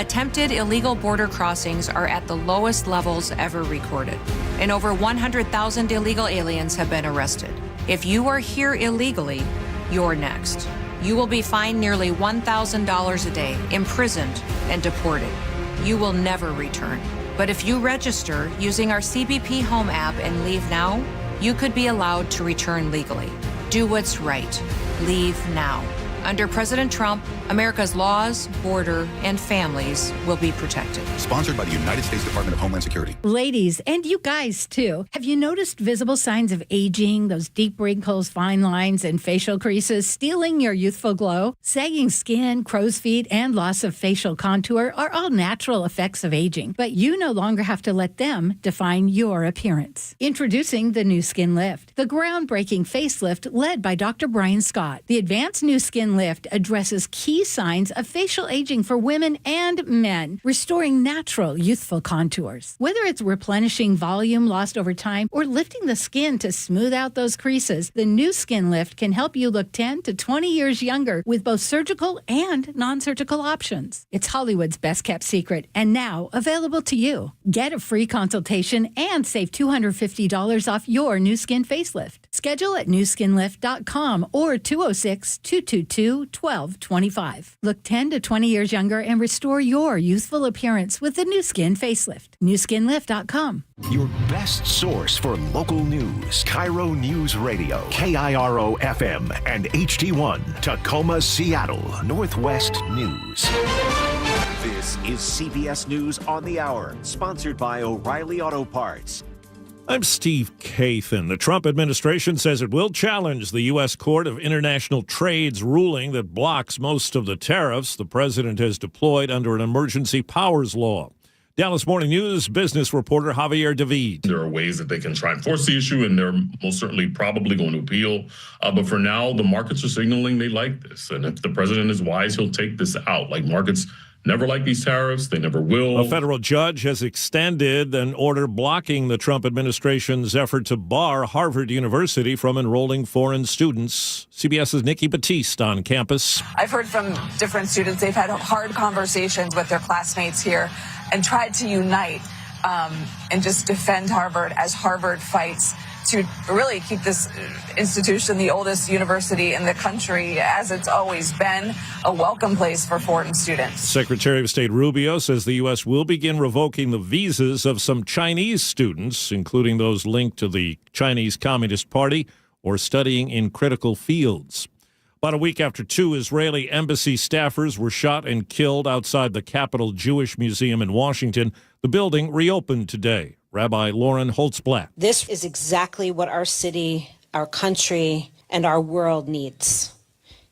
Attempted illegal border crossings are at the lowest levels ever recorded, and over 100,000 illegal aliens have been arrested. If you are here illegally, you're next. You will be fined nearly $1,000 a day, imprisoned, and deported. You will never return. But if you register using our CBP Home app and leave now, you could be allowed to return legally. Do what's right. Leave now. Under President Trump, America's laws, border, and families will be protected. Sponsored by the United States Department of Homeland Security. Ladies, and you guys too, have you noticed visible signs of aging, those deep wrinkles, fine lines, and facial creases stealing your youthful glow? Sagging skin, crow's feet, and loss of facial contour are all natural effects of aging, but you no longer have to let them define your appearance. Introducing the New Skin Lift, the groundbreaking facelift led by Dr. Brian Scott. The advanced New Skin Lift addresses key signs of facial aging for women and men, restoring natural, youthful contours. Whether it's replenishing volume lost over time or lifting the skin to smooth out those creases, the New Skin Lift can help you look 10 to 20 years younger with both surgical and non-surgical options. It's Hollywood's best-kept secret, and now available to you. Get a free consultation and save $250 off your New Skin facelift. Schedule at newskinlift.com or 206-222-1225. Look 10 to 20 years younger and restore your youthful appearance with the New Skin facelift. newskinlift.com. Your best source for local news. KIRO Newsradio, KIRO FM and HD1, Tacoma, Seattle, Northwest News. This is CBS News on the Hour, sponsored by O'Reilly Auto Parts. I'm Steve Kathan. The Trump administration says it will challenge the U.S. Court of International Trade's ruling that blocks most of the tariffs the president has deployed under an emergency powers law. Dallas Morning News business reporter Javier David. There are ways that they can try and force the issue, and they're most certainly probably going to appeal. But for now, the markets are signaling they like this. And if the president is wise, he'll take this out. Like, markets never like these tariffs. They never will. A federal judge has extended an order blocking the Trump administration's effort to bar Harvard University from enrolling foreign students. CBS's Nikki Batiste on campus. I've heard from different students. They've had hard conversations with their classmates here and tried to unite and just defend Harvard as Harvard fights to really keep this institution, the oldest university in the country, as it's always been, a welcome place for foreign students. Secretary of State Rubio says the U.S. will begin revoking the visas of some Chinese students, including those linked to the Chinese Communist Party or studying in critical fields. About a week after two Israeli embassy staffers were shot and killed outside the Capitol Jewish Museum in Washington, the building reopened today. Rabbi Lauren Holtzblatt. This is exactly what our city, our country, and our world needs,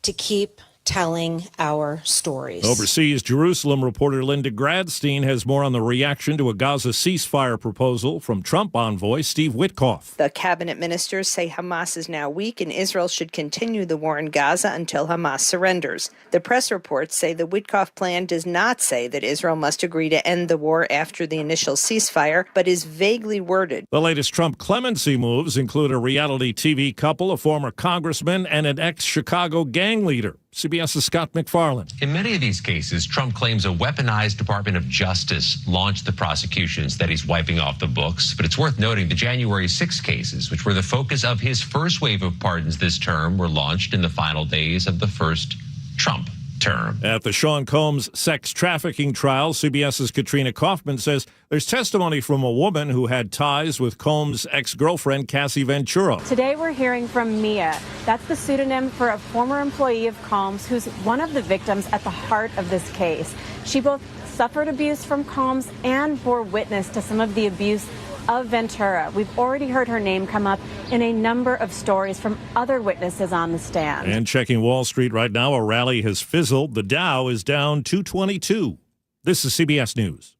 to keep telling our stories. Overseas, Jerusalem reporter Linda Gradstein has more on the reaction to a Gaza ceasefire proposal from Trump envoy Steve Witkoff. The cabinet ministers say Hamas is now weak and Israel should continue the war in Gaza until Hamas surrenders. The press reports say the Witkoff plan does not say that Israel must agree to end the war after the initial ceasefire, but is vaguely worded. The latest Trump clemency moves include a reality TV couple, a former congressman, and an ex-Chicago gang leader. CBS's Scott McFarland. In many of these cases, Trump claims a weaponized Department of Justice launched the prosecutions that he's wiping off the books. But it's worth noting the January 6 cases, which were the focus of his first wave of pardons this term, were launched in the final days of the first Trump term. At the Sean Combs sex trafficking trial, CBS's Katrina Kaufman says there's testimony from a woman who had ties with Combs' ex-girlfriend, Cassie Ventura. Today we're hearing from Mia. That's the pseudonym for a former employee of Combs who's one of the victims at the heart of this case. She both suffered abuse from Combs and bore witness to some of the abuse of Ventura. We've already heard her name come up in a number of stories from other witnesses on the stand. And checking Wall Street right now, a rally has fizzled. The Dow is down 222. This is CBS News.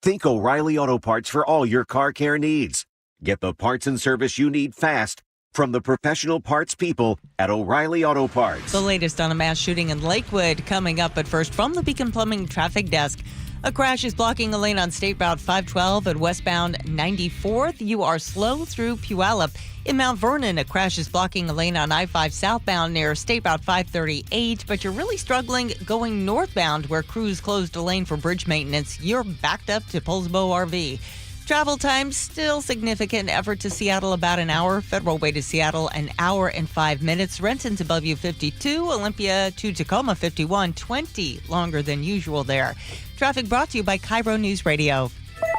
Think O'Reilly Auto Parts for all your car care needs. Get the parts and service you need fast from the professional parts people at O'Reilly Auto Parts. The latest on a mass shooting in Lakewood coming up, but first from the Beacon Plumbing Traffic Desk. A crash is blocking a lane on State Route 512 at westbound 94th. You are slow through Puyallup. In Mount Vernon, a crash is blocking a lane on I-5 southbound near State Route 538, but you're really struggling going northbound where crews closed a lane for bridge maintenance. You're backed up to Poulsbo RV. Travel time, still significant. Effort to Seattle, about an hour. Federal Way to Seattle, an hour and 5 minutes. Renton to Bellevue, 52. Olympia to Tacoma, 51. 20 longer than usual there. Traffic brought to you by KIRO Newsradio.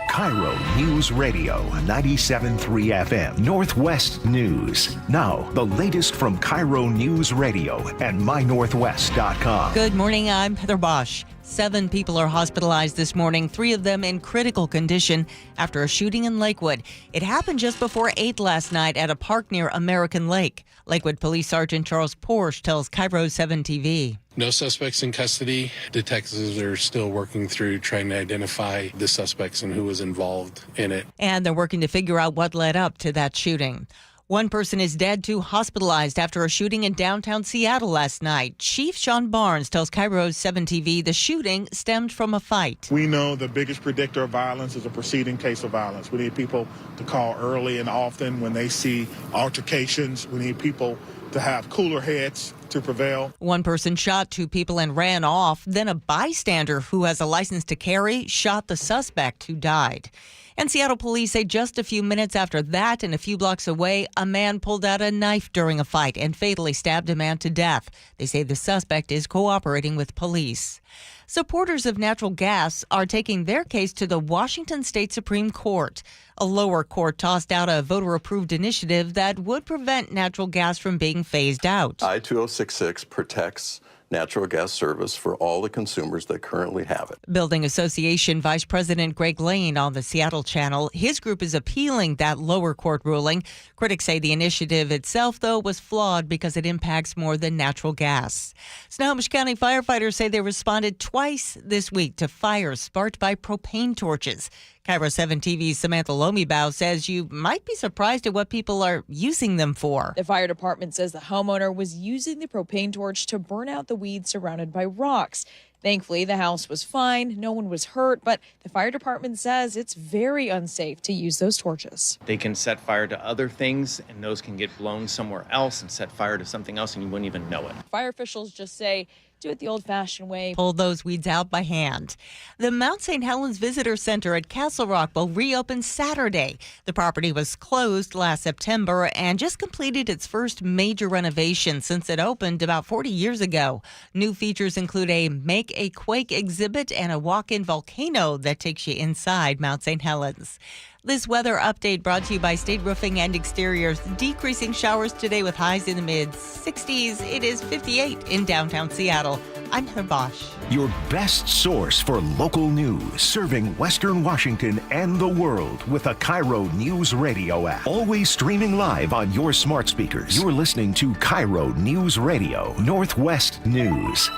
KIRO News Radio, 97.3 FM, Northwest News. Now, the latest from KIRO News Radio and mynorthwest.com. Good morning, I'm Heather Bosch. 7 people are hospitalized this morning, 3 of them in critical condition after a shooting in Lakewood. It happened just before 8 last night at a park near American Lake. Lakewood Police Sergeant Charles Porsche tells KIRO 7 TV. No suspects in custody. Detectives are still working through trying to identify the suspects and who was involved in it. And they're working to figure out what led up to that shooting. 1 person is dead, 2 hospitalized after a shooting in downtown Seattle last night. Chief Sean Barnes tells KIRO 7 TV the shooting stemmed from a fight. We know the biggest predictor of violence is a preceding case of violence. We need people to call early and often when they see altercations. We need people to have cooler heads to prevail. 1 person shot 2 people and ran off. Then a bystander who has a license to carry shot the suspect who died. And Seattle police say just a few minutes after that and a few blocks away, a man pulled out a knife during a fight and fatally stabbed a man to death. They say the suspect is cooperating with police. Supporters of natural gas are taking their case to the Washington State Supreme Court. A lower court tossed out a voter-approved initiative that would prevent natural gas from being phased out. I-2066 protects natural gas service for all the consumers that currently have it. Building Association Vice President Greg Lane on the Seattle Channel. His group is appealing that lower court ruling. Critics say the initiative itself, though, was flawed because it impacts more than natural gas. Snohomish County firefighters say they responded twice this week to fires sparked by propane torches. KIRO 7 TV's Samantha Lomibao says you might be surprised at what people are using them for. The fire department says the homeowner was using the propane torch to burn out the weeds surrounded by rocks. Thankfully, the house was fine. No one was hurt, but the fire department says it's very unsafe to use those torches. They can set fire to other things, and those can get blown somewhere else and set fire to something else, and you wouldn't even know it. Fire officials just say, do it the old-fashioned way. Pull those weeds out by hand. The Mount St. Helens Visitor Center at Castle Rock will reopen Saturday. The property was closed last September and just completed its first major renovation since it opened about 40 years ago. New features include a Make a Quake exhibit and a walk-in volcano that takes you inside Mount St. Helens. This weather update brought to you by State Roofing and Exteriors. Decreasing showers today with highs in the mid-60s. It is 58 in downtown Seattle. I'm Heather Bosch. Your best source for local news, serving Western Washington and the world with a KIRO News Radio app. Always streaming live on your smart speakers. You're listening to KIRO News Radio, Northwest News.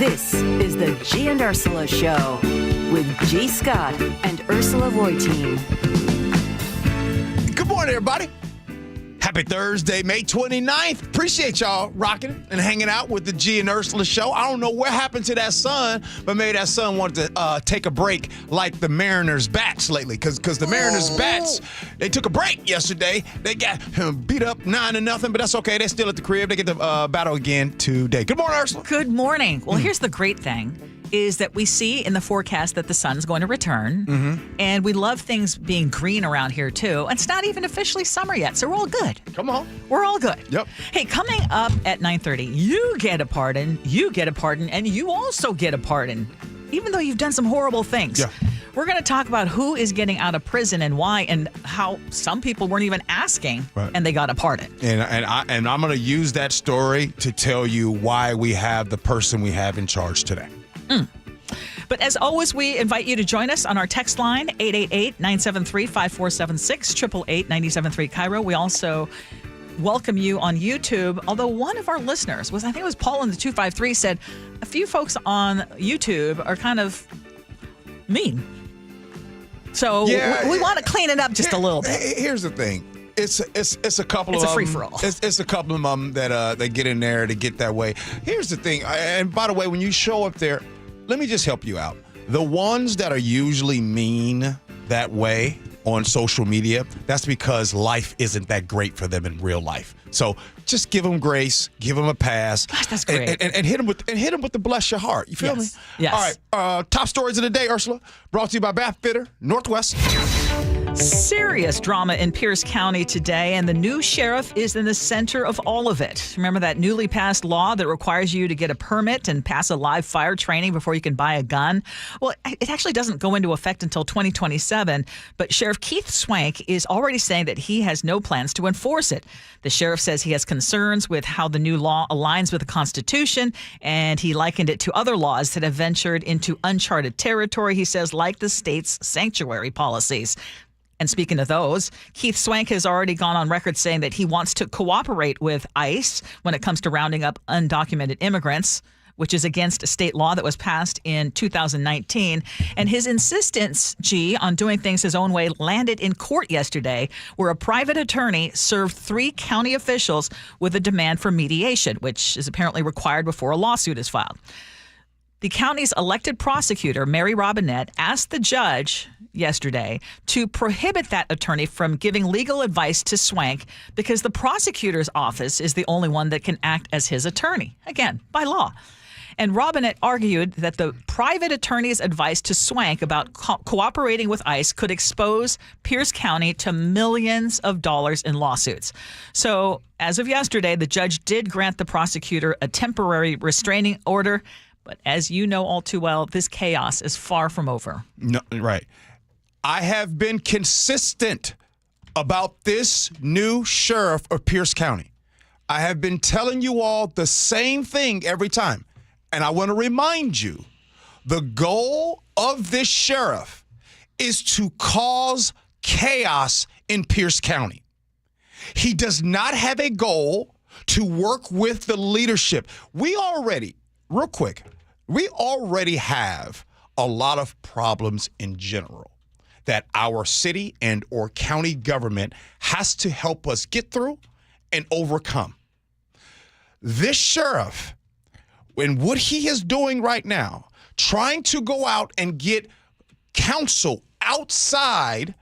This is the Gee and Ursula Show with G. Scott and Ursula Reutin. Good morning, everybody. Happy Thursday, May 29th. Appreciate y'all rocking and hanging out with the Gee and Ursula Show. I don't know what happened to that sun, but maybe that sun wanted to take a break like the Mariners bats lately. Because the Mariners bats, they took a break yesterday. They got beat up 9-0, but that's okay. They're still at the crib. They get to battle again today. Good morning, Ursula. Good morning. Well, here's the great thing. Is that we see in the forecast that the sun's going to return, and we love things being green around here, too. And it's not even officially summer yet, so we're all good. Come on. We're all good. Yep. Hey, coming up at 9:30, you get a pardon, and you also get a pardon, even though you've done some horrible things. Yeah. We're going to talk about who is getting out of prison and why, and how some people weren't even asking, and they got a pardon. And I'm going to use that story to tell you why we have the person we have in charge today. But as always, we invite you to join us on our text line, 888-973-5476, 888-973 KIRO. We also welcome you on YouTube, although one of our listeners I think it was Paul in the 253, said a few folks on YouTube are kind of mean. So we want to clean it up just a little bit. Here's the thing. It's a couple of It's a them. free-for-all. It's a couple of them that they get in there to get that way. Here's the thing, and by the way, when you show up there, let me just help you out. The ones that are usually mean that way on social media, that's because life isn't that great for them in real life. So just give them grace, give them a pass. Gosh, that's great. And hit them with the bless your heart. You feel me? Yes. All right. Top stories of the day, Ursula, brought to you by Bath Fitter Northwest. Serious drama in Pierce County today, and the new sheriff is in the center of all of it. Remember that newly passed law that requires you to get a permit and pass a live fire training before you can buy a gun? Well, it actually doesn't go into effect until 2027, but Sheriff Keith Swank is already saying that he has no plans to enforce it. The sheriff says he has concerns with how the new law aligns with the Constitution, and he likened it to other laws that have ventured into uncharted territory, he says, like the state's sanctuary policies. And speaking of those, Keith Swank has already gone on record saying that he wants to cooperate with ICE when it comes to rounding up undocumented immigrants, which is against a state law that was passed in 2019. And his insistence, on doing things his own way landed in court yesterday, where a private attorney served 3 county officials with a demand for mediation, which is apparently required before a lawsuit is filed. The county's elected prosecutor, Mary Robinette, asked the judge yesterday to prohibit that attorney from giving legal advice to Swank because the prosecutor's office is the only one that can act as his attorney, again, by law. And Robinette argued that the private attorney's advice to Swank about cooperating with ICE could expose Pierce County to millions of dollars in lawsuits. So as of yesterday, the judge did grant the prosecutor a temporary restraining order. But as you know all too well, this chaos is far from over. No, right. I have been consistent about this new sheriff of Pierce County. I have been telling you all the same thing every time. And I want to remind you, the goal of this sheriff is to cause chaos in Pierce County. He does not have a goal to work with the leadership. Real quick, we already have a lot of problems in general that our city and or county government has to help us get through and overcome. This sheriff, and what he is doing right now, trying to go out and get counsel outside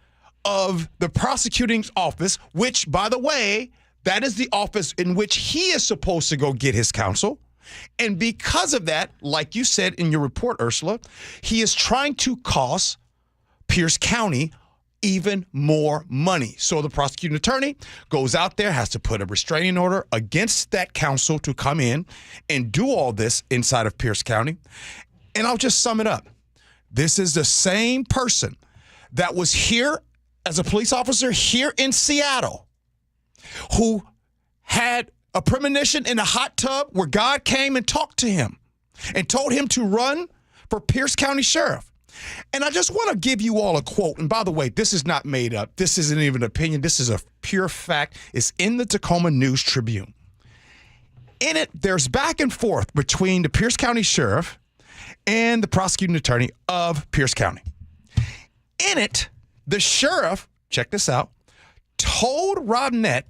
of the prosecuting office, which, by the way, that is the office in which he is supposed to go get his counsel. And because of that, like you said in your report, Ursula, he is trying to cost Pierce County even more money. So the prosecuting attorney goes out there, has to put a restraining order against that counsel to come in and do all this inside of Pierce County. And I'll just sum it up. This is the same person that was here as a police officer here in Seattle who had a premonition in a hot tub where God came and talked to him and told him to run for Pierce County Sheriff. And I just want to give you all a quote. And by the way, this is not made up. This isn't even an opinion. This is a pure fact. It's in the Tacoma News Tribune. In it, there's back and forth between the Pierce County Sheriff and the prosecuting attorney of Pierce County. In it, the sheriff, check this out, told Robinette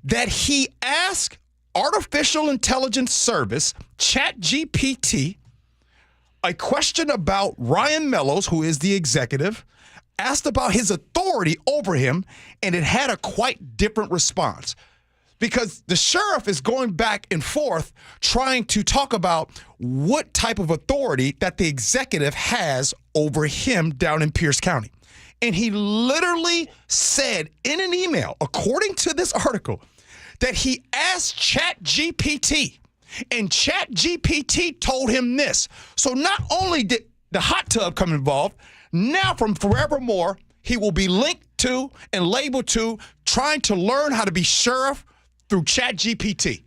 that he asked artificial intelligence service, ChatGPT, a question about Ryan Mellows, who is the executive, asked about his authority over him, and it had a quite different response. Because the sheriff is going back and forth trying to talk about what type of authority that the executive has over him down in Pierce County. And he literally said in an email, according to this article, that he asked ChatGPT, and ChatGPT told him this. So not only did the hot tub come involved, now from forevermore, he will be linked to and labeled to trying to learn how to be sheriff through ChatGPT.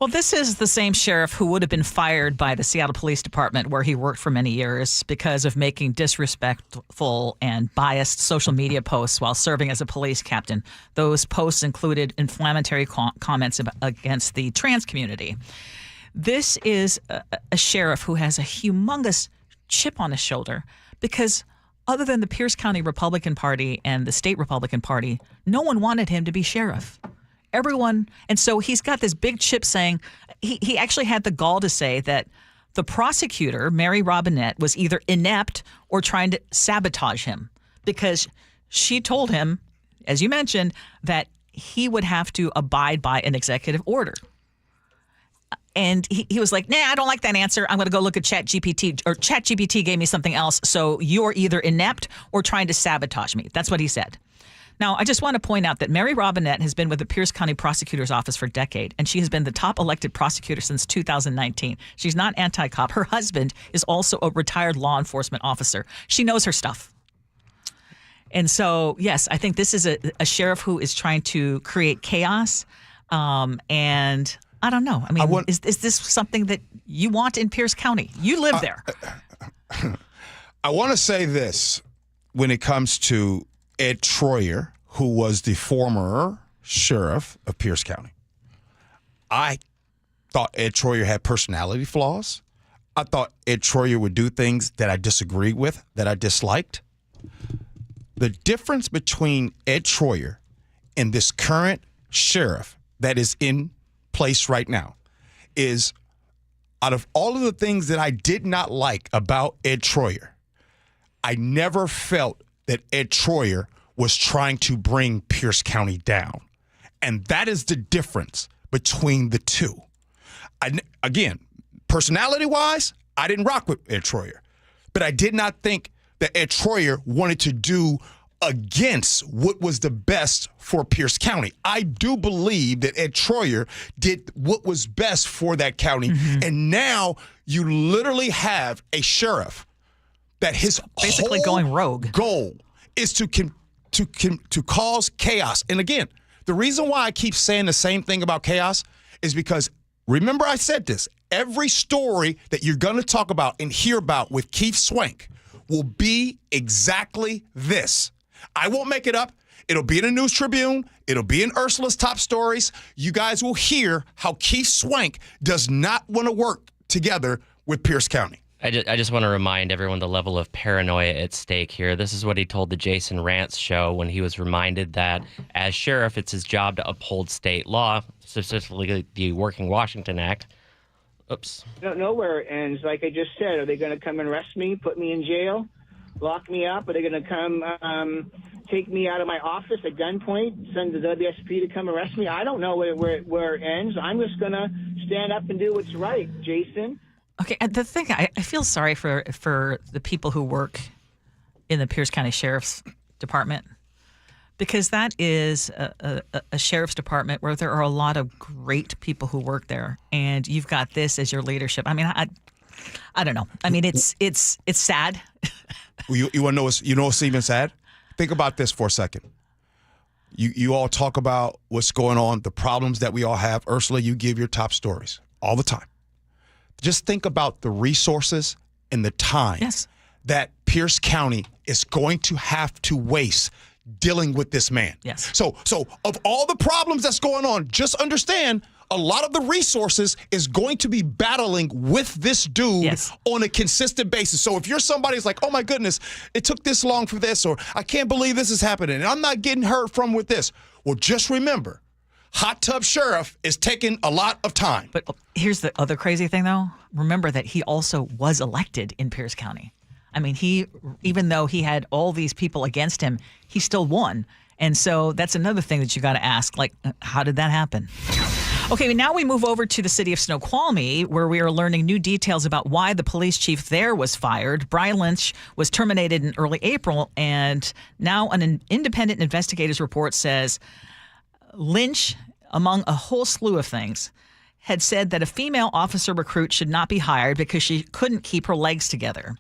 Well, this is the same sheriff who would have been fired by the Seattle Police Department, where he worked for many years, because of making disrespectful and biased social media posts while serving as a police captain. Those posts included inflammatory comments against the trans community. This is a sheriff who has a humongous chip on his shoulder because other than the Pierce County Republican Party and the state Republican Party, no one wanted him to be sheriff. Everyone. And so he's got this big chip saying he actually had the gall to say that the prosecutor, Mary Robinette, was either inept or trying to sabotage him because she told him, as you mentioned, that he would have to abide by an executive order. And he was like, nah, I don't like that answer. I'm going to go look at ChatGPT, or ChatGPT gave me something else. So you're either inept or trying to sabotage me. That's what he said. Now, I just want to point out that Mary Robinette has been with the Pierce County Prosecutor's Office for a decade, and she has been the top elected prosecutor since 2019. She's not anti-cop. Her husband is also a retired law enforcement officer. She knows her stuff. And so, yes, I think this is a sheriff who is trying to create chaos. And I don't know. I mean, is this something that you want in Pierce County? You live there. I want to say this when it comes to Ed Troyer, who was the former sheriff of Pierce County. I thought Ed Troyer had personality flaws. I thought Ed Troyer would do things that I disagreed with, that I disliked. The difference between Ed Troyer and this current sheriff that is in place right now is, out of all of the things that I did not like about Ed Troyer, I never felt that Ed Troyer was trying to bring Pierce County down. And that is the difference between the two. Again, personality-wise, I didn't rock with Ed Troyer. But I did not think that Ed Troyer wanted to do against what was the best for Pierce County. I do believe that Ed Troyer did what was best for that county. Mm-hmm. And now you literally have a sheriff that his basically whole going rogue goal is to cause chaos. And again, the reason why I keep saying the same thing about chaos is because, remember I said this, every story that you're going to talk about and hear about with Keith Swank will be exactly this. I won't make it up. It'll be in the News Tribune. It'll be in Ursula's top stories. You guys will hear how Keith Swank does not want to work together with Pierce County. I just want to remind everyone the level of paranoia at stake here. This is what he told the Jason Rantz show when he was reminded that as sheriff, it's his job to uphold state law, specifically the Working Washington Act. Oops. Nowhere ends. Like I just said, are they going to come and arrest me, put me in jail, lock me up? Are they going to come take me out of my office at gunpoint, send the WSP to come arrest me? I don't know where it ends. I'm just going to stand up and do what's right, Jason. Okay, and the thing, I feel sorry for the people who work in the Pierce County Sheriff's Department, because that is a sheriff's department where there are a lot of great people who work there, and you've got this as your leadership. I mean, I don't know. I mean, it's sad. You want to know what's even sad? Think about this for a second. You all talk about what's going on, the problems that we all have. Ursula, you give your top stories all the time. Just think about the resources and the time that Pierce County is going to have to waste dealing with this man. Yes. So of all the problems that's going on, just understand a lot of the resources is going to be battling with this dude on a consistent basis. So if you're somebody who's like, oh my goodness, it took this long for this, or I can't believe this is happening, and I'm not getting heard from with this. Well, just remember, Hot Tub Sheriff is taking a lot of time. But here's the other crazy thing, though. Remember that he also was elected in Pierce County. I mean, even though he had all these people against him, he still won. And so that's another thing that you got to ask, like, how did that happen? Okay, now we move over to the city of Snoqualmie, where we are learning new details about why the police chief there was fired. Brian Lynch was terminated in early April, and now an independent investigator's report says Lynch, among a whole slew of things, had said that a female officer recruit should not be hired because she couldn't keep her legs together.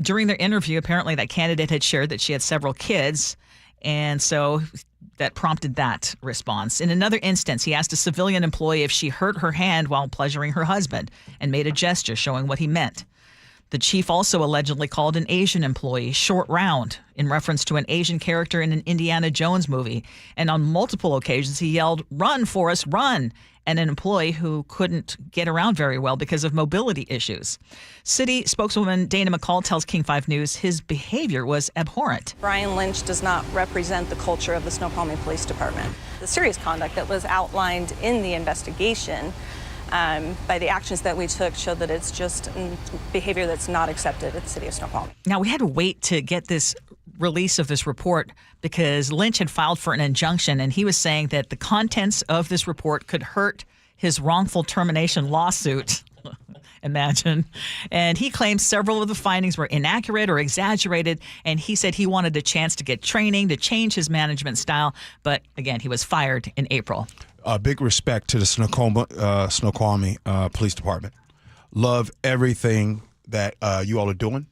During their interview, apparently that candidate had shared that she had several kids, and so that prompted that response. In another instance, he asked a civilian employee if she hurt her hand while pleasuring her husband and made a gesture showing what he meant. The chief also allegedly called an Asian employee short round in reference to an Asian character in an Indiana Jones movie. And on multiple occasions, he yelled, "Run, Forrest, run!" and an employee who couldn't get around very well because of mobility issues. City spokeswoman Dana McCall tells King 5 News his behavior was abhorrent. Brian Lynch does not represent the culture of the Snoqualmie Police Department. The serious conduct that was outlined in the investigation by the actions that we took showed that it's just behavior that's not accepted at the city of Snoqualmie. Now, we had to wait to get this release of this report because Lynch had filed for an injunction, and he was saying that the contents of this report could hurt his wrongful termination lawsuit. Imagine. And he claims several of the findings were inaccurate or exaggerated, and he said he wanted a chance to get training to change his management style. But again, he was fired in April. Big respect to the Snoqualmie Police Department. Love everything that you all are doing.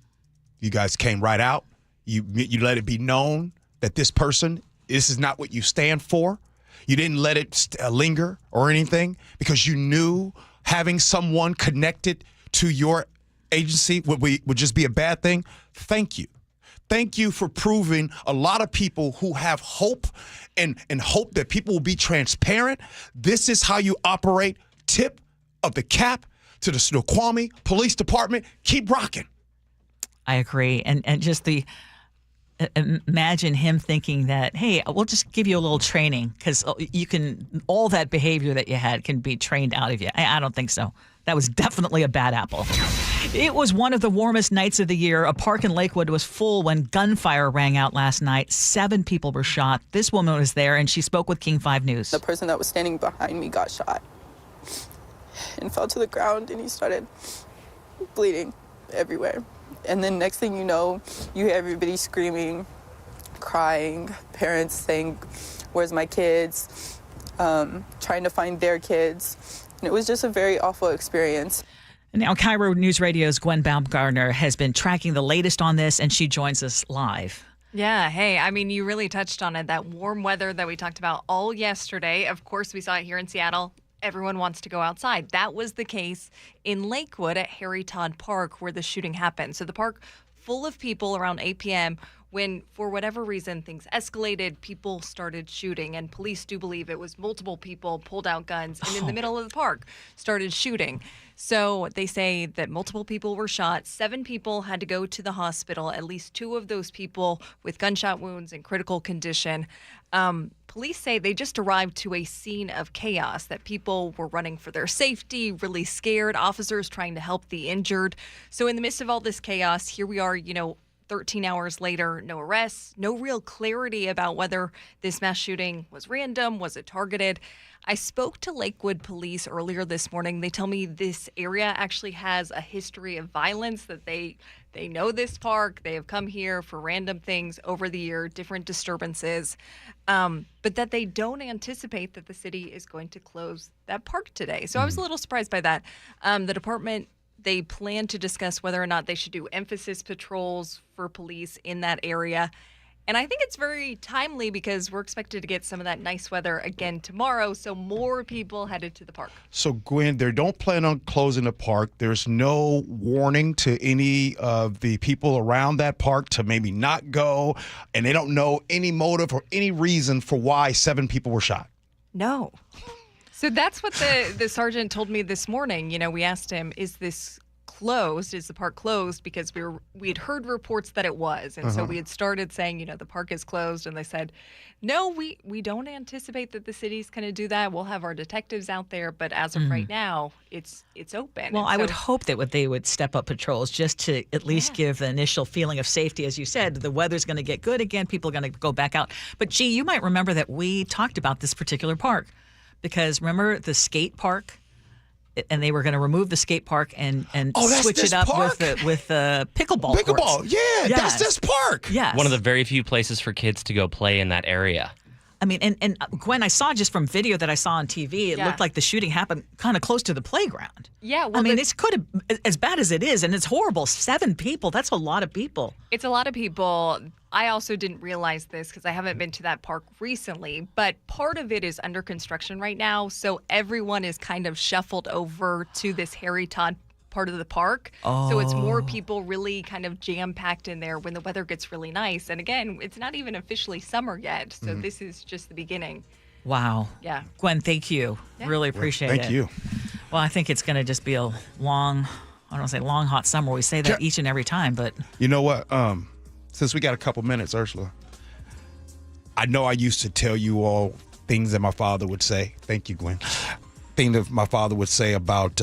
You guys came right out. You let it be known that this is not what you stand for. You didn't let it linger or anything because you knew having someone connected to your agency would just be a bad thing. Thank you. Thank you for proving a lot of people who have hope and hope that people will be transparent. This is how you operate. Tip of the cap to the Snoqualmie Police Department. Keep rocking. I agree. And just imagine him thinking that, hey, we'll just give you a little training because all that behavior that you had can be trained out of you. I don't think so. That was definitely a bad apple. It was one of the warmest nights of the year. A park in Lakewood was full when gunfire rang out last night. 7 people were shot. This woman was there, and she spoke with King 5 News. The person that was standing behind me got shot and fell to the ground, and he started bleeding everywhere. And then next thing you know, you hear everybody screaming, crying, parents saying, "Where's my kids?" Trying to find their kids. And it was just a very awful experience. Now, KIRO Newsradio's Gwen Baumgartner has been tracking the latest on this, and she joins us live. Yeah, hey, I mean, you really touched on it, that warm weather that we talked about all yesterday. Of course, we saw it here in Seattle. Everyone wants to go outside. That was the case in Lakewood at Harry Todd Park where the shooting happened. So the park full of people around 8 p.m. when, for whatever reason, things escalated, people started shooting. And police do believe it was multiple people pulled out guns and in the middle of the park started shooting. So they say that multiple people were shot. 7 people had to go to the hospital, at least 2 of those people with gunshot wounds in critical condition. Police say they just arrived to a scene of chaos, that people were running for their safety, really scared, officers trying to help the injured. So in the midst of all this chaos, here we are, 13 hours later, no arrests, no real clarity about whether this mass shooting was random, was it targeted. I spoke to Lakewood police earlier this morning. They tell me this area actually has a history of violence, that they know this park. They have come here for random things over the year, different disturbances, but that they don't anticipate that the city is going to close that park today. So I was a little surprised by that. The department, they plan to discuss whether or not they should do emphasis patrols for police in that area. And I think it's very timely because we're expected to get some of that nice weather again tomorrow, so more people headed to the park. So, Gwen, they don't plan on closing the park. There's no warning to any of the people around that park to maybe not go, and they don't know any motive or any reason for why 7 people were shot. No. So that's what the sergeant told me this morning. We asked him, is this closed? Is the park closed? Because we had heard reports that it was. And so we had started saying, the park is closed. And they said, no, we don't anticipate that the city's going to do that. We'll have our detectives out there. But as of right now, it's open. Well, I would hope that they would step up patrols just to at least give the initial feeling of safety. As you said, the weather's going to get good again. People are going to go back out. But, Gee, you might remember that we talked about this particular park. Because remember the skate park, and they were going to remove the skate park and switch it up with the pickleball. Pickleball, courts. yeah, that's this park. Yes. One of the very few places for kids to go play in that area. I mean, and Gwen, I saw just from video that I saw on TV, it looked like the shooting happened kind of close to the playground. Yeah. Well, I mean, this could have, as bad as it is, and it's horrible, 7 people, that's a lot of people. It's a lot of people. I also didn't realize this because I haven't been to that park recently, but part of it is under construction right now. So everyone is kind of shuffled over to this Harry Todd part of the park. So it's more people really kind of jam-packed in there when the weather gets really nice. And again, it's not even officially summer yet. So this is just the beginning. Wow. Yeah. Gwen, thank you. Yeah. Really appreciate it. Thank you. Well, I think it's going to just be a long, I don't want to say long, hot summer. We say that each and every time, but. You know what? Since we got a couple minutes, Ursula, I know I used to tell you all things that my father would say. Thank you, Gwen. Thing that my father would say about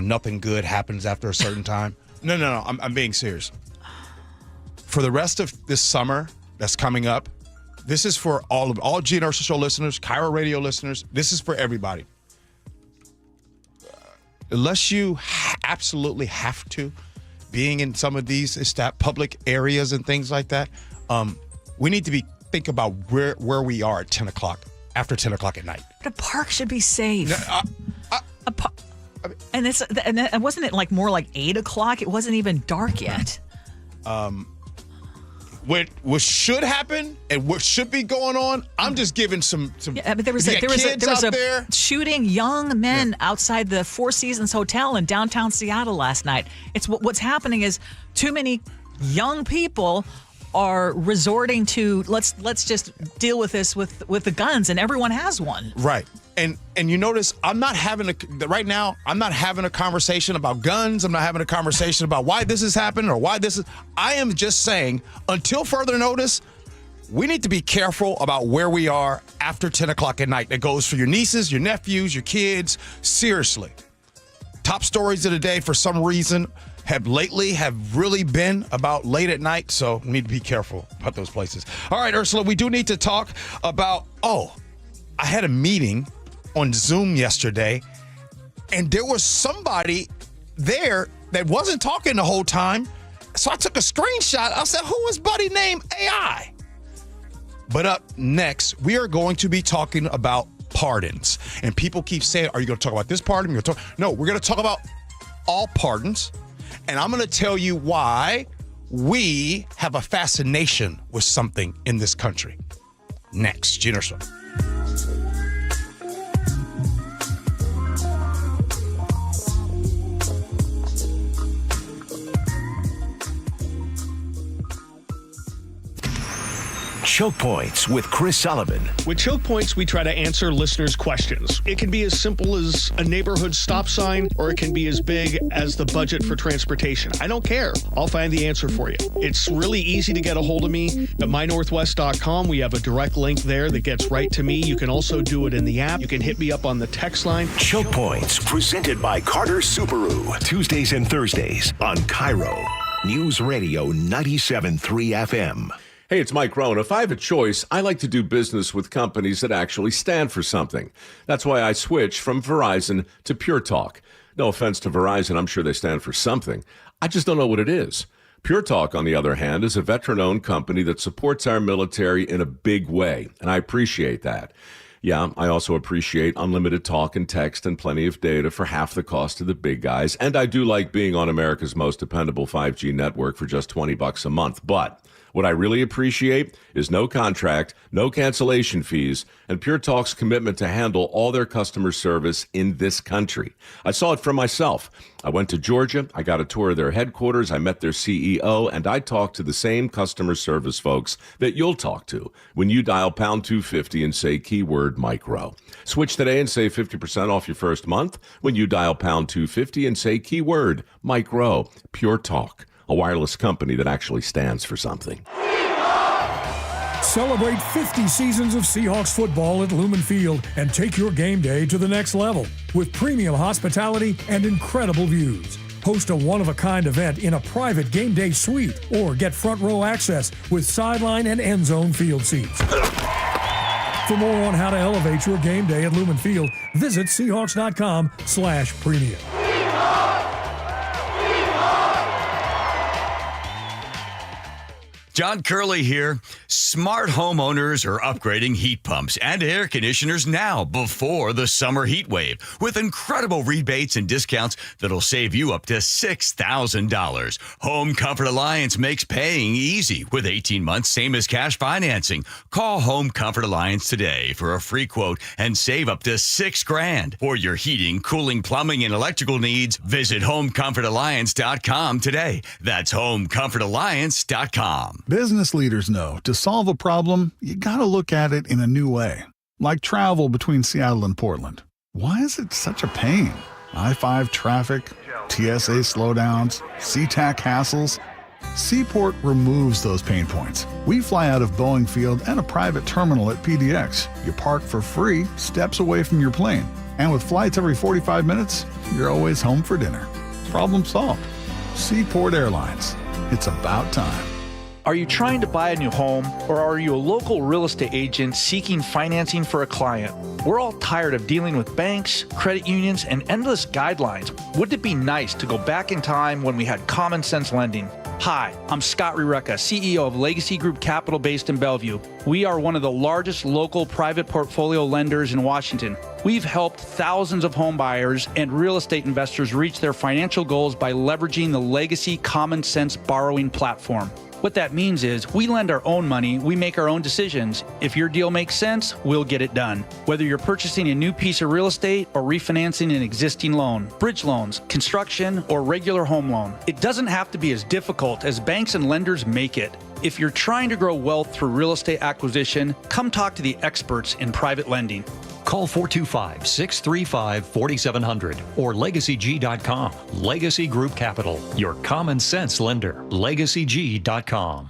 nothing good happens after a certain time. No. I'm being serious. For the rest of this summer that's coming up, this is for all Gee and Ursula Show listeners, KIRO Radio listeners. This is for everybody. Unless you absolutely have to, being in some of these public areas and things like that, we need to think about where we are at 10 o'clock, after 10 o'clock at night. But a park should be safe. And wasn't it like more like 8 o'clock? It wasn't even dark yet. What should happen and what should be going on, I'm just giving some Yeah, but there was a shooting young men outside the Four Seasons Hotel in downtown Seattle last night. It's what's happening is too many young people are resorting to let's just deal with this with the guns, and everyone has one. Right. And you notice I'm not having a conversation about guns. I'm not having a conversation about why this is happening or why this is. I am just saying, until further notice, we need to be careful about where we are after 10 o'clock at night. That goes for your nieces, your nephews, your kids. Seriously. Top stories of the day for some reason have really been about late at night. So we need to be careful about those places. All right, Ursula, we do need to talk about, I had a meeting on Zoom yesterday, and there was somebody there that wasn't talking the whole time. So I took a screenshot. I said, who is buddy named AI? But up next, we are going to be talking about pardons. And people keep saying, are you going to talk about this pardon? No, we're going to talk about all pardons. And I'm going to tell you why we have a fascination with something in this country. Next, Gee and Ursula. Choke Points with Chris Sullivan. With Choke Points, we try to answer listeners' questions. It can be as simple as a neighborhood stop sign, or it can be as big as the budget for transportation. I don't care. I'll find the answer for you. It's really easy to get a hold of me at mynorthwest.com. We have a direct link there that gets right to me. You can also do it in the app. You can hit me up on the text line. Choke Points, presented by Carter Subaru. Tuesdays and Thursdays on KIRO Newsradio 97.3 FM. Hey, it's Mike Rohn. If I have a choice, I like to do business with companies that actually stand for something. That's why I switched from Verizon to Pure Talk. No offense to Verizon, I'm sure they stand for something. I just don't know what it is. Pure Talk, on the other hand, is a veteran-owned company that supports our military in a big way, and I appreciate that. Yeah, I also appreciate unlimited talk and text and plenty of data for half the cost of the big guys, and I do like being on America's most dependable 5G network for just $20 a month, but what I really appreciate is no contract, no cancellation fees, and Pure Talk's commitment to handle all their customer service in this country. I saw it for myself. I went to Georgia, I got a tour of their headquarters, I met their CEO, and I talked to the same customer service folks that you'll talk to when you dial pound 250 and say keyword micro. Switch today and save 50% off your first month when you dial pound 250 and say keyword micro. Pure Talk, a wireless company that actually stands for something. Celebrate 50 seasons of Seahawks football at Lumen Field and take your game day to the next level with premium hospitality and incredible views. Host a one-of-a-kind event in a private game day suite or get front row access with sideline and end zone field seats. For more on how to elevate your game day at Lumen Field, visit Seahawks.com/premium. John Curley here. Smart homeowners are upgrading heat pumps and air conditioners now before the summer heat wave with incredible rebates and discounts that'll save you up to $6,000. Home Comfort Alliance makes paying easy with 18 months, same as cash financing. Call Home Comfort Alliance today for a free quote and save up to $6,000. For your heating, cooling, plumbing, and electrical needs, visit HomeComfortAlliance.com today. That's HomeComfortAlliance.com. Business leaders know to solve a problem, you gotta look at it in a new way. Like travel between Seattle and Portland. Why is it such a pain? I-5 traffic, TSA slowdowns, SeaTac hassles. Seaport removes those pain points. We fly out of Boeing Field and a private terminal at PDX. You park for free, steps away from your plane. And with flights every 45 minutes, you're always home for dinner. Problem solved. Seaport Airlines. It's about time. Are you trying to buy a new home, or are you a local real estate agent seeking financing for a client? We're all tired of dealing with banks, credit unions, and endless guidelines. Wouldn't it be nice to go back in time when we had common sense lending? Hi, I'm Scott Reutin, CEO of Legacy Group Capital based in Bellevue. We are one of the largest local private portfolio lenders in Washington. We've helped thousands of home buyers and real estate investors reach their financial goals by leveraging the Legacy Common Sense borrowing platform. What that means is we lend our own money, we make our own decisions. If your deal makes sense, we'll get it done. Whether you're purchasing a new piece of real estate or refinancing an existing loan, bridge loans, construction, or regular home loan, it doesn't have to be as difficult as banks and lenders make it. If you're trying to grow wealth through real estate acquisition, come talk to the experts in private lending. Call 425-635-4700 or LegacyG.com. Legacy Group Capital, your common sense lender. LegacyG.com.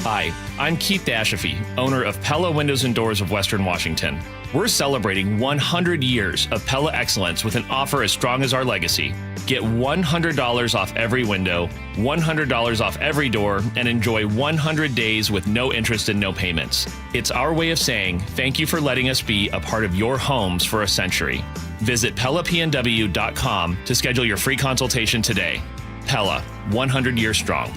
Hi, I'm Keith Dashafee, owner of Pella Windows and Doors of Western Washington. We're celebrating 100 years of Pella excellence with an offer as strong as our legacy. Get $100 off every window, $100 off every door, and enjoy 100 days with no interest and no payments. It's our way of saying thank you for letting us be a part of your homes for a century. Visit PellaPNW.com to schedule your free consultation today. Pella, 100 years strong.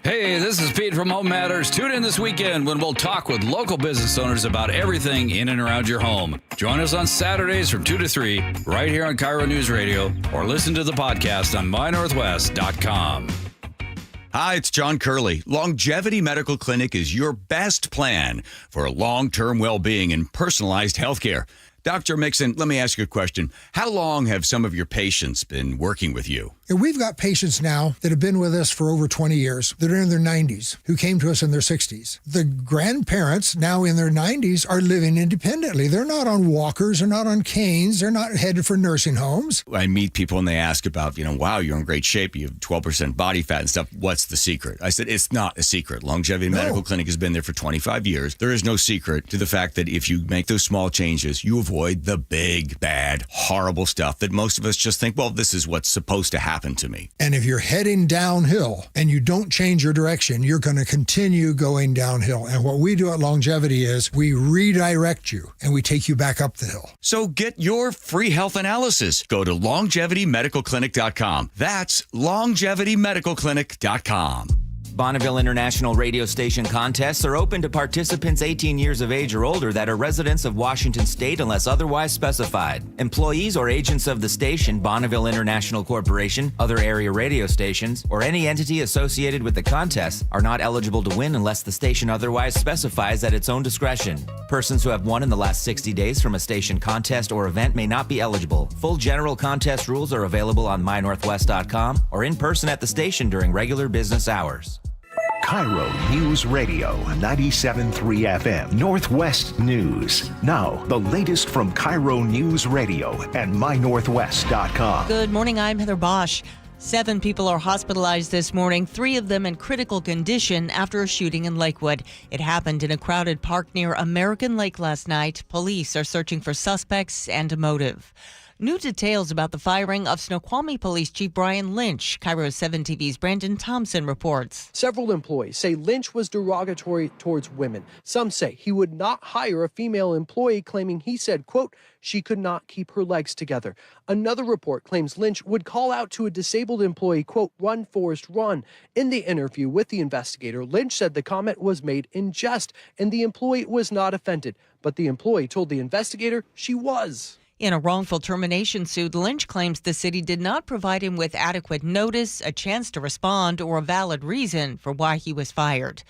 Hey, this is Pete from Home Matters. Tune in this weekend when we'll talk with local business owners about everything in and around your home. Join us on Saturdays from 2 to 3 right here on KIRO Newsradio or listen to the podcast on mynorthwest.com. Hi, it's John Curley. Longevity Medical Clinic is your best plan for long-term well-being and personalized health care. Dr. Mixon, let me ask you a question. How long have some of your patients been working with you? And we've got patients now that have been with us for over 20 years that are in their 90s, who came to us in their 60s. The grandparents now in their 90s are living independently. They're not on walkers, they're not on canes, they're not headed for nursing homes. I meet people and they ask about, wow, you're in great shape. You have 12% body fat and stuff. What's the secret? I said, it's not a secret. Longevity Medical Clinic has been there for 25 years. There is no secret to the fact that if you make those small changes, you avoid the big, bad, horrible stuff that most of us just think, well, this is what's supposed to happen to me. And if you're heading downhill and you don't change your direction, you're going to continue going downhill. And what we do at Longevity is we redirect you and we take you back up the hill. So get your free health analysis. Go to LongevityMedicalClinic.com. That's LongevityMedicalClinic.com. Bonneville International radio station contests are open to participants 18 years of age or older that are residents of Washington State unless otherwise specified. Employees or agents of the station, Bonneville International Corporation, other area radio stations, or any entity associated with the contest are not eligible to win unless the station otherwise specifies at its own discretion. Persons who have won in the last 60 days from a station contest or event may not be eligible. Full general contest rules are available on mynorthwest.com or in person at the station during regular business hours. KIRO Newsradio 97.3 FM Northwest News. Now, the latest from KIRO Newsradio and mynorthwest.com. Good morning, I'm Heather Bosch. 7 people are hospitalized this morning, 3 of them in critical condition after a shooting in Lakewood. It happened in a crowded park near American Lake last night. Police are searching for suspects and a motive. New details about the firing of Snoqualmie Police Chief Brian Lynch. KIRO 7 TV's Brandon Thompson reports. Several employees say Lynch was derogatory towards women. Some say he would not hire a female employee, claiming he said, quote, she could not keep her legs together. Another report claims Lynch would call out to a disabled employee, quote, run, Forrest, run. In the interview with the investigator, Lynch said the comment was made in jest and the employee was not offended. But the employee told the investigator she was. In a wrongful termination suit, Lynch claims the city did not provide him with adequate notice, a chance to respond, or a valid reason for why he was fired.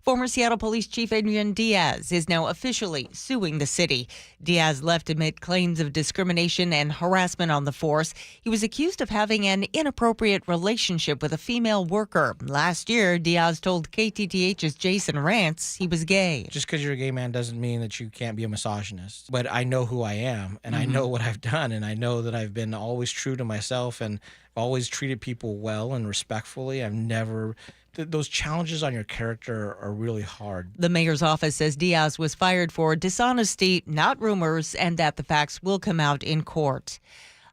Former Seattle Police Chief Adrian Diaz is now officially suing the city. Diaz left amid claims of discrimination and harassment on the force. He was accused of having an inappropriate relationship with a female worker. Last year, Diaz told KTTH's Jason Rantz he was gay. Just because you're a gay man doesn't mean that you can't be a misogynist. But I know who I am, and I know what I've done, and I know that I've been always true to myself and always treated people well and respectfully. I've never... Those challenges on your character are really hard. The mayor's office says Diaz was fired for dishonesty, not rumors, and that the facts will come out in court.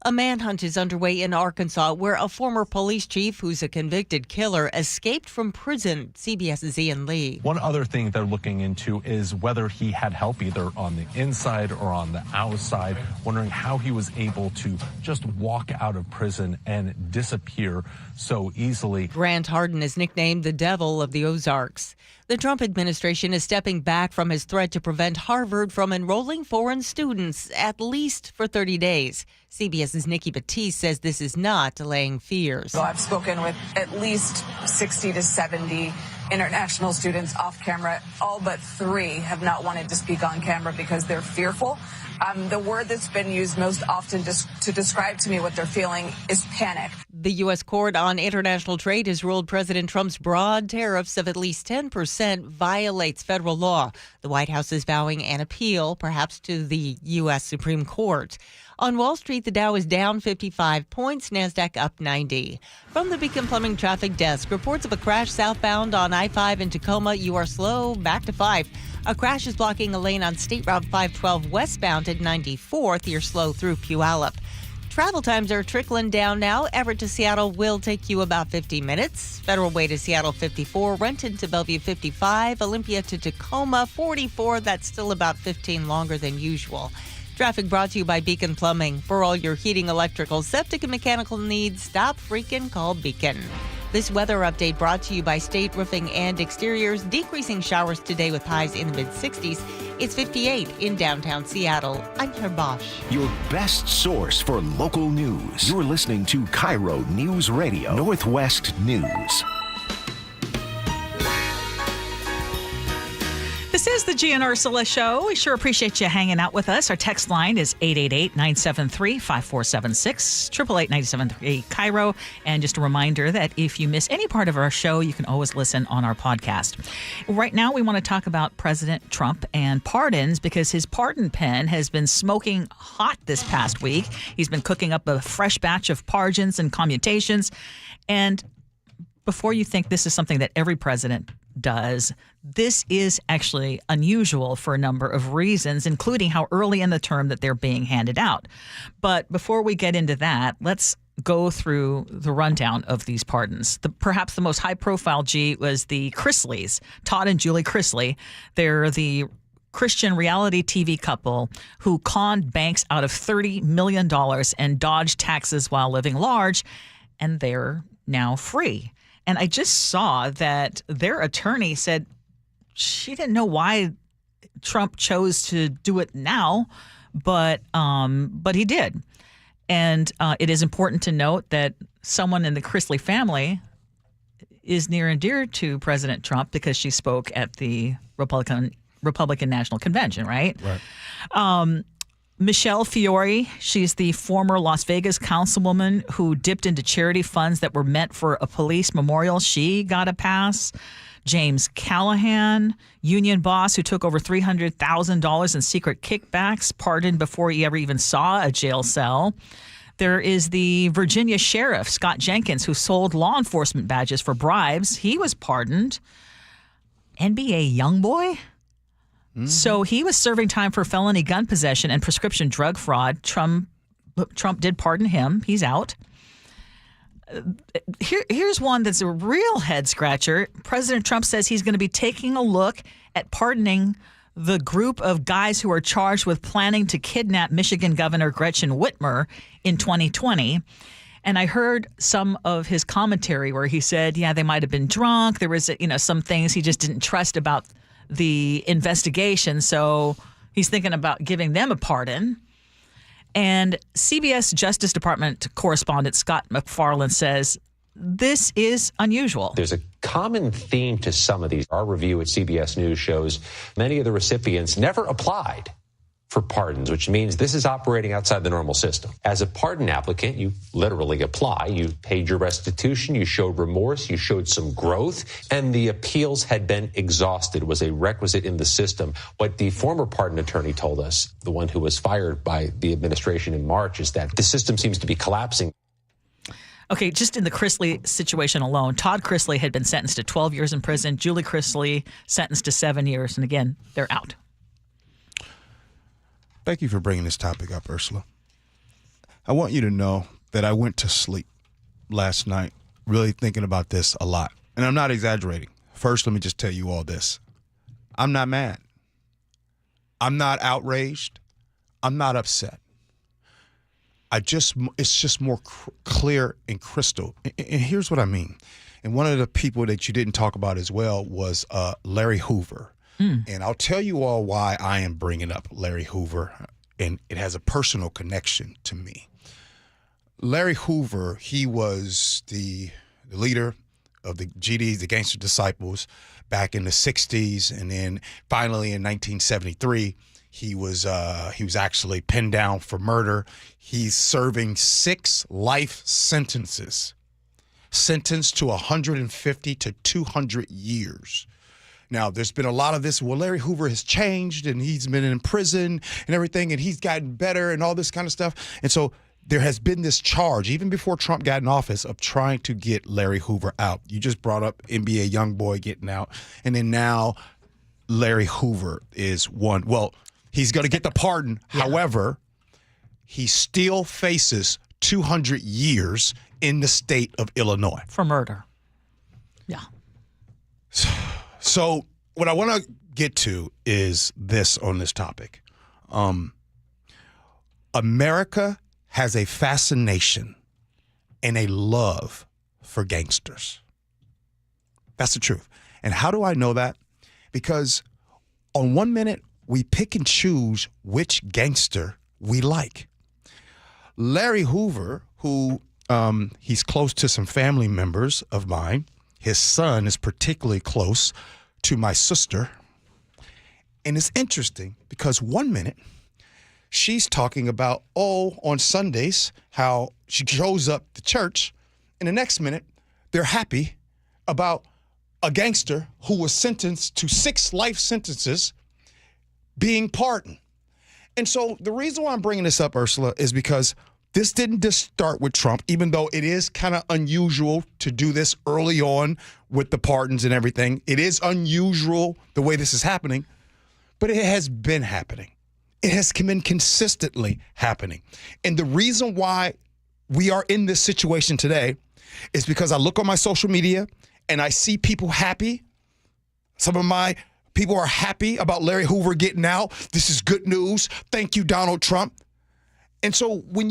A manhunt is underway in Arkansas where a former police chief who's a convicted killer escaped from prison. CBS's Ian Lee. One other thing they're looking into is whether he had help either on the inside or on the outside, wondering how he was able to just walk out of prison and disappear so easily. Grant Hardin is nicknamed the Devil of the Ozarks. The Trump administration is stepping back from his threat to prevent Harvard from enrolling foreign students, at least for 30 days. CBS's Nikki Batiste says this is not allaying fears. So I've spoken with at least 60 to 70 international students off camera. All but 3 have not wanted to speak on camera because they're fearful. The word that's been used most often to describe to me what they're feeling is panic. The U.S. Court on International Trade has ruled President Trump's broad tariffs of at least 10% violates federal law. The White House is vowing an appeal, perhaps to the U.S. Supreme Court. On Wall Street, the Dow is down 55 points, NASDAQ up 90. From the Beacon Plumbing Traffic Desk, reports of a crash southbound on I-5 in Tacoma. You are slow, back to 5. A crash is blocking a lane on State Route 512 westbound at 94th. You're slow through Puyallup. Travel times are trickling down now. Everett to Seattle will take you about 50 minutes. Federal Way to Seattle 54, Renton to Bellevue 55, Olympia to Tacoma 44. That's still about 15 longer than usual. Traffic brought to you by Beacon Plumbing. For all your heating, electrical, septic, and mechanical needs, stop freaking call Beacon. This weather update brought to you by State Roofing and Exteriors. Decreasing showers today with highs in the mid-60s. It's 58 in downtown Seattle. I'm Heather Bosch. Your best source for local news. You're listening to KIRO Newsradio Northwest News. This is the Gee and Ursula Show. We sure appreciate you hanging out with us. Our text line is 888-973-5476, 888-973-KIRO. And just a reminder that if you miss any part of our show, you can always listen on our podcast. Right now, we want to talk about President Trump and pardons because his pardon pen has been smoking hot this past week. He's been cooking up a fresh batch of pardons and commutations. And before you think this is something that every president does, this is actually unusual for a number of reasons, including how early in the term that they're being handed out. But before we get into that, let's go through the rundown of these pardons. Perhaps the most high-profile G was the Chrisleys, Todd and Julie Chrisley. They're the Christian reality TV couple who conned banks out of $30 million and dodged taxes while living large, and they're now free. And I just saw that their attorney said she didn't know why Trump chose to do it now, but he did. And it is important to note that someone in the Chrisley family is near and dear to President Trump because she spoke at the Republican National Convention, right? Right. Michelle Fiore, she's the former Las Vegas councilwoman who dipped into charity funds that were meant for a police memorial. She got a pass. James Callahan, union boss who took over $300,000 in secret kickbacks, pardoned before he ever even saw a jail cell. There is the Virginia sheriff, Scott Jenkins, who sold law enforcement badges for bribes. He was pardoned. NBA YoungBoy? So he was serving time for felony gun possession and prescription drug fraud. Trump Trump did pardon him. He's out. Here's one that's a real head scratcher. President Trump says he's going to be taking a look at pardoning the group of guys who are charged with planning to kidnap Michigan Governor Gretchen Whitmer in 2020. And I heard some of his commentary where he said, yeah, they might have been drunk. There was, some things he just didn't trust about the investigation. So he's thinking about giving them a pardon. And CBS Justice Department correspondent Scott McFarland says this is unusual. There's a common theme to some of these. Our review at CBS News shows many of the recipients never applied for pardons, which means this is operating outside the normal system. As a pardon applicant, you literally apply. You paid your restitution, you showed remorse, you showed some growth, and the appeals had been exhausted, was a requisite in the system. What the former pardon attorney told us, the one who was fired by the administration in March, is that the system seems to be collapsing. Okay, just in the Chrisley situation alone, Todd Chrisley had been sentenced to 12 years in prison. Julie Chrisley sentenced to 7 years. And again, they're out. Thank you for bringing this topic up, Ursula. I want you to know that I went to sleep last night really thinking about this a lot. And I'm not exaggerating. First, let me just tell you all this. I'm not mad. I'm not outraged. I'm not upset. It's just more clear and crystal. And here's what I mean. And one of the people that you didn't talk about as well was Larry Hoover. And I'll tell you all why I am bringing up Larry Hoover, and it has a personal connection to me. Larry Hoover, he was the leader of the GDs, the Gangster Disciples, back in the 60s, and then finally in 1973, he was actually pinned down for murder. He's serving 6 life sentences, sentenced to 150 to 200 years. Now, there's been a lot of this, well, Larry Hoover has changed and he's been in prison and everything and he's gotten better and all this kind of stuff. And so there has been this charge, even before Trump got in office, of trying to get Larry Hoover out. You just brought up NBA YoungBoy getting out. And then now Larry Hoover is one. Well, he's going to get the pardon. Yeah. However, he still faces 200 years in the state of Illinois. For murder. Yeah. So what I want to get to is this on this topic. America has a fascination and a love for gangsters. That's the truth. And how do I know that? Because on one minute, we pick and choose which gangster we like. Larry Hoover, who he's close to some family members of mine. His son is particularly close to my sister. And it's interesting because one minute she's talking about, on Sundays, how she shows up to church. And the next minute, they're happy about a gangster who was sentenced to 6 life sentences being pardoned. And so the reason why I'm bringing this up, Ursula, is because this didn't just start with Trump, even though it is kind of unusual to do this early on with the pardons and everything. It is unusual the way this is happening, but it has been happening. It has been consistently happening. And the reason why we are in this situation today is because I look on my social media and I see people happy. Some of my people are happy about Larry Hoover getting out. This is good news. Thank you, Donald Trump. And so when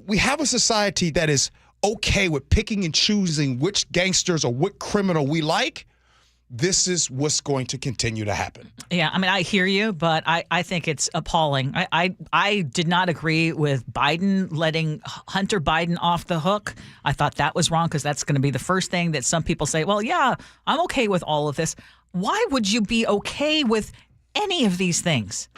we have a society that is okay with picking and choosing which gangsters or what criminal we like, this is what's going to continue to happen. Yeah, I mean, I hear you, but I think it's appalling. I did not agree with Biden letting Hunter Biden off the hook. I thought that was wrong because that's going to be the first thing that some people say, well, yeah, I'm okay with all of this. Why would you be okay with any of these things?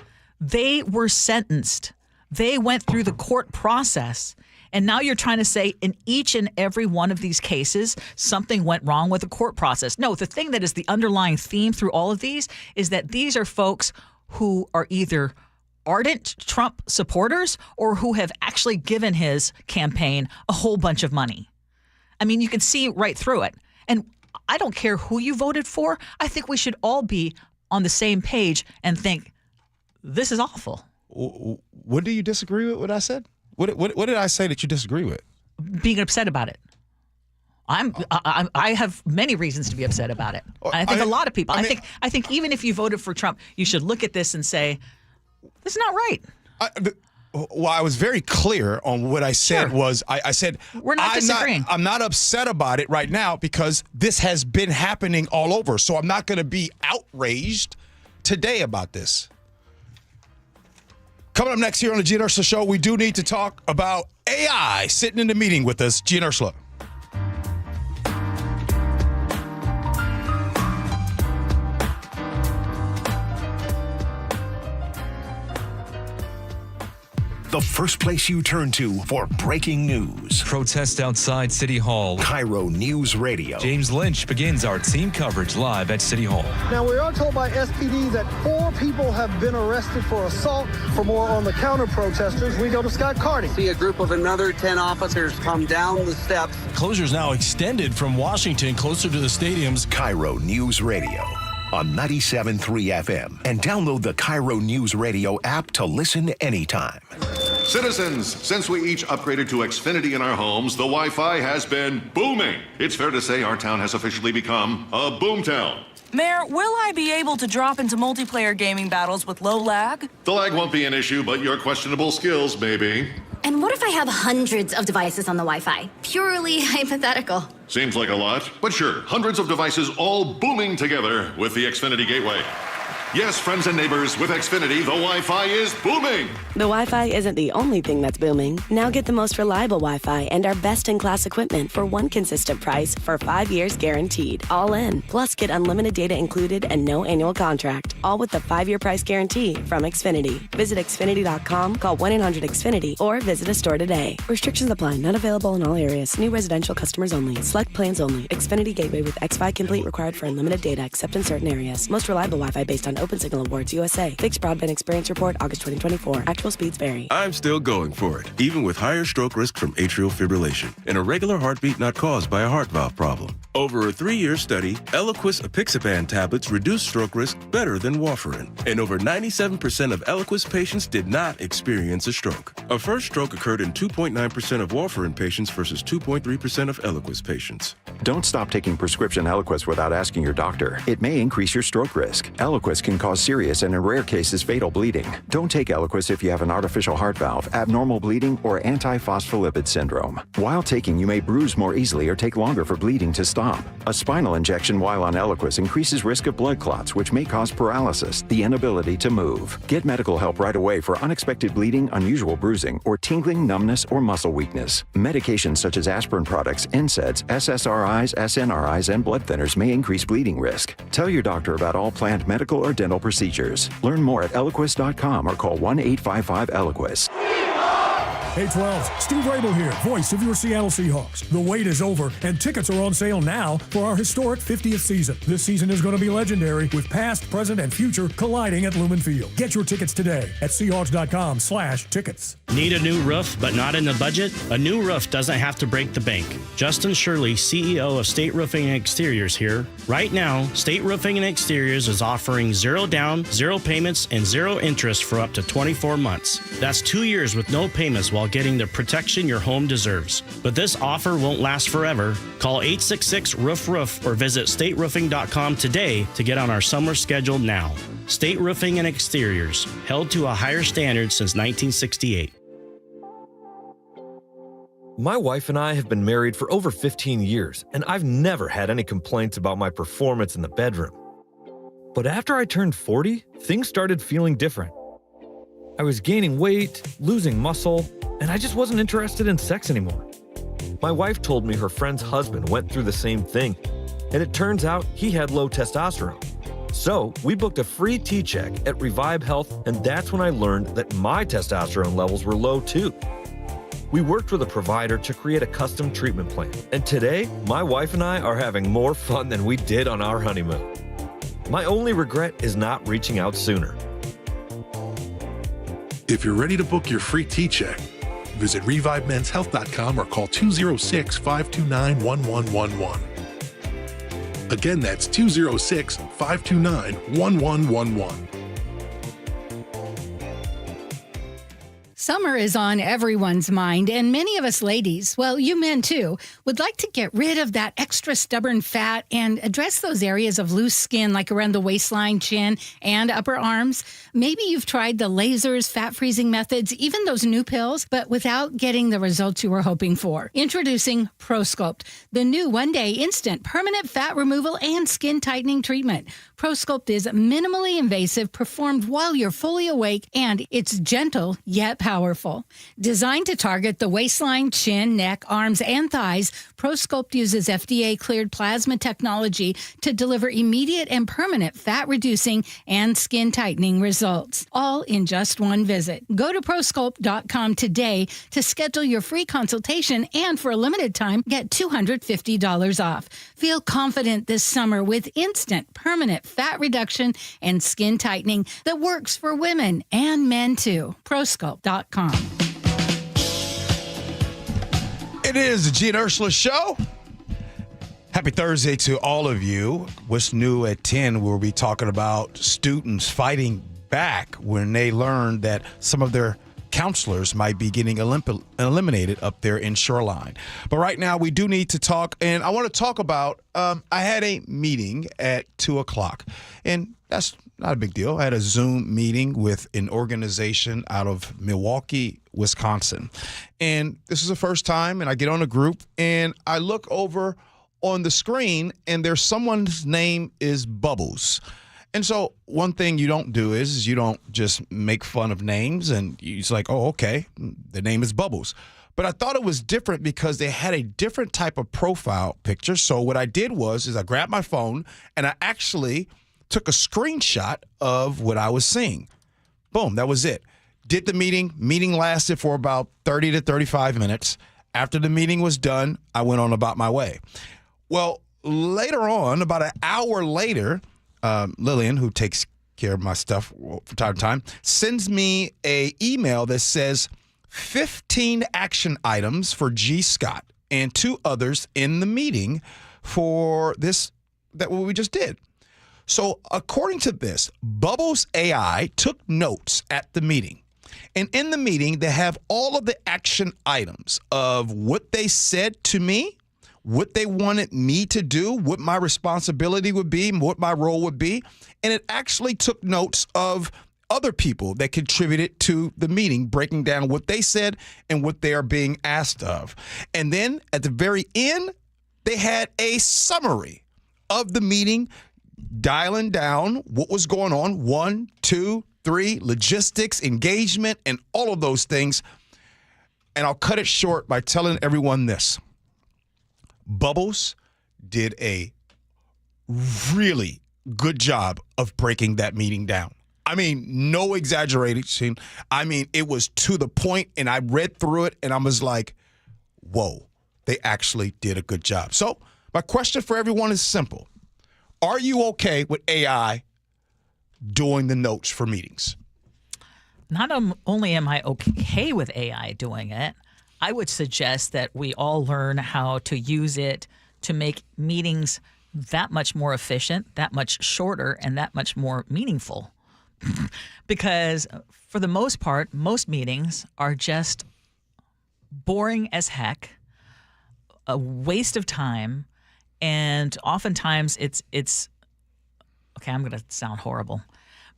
They were sentenced. They went through the court process. And now you're trying to say in each and every one of these cases, something went wrong with the court process. No, the thing that is the underlying theme through all of these is that these are folks who are either ardent Trump supporters or who have actually given his campaign a whole bunch of money. I mean, you can see right through it. And I don't care who you voted for. I think we should all be on the same page and think, this is awful. What do you disagree with what I said? What did I say that you disagree with? Being upset about it. I have many reasons to be upset about it. And I think a lot of people. I think even if you voted for Trump, you should look at this and say, "This is not right." Well, I was very clear on what I said. Sure. I said we're not disagreeing. I'm not upset about it right now because this has been happening all over. So I'm not going to be outraged today about this. Coming up next here on the Gee and Ursula Show, we do need to talk about AI sitting in the meeting with us. Gee and Ursula. The first place you turn to for breaking news. Protest outside City Hall. KIRO News Radio. James Lynch begins our team coverage live at City Hall. Now, we are told by SPD that 4 people have been arrested for assault. For more on the counter-protesters, we go to Scott Carney. See a group of another 10 officers come down the steps. Closures now extended from Washington closer to the stadiums. KIRO News Radio on 97.3 FM and download the KIRO News Radio app to listen anytime. Citizens, since we each upgraded to Xfinity in our homes, the Wi-Fi has been booming. It's fair to say our town has officially become a boomtown. Mayor, will I be able to drop into multiplayer gaming battles with low lag? The lag won't be an issue, but your questionable skills may be. And what if I have hundreds of devices on the Wi-Fi? Purely hypothetical. Seems like a lot, but sure, hundreds of devices all booming together with the Xfinity Gateway. Yes, friends and neighbors, with Xfinity, the Wi-Fi is booming. The Wi-Fi isn't the only thing that's booming. Now get the most reliable Wi-Fi and our best-in-class equipment for one consistent price for 5 years guaranteed. All in. Plus, get unlimited data included and no annual contract. All with the 5-year price guarantee from Xfinity. Visit Xfinity.com, call 1-800-XFINITY, or visit a store today. Restrictions apply. Not available in all areas. New residential customers only. Select plans only. Xfinity Gateway with XFi Complete required for unlimited data except in certain areas. Most reliable Wi-Fi based on Open Signal Awards USA. Fixed Broadband Experience Report, August 2024. Actual speeds vary. I'm still going for it, even with higher stroke risk from atrial fibrillation, an irregular heartbeat not caused by a heart valve problem. Over a 3-year study, Eliquis apixaban tablets reduce stroke risk better than warfarin, and over 97% of Eliquis patients did not experience a stroke. A first stroke occurred in 2.9% of warfarin patients versus 2.3% of Eliquis patients. Don't stop taking prescription Eliquis without asking your doctor. It may increase your stroke risk. Eliquis can cause serious and in rare cases fatal bleeding. Don't take Eliquis if you have an artificial heart valve, abnormal bleeding, or antiphospholipid syndrome. While taking, you may bruise more easily or take longer for bleeding to stop. A spinal injection while on Eliquis increases risk of blood clots, which may cause paralysis, the inability to move. Get medical help right away for unexpected bleeding, unusual bruising, or tingling, numbness, or muscle weakness. Medications such as aspirin products, NSAIDs, SSRIs, SNRIs, and blood thinners may increase bleeding risk. Tell your doctor about all planned medical or dental procedures. Learn more at Eliquis.com or call 1-855-ELIQUIS. Hey 12, Steve Rabel here, voice of your Seattle Seahawks. The wait is over, and tickets are on sale now for our historic 50th season. This season is going to be legendary, with past, present, and future colliding at Lumen Field. Get your tickets today at Seahawks.com/tickets. Need a new roof, but not in the budget? A new roof doesn't have to break the bank. Justin Shirley, CEO of State Roofing and Exteriors here. Right now, State Roofing and Exteriors is offering 0 down, 0 payments, and 0 interest for up to 24 months. That's 2 years with no payments while getting the protection your home deserves. But this offer won't last forever. Call 866-ROOF-ROOF or visit stateroofing.com today to get on our summer schedule now. State Roofing and Exteriors, held to a higher standard since 1968. My wife and I have been married for over 15 years, and I've never had any complaints about my performance in the bedroom. But after I turned 40, things started feeling different. I was gaining weight, losing muscle, and I just wasn't interested in sex anymore. My wife told me her friend's husband went through the same thing, and it turns out he had low testosterone. So we booked a free T-check at Revive Health, and that's when I learned that my testosterone levels were low too. We worked with a provider to create a custom treatment plan, and today, my wife and I are having more fun than we did on our honeymoon. My only regret is not reaching out sooner. If you're ready to book your free T-check, visit ReviveMen'sHealth.com or call 206-529-1111. Again, that's 206-529-1111. Summer is on everyone's mind, and many of us ladies, well, you men too, would like to get rid of that extra stubborn fat and address those areas of loose skin like around the waistline, chin, and upper arms. Maybe you've tried the lasers, fat freezing methods, even those new pills, but without getting the results you were hoping for. Introducing ProSculpt, the new one-day instant permanent fat removal and skin tightening treatment. ProSculpt is minimally invasive, performed while you're fully awake, and it's gentle yet powerful. Designed to target the waistline, chin, neck, arms, and thighs, ProSculpt uses FDA-cleared plasma technology to deliver immediate and permanent fat-reducing and skin-tightening results, all in just one visit. Go to ProSculpt.com today to schedule your free consultation, and for a limited time, get $250 off. Feel confident this summer with instant, permanent fat reduction and skin tightening that works for women and men too. ProSculpt.com. It is the Gee and Ursula Show. Happy Thursday to all of you. What's new at 10, we'll be talking about students fighting back when they learn that some of their counselors might be getting eliminated up there in Shoreline. But right now, we do need to talk, and I want to talk about, I had a meeting at 2 o'clock, and that's not a big deal. I had a Zoom meeting with an organization out of Milwaukee, Wisconsin. And this is the first time, and I get on a group, and I look over on the screen, and there's someone's name is Bubbles. And so one thing you don't do is you don't just make fun of names, and it's like, oh, okay, the name is Bubbles. But I thought it was different because they had a different type of profile picture. So what I did was I grabbed my phone, and I actually took a screenshot of what I was seeing. Boom, that was it. Did the meeting. Meeting lasted for about 30 to 35 minutes. After the meeting was done, I went on about my way. Well, later on, about an hour later, Lillian, who takes care of my stuff from time to time, sends me an email that says 15 action items for G. Scott and 2 others in the meeting for this, that what we just did. So according to this, Bubbles AI took notes at the meeting. And in the meeting, they have all of the action items of what they said to me, what they wanted me to do, what my responsibility would be, what my role would be. And it actually took notes of other people that contributed to the meeting, breaking down what they said and what they are being asked of. And then at the very end, they had a summary of the meeting, dialing down what was going on, 1, 2, 3, logistics, engagement, and all of those things. And I'll cut it short by telling everyone this. Bubbles did a really good job of breaking that meeting down. I mean, no exaggeration. I mean, it was to the point, and I read through it, and I was like, whoa, they actually did a good job. So my question for everyone is simple. Are you okay with AI doing the notes for meetings? Not only am I okay with AI doing it, I would suggest that we all learn how to use it to make meetings that much more efficient, that much shorter, and that much more meaningful. Because for the most part, most meetings are just boring as heck, a waste of time, and oftentimes it's okay, I'm going to sound horrible.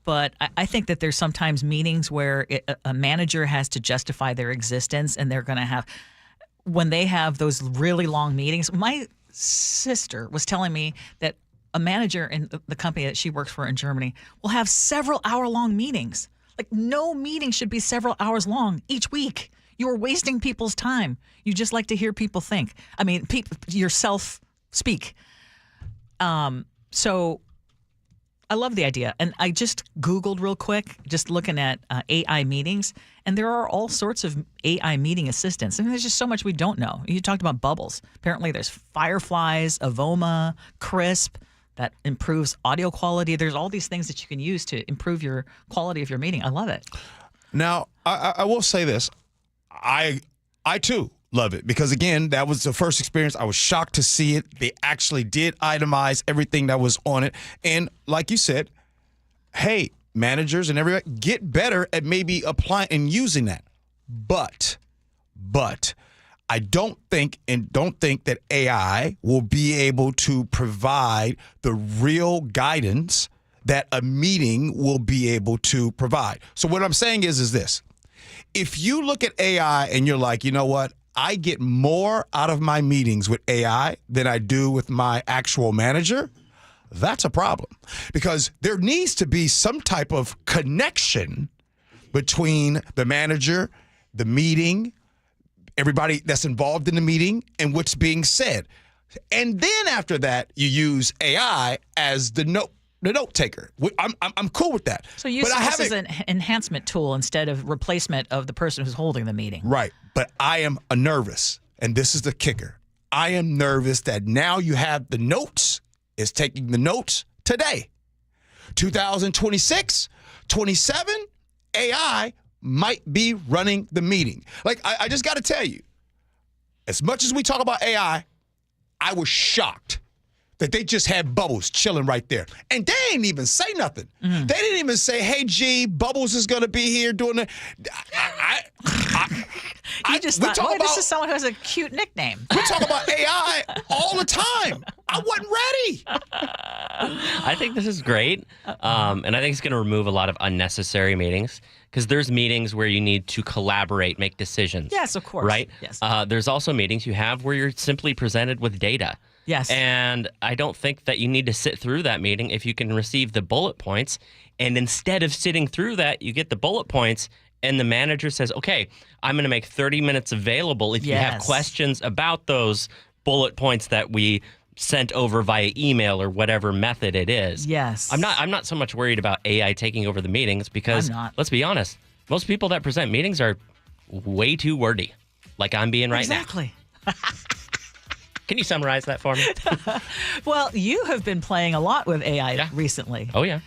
But I think that there's sometimes meetings where a manager has to justify their existence, and they're going to have, when they have those really long meetings. My sister was telling me that a manager in the company that she works for in Germany will have several hour-long meetings. Like, no meeting should be several hours long each week. You're wasting people's time. You just like to hear people think. I mean, yourself speak. So I love the idea. And I just Googled real quick, just looking at AI meetings, and there are all sorts of AI meeting assistants. I mean, there's just so much we don't know. You talked about Bubbles. Apparently there's Fireflies, Avoma, Crisp, that improves audio quality. There's all these things that you can use to improve your quality of your meeting. I love it. Now, I will say this. I too love it because, again, that was the first experience. I was shocked to see it. They actually did itemize everything that was on it. And like you said, hey, managers and everybody, get better at maybe applying and using that. But I don't think that AI will be able to provide the real guidance that a meeting will be able to provide. So what I'm saying is this. If you look at AI and you're like, you know what? I get more out of my meetings with AI than I do with my actual manager, that's a problem. Because there needs to be some type of connection between the manager, the meeting, everybody that's involved in the meeting, and what's being said. And then after that, you use AI as the note taker. I'm cool with that. So use this as an enhancement tool instead of replacement of the person who's holding the meeting. Right. But I am nervous, and this is the kicker. I am nervous that now you have the notes, is taking the notes today. 2026, 27, AI might be running the meeting. Like, I just got to tell you, as much as we talk about AI, I was shocked that they just had Bubbles chilling right there. And they didn't even say nothing. Mm-hmm. They didn't even say, hey, G, Bubbles is going to be here doing it. You just thought, oh, this is someone who has a cute nickname. We talk about AI all the time. I wasn't ready. I think this is great. And I think it's going to remove a lot of unnecessary meetings because there's meetings where you need to collaborate, make decisions. Yes, of course. Right? Yes. There's also meetings you have where you're simply presented with data. Yes. And I don't think that you need to sit through that meeting if you can receive the bullet points. And instead of sitting through that, you get the bullet points and the manager says, okay, I'm going to make 30 minutes available if you have questions about those bullet points that we sent over via email or whatever method it is. Yes. I'm not so much worried about AI taking over the meetings because let's be honest, most people that present meetings are way too wordy, like I'm being right now. Exactly. Can you summarize that for me? Well, you have been playing a lot with AI recently. Oh, yeah.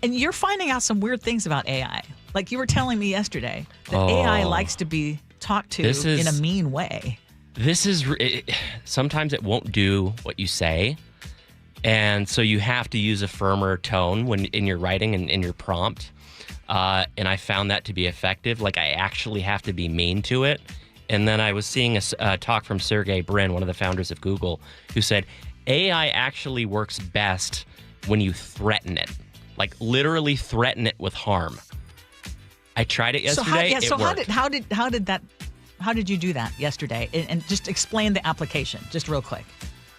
And you're finding out some weird things about AI. Like you were telling me yesterday that AI likes to be talked to in a mean way. Sometimes it won't do what you say. And so you have to use a firmer tone when in your writing and in your prompt. And I found that to be effective. Like I actually have to be mean to it. And then I was seeing a talk from Sergey Brin, one of the founders of Google, who said AI actually works best when you threaten it, like literally threaten it with harm. I tried it yesterday. So how did you do that yesterday? And just explain the application, just real quick.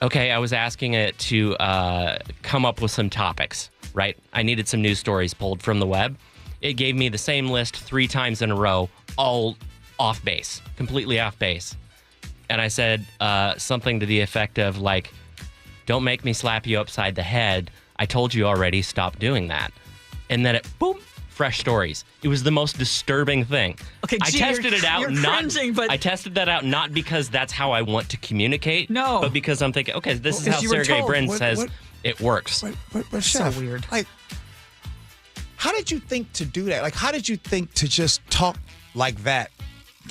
Okay, I was asking it to come up with some topics, right? I needed some news stories pulled from the web. It gave me the same list 3 times in a row, all off base, completely off base. And I said something to the effect of like, don't make me slap you upside the head. I told you already, stop doing that. And then it, boom, fresh stories. It was the most disturbing thing. Okay, I tested it out. I tested that out not because that's how I want to communicate. No. But because I'm thinking, okay, this is how Sergey Brin says it works. But Chef, so weird. Like, how did you think to do that? Like, how did you think to just talk like that?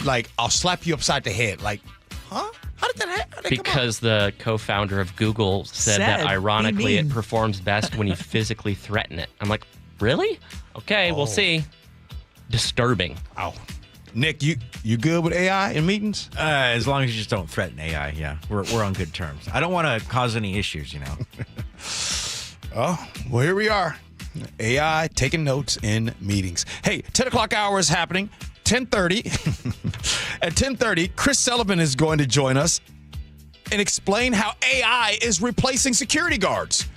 Like, I'll slap you upside the head. Like, huh? How did that happen? Because the co-founder of Google said that ironically it performs best when you physically threaten it. I'm like, really? Okay, we'll see. Disturbing. Wow. Nick, you good with AI in meetings? As long as you just don't threaten AI, yeah. We're on good terms. I don't want to cause any issues, you know. Oh, well, here we are. AI taking notes in meetings. Hey, 10 o'clock hour is happening. 10:30. At 10:30, Chris Sullivan is going to join us and explain how AI is replacing security guards.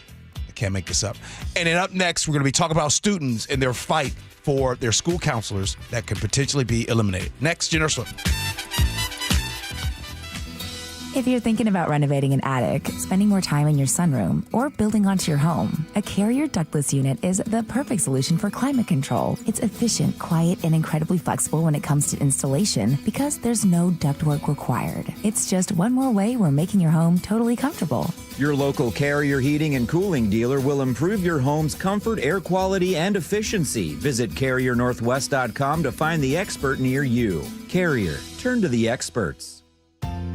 I can't make this up. And then up next, we're going to be talking about students and their fight for their school counselors that could potentially be eliminated. Next, Gee Ursula. If you're thinking about renovating an attic, spending more time in your sunroom, or building onto your home, a Carrier ductless unit is the perfect solution for climate control. It's efficient, quiet, and incredibly flexible when it comes to installation because there's no ductwork required. It's just one more way we're making your home totally comfortable. Your local Carrier heating and cooling dealer will improve your home's comfort, air quality, and efficiency. Visit CarrierNorthwest.com to find the expert near you. Carrier, turn to the experts.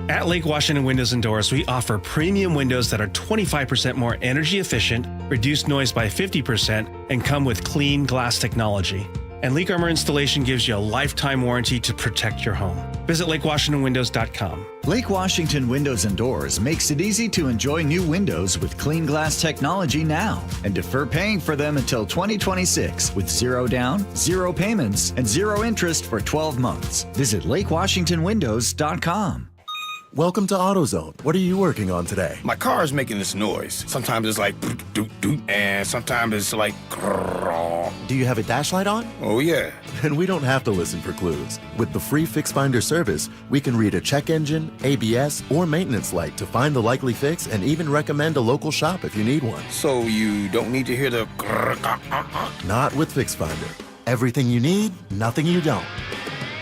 At Lake Washington Windows and Doors, we offer premium windows that are 25% more energy efficient, reduce noise by 50%, and come with clean glass technology. And Leak Armor Installation gives you a lifetime warranty to protect your home. Visit LakeWashingtonWindows.com. Lake Washington Windows and Doors makes it easy to enjoy new windows with clean glass technology now and defer paying for them until 2026 with 0 down, 0 payments, and 0 interest for 12 months. Visit LakeWashingtonWindows.com. Welcome to AutoZone. What are you working on today? My car is making this noise. Sometimes it's like doot doot, and sometimes it's like grrr. Do you have a dash light on? Oh yeah. Then we don't have to listen for clues. With the free Fix Finder service, we can read a check engine, ABS, or maintenance light to find the likely fix and even recommend a local shop if you need one. So you don't need to hear the grrr. Not with Fix Finder. Everything you need, nothing you don't.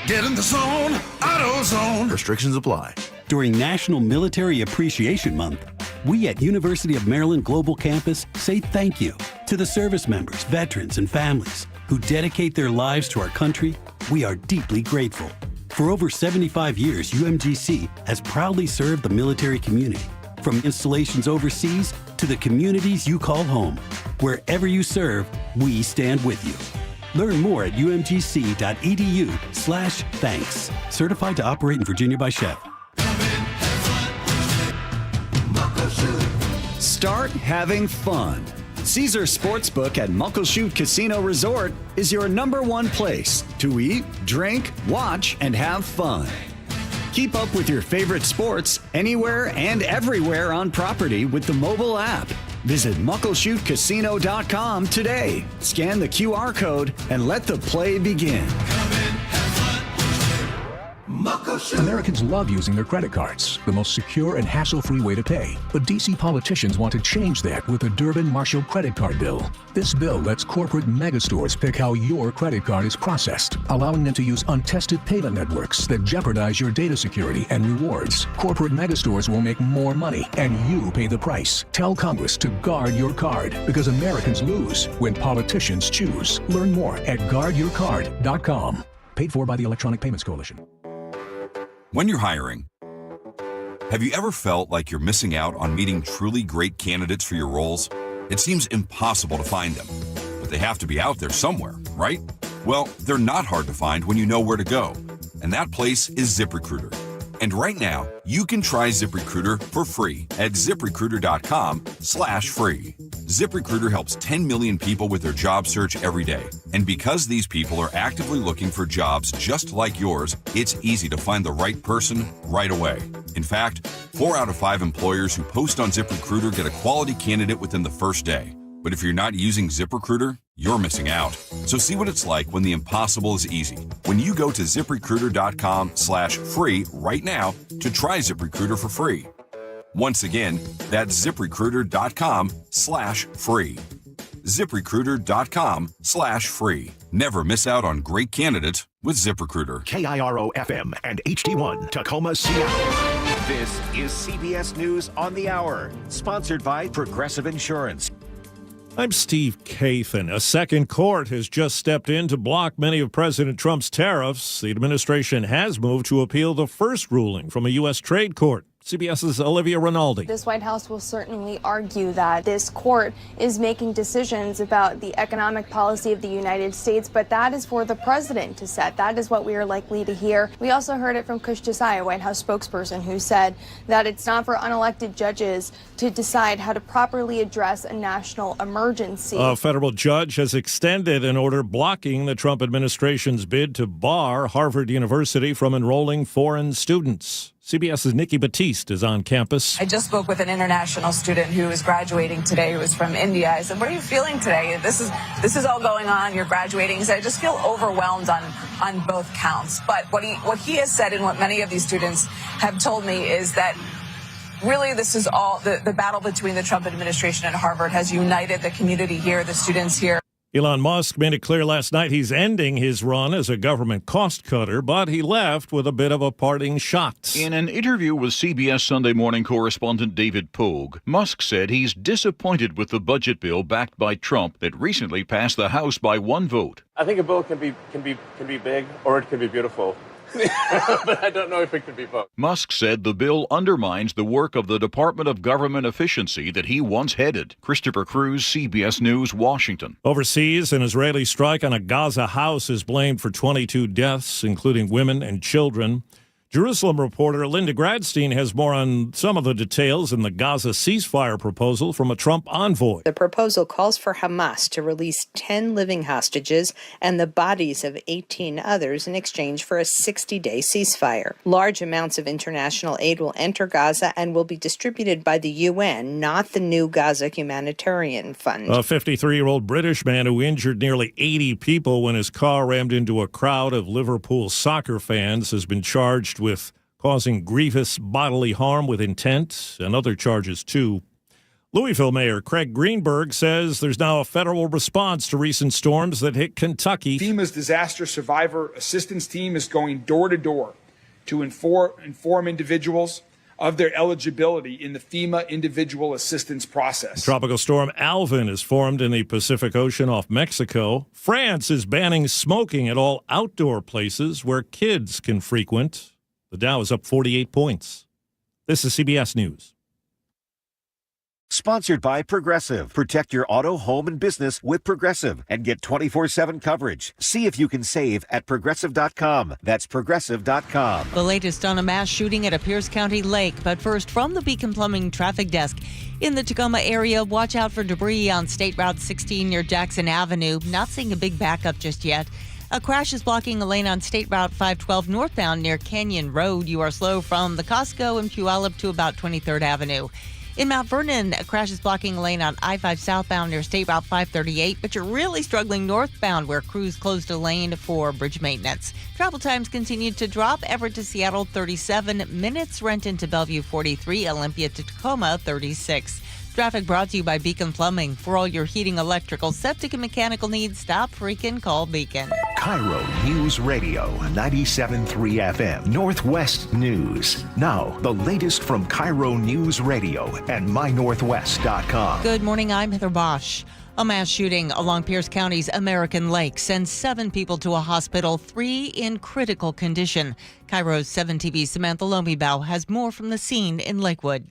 Get in the zone, AutoZone. Restrictions apply. During National Military Appreciation Month, we at University of Maryland Global Campus say thank you to the service members, veterans, and families who dedicate their lives to our country. We are deeply grateful. For over 75 years, UMGC has proudly served the military community, from installations overseas to the communities you call home. Wherever you serve, we stand with you. Learn more at umgc.edu/thanks. Certified to operate in Virginia by Chev. Start having fun. Caesar Sportsbook at Muckleshoot Casino Resort is your #1 place to eat, drink, watch, and have fun. Keep up with your favorite sports anywhere and everywhere on property with the mobile app. Visit muckleshootcasino.com today. Scan the QR code and let the play begin. Americans love using their credit cards, the most secure and hassle-free way to pay. But D.C. politicians want to change that with the Durbin-Marshall credit card bill. This bill lets corporate megastores pick how your credit card is processed, allowing them to use untested payment networks that jeopardize your data security and rewards. Corporate megastores will make more money, and you pay the price. Tell Congress to guard your card, because Americans lose when politicians choose. Learn more at guardyourcard.com. Paid for by the Electronic Payments Coalition. When you're hiring, have you ever felt like you're missing out on meeting truly great candidates for your roles? It seems impossible to find them, but they have to be out there somewhere, right? Well, they're not hard to find when you know where to go, and that place is ZipRecruiter. And right now, you can try ZipRecruiter for free at ZipRecruiter.com/free. ZipRecruiter helps 10 million people with their job search every day. And because these people are actively looking for jobs just like yours, it's easy to find the right person right away. In fact, 4 out of 5 employers who post on ZipRecruiter get a quality candidate within the first day. But if you're not using ZipRecruiter, you're missing out. So see what it's like when the impossible is easy. When you go to ZipRecruiter.com/free right now to try ZipRecruiter for free. Once again, that's ZipRecruiter.com/free. ZipRecruiter.com/free. Never miss out on great candidates with ZipRecruiter. KIRO FM and HD1 Tacoma, Seattle. This is CBS News on the Hour, sponsored by Progressive Insurance. I'm Steve Kathan. A second court has just stepped in to block many of President Trump's tariffs. The administration has moved to appeal the first ruling from a U.S. trade court. CBS's Olivia Rinaldi. This White House will certainly argue that this court is making decisions about the economic policy of the United States, but that is for the president to set. That is what we are likely to hear. We also heard it from Kush Desai, a White House spokesperson, who said that it's not for unelected judges to decide how to properly address a national emergency. A federal judge has extended an order blocking the Trump administration's bid to bar Harvard University from enrolling foreign students. CBS's Nikki Batiste is on campus. I just spoke with an international student who is graduating today, who is from India. I said, what are you feeling today? This is all going on. You're graduating. He said, I just feel overwhelmed on both counts. But what he has said, and what many of these students have told me, is that really this is all the battle between the Trump administration and Harvard has united the community here, the students here. Elon Musk made it clear last night he's ending his run as a government cost cutter, but he left with a bit of a parting shot. In an interview with CBS Sunday Morning correspondent David Pogue, Musk said he's disappointed with the budget bill backed by Trump that recently passed the House by 1 vote. I think a bill can be big or it can be beautiful. but I don't know if it could be both. Musk said the bill undermines the work of the Department of Government Efficiency that he once headed. Christopher Cruz, CBS News, Washington. Overseas, an Israeli strike on a Gaza house is blamed for 22 deaths, including women and children. Jerusalem reporter Linda Gradstein has more on some of the details in the Gaza ceasefire proposal from a Trump envoy. The proposal calls for Hamas to release 10 living hostages and the bodies of 18 others in exchange for a 60-day ceasefire. Large amounts of international aid will enter Gaza and will be distributed by the UN, not the new Gaza Humanitarian Fund. A 53-year-old British man who injured nearly 80 people when his car rammed into a crowd of Liverpool soccer fans has been charged with causing grievous bodily harm with intent and other charges, too. Louisville Mayor Craig Greenberg says there's now a federal response to recent storms that hit Kentucky. FEMA's disaster survivor assistance team is going door to door to inform individuals of their eligibility in the FEMA individual assistance process. Tropical storm Alvin is formed in the Pacific Ocean off Mexico. France is banning smoking at all outdoor places where kids can frequent. The Dow is up 48 points. This is CBS News. Sponsored by Progressive. Protect your auto, home, and business with Progressive and get 24/7 coverage. See if you can save at Progressive.com. That's Progressive.com. The latest on a mass shooting at a Pierce County lake. But first, from the Beacon Plumbing traffic desk. In the Tacoma area, watch out for debris on State Route 16 near Jackson Avenue. Not seeing a big backup just yet. A crash is blocking a lane on State Route 512 northbound near Canyon Road. You are slow from the Costco in Puyallup to about 23rd Avenue. In Mount Vernon, a crash is blocking a lane on I-5 southbound near State Route 538, but you're really struggling northbound where crews closed a lane for bridge maintenance. Travel times continue to drop. Everett to Seattle, 37 minutes. Renton to Bellevue, 43. Olympia to Tacoma, 36. Traffic brought to you by Beacon Plumbing. For all your heating, electrical, septic, and mechanical needs, stop freaking call Beacon. KIRO News Radio, 97.3 FM, Northwest News. Now, the latest from KIRO News Radio and mynorthwest.com. Good morning, I'm Heather Bosch. A mass shooting along Pierce County's American Lake sends 7 people to a hospital, 3 in critical condition. KIRO's 7 TV's Samantha Lomibau has more from the scene in Lakewood.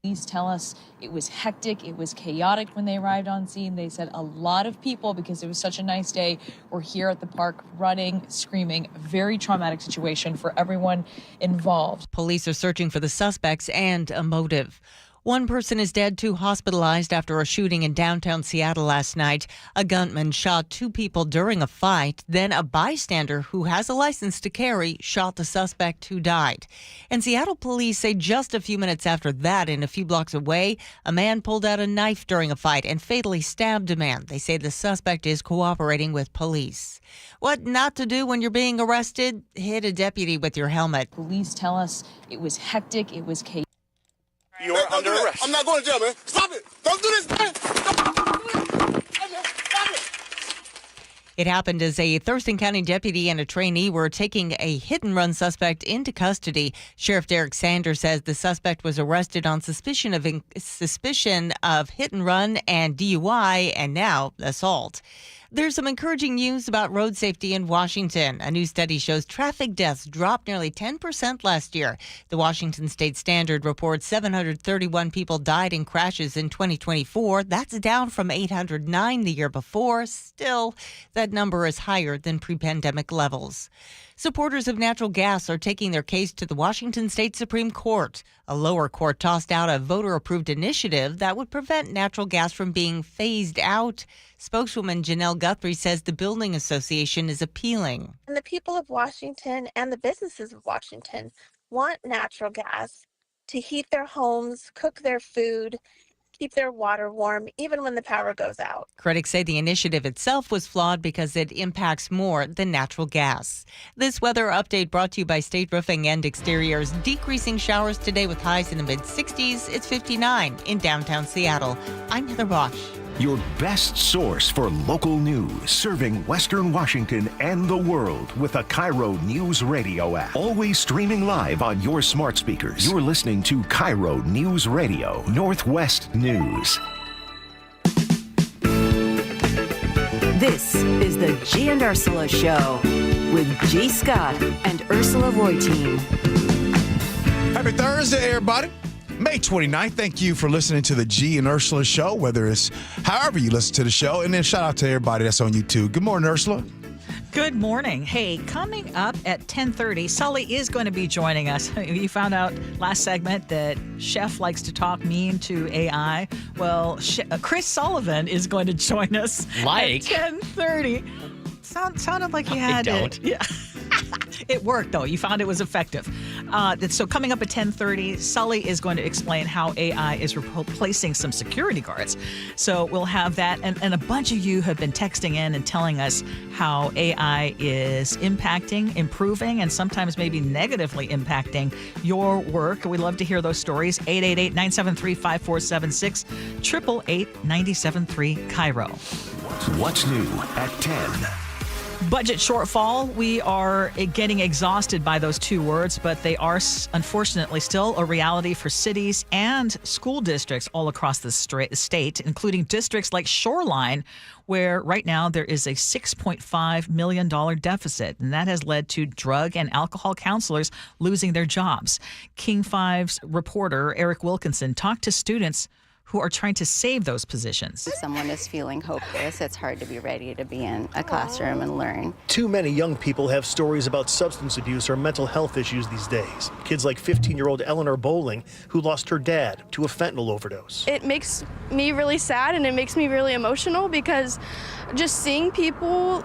Police tell us it was hectic, it was chaotic when they arrived on scene. They said a lot of people, because it was such a nice day, were here at the park running, screaming. Very traumatic situation for everyone involved. Police are searching for the suspects and a motive. 1 person is dead, 2 hospitalized after a shooting in downtown Seattle last night. A gunman shot 2 people during a fight. Then a bystander who has a license to carry shot the suspect who died. And Seattle police say just a few minutes after that, and a few blocks away, a man pulled out a knife during a fight and fatally stabbed a man. They say the suspect is cooperating with police. What not to do when you're being arrested? Hit a deputy with your helmet. Police tell us it was hectic, it was chaotic. You are under arrest. I'm not going to jail, man. Stop it. Don't do this, man. Stop it. It happened as a Thurston County deputy and a trainee were taking a hit-and-run suspect into custody. Sheriff Derek Sanders says the suspect was arrested on suspicion of hit-and-run and DUI and now assault. There's some encouraging news about road safety in Washington. A new study shows traffic deaths dropped nearly 10% last year. The Washington State Standard reports 731 people died in crashes in 2024. That's down from 809 the year before. Still, that number is higher than pre-pandemic levels. Supporters of natural gas are taking their case to the Washington State Supreme Court. A lower court tossed out a voter-approved initiative that would prevent natural gas from being phased out. Spokeswoman Janelle Guthrie says the Building Association is appealing. And the people of Washington and the businesses of Washington want natural gas to heat their homes, cook their food, keep their water warm, even when the power goes out. Critics say the initiative itself was flawed because it impacts more than natural gas. This weather update brought to you by State Roofing and Exteriors. Decreasing showers today with highs in the mid-60s. It's 59 in downtown Seattle. I'm Heather Bosch. Your best source for local news, serving Western Washington and the world with the KIRO News Radio App. Always streaming live on your smart speakers. You're listening to KIRO News Radio, Northwest News. This is the Gee and Ursula Show with G. Scott and Ursula Reutin. Happy Thursday, everybody. May 29th. Thank you for listening to the Gee and Ursula Show, whether it's however you listen to the show. And then shout out to everybody that's on YouTube. Good morning, Ursula. Good morning. Hey, coming up at 10:30, Sully is going to be joining us. You found out last segment that Chef likes to talk mean to AI. Well, Chris Sullivan is going to join us at 10:30. Sounded like you had it. Yeah. It worked, though. You found it was effective. So coming up at 10:30, Sully is going to explain how AI is replacing some security guards. So we'll have that. And a bunch of you have been texting in and telling us how AI is impacting, improving, and sometimes maybe negatively impacting your work. We love to hear those stories. 888-973-5476, 888-973-KIRO. What's new at 10? Budget shortfall. We are getting exhausted by those two words, but they are unfortunately still a reality for cities and school districts all across the state, including districts like Shoreline, where right now there is a $6.5 million deficit, and that has led to drug and alcohol counselors losing their jobs. King 5's reporter Eric Wilkinson talked to students who are trying to save those positions. If someone is feeling hopeless, it's hard to be ready to be in a classroom and learn. Too many young people have stories about substance abuse or mental health issues these days. Kids like 15-year-old Eleanor Bowling, who lost her dad to a fentanyl overdose. It makes me really sad and it makes me really emotional because just seeing people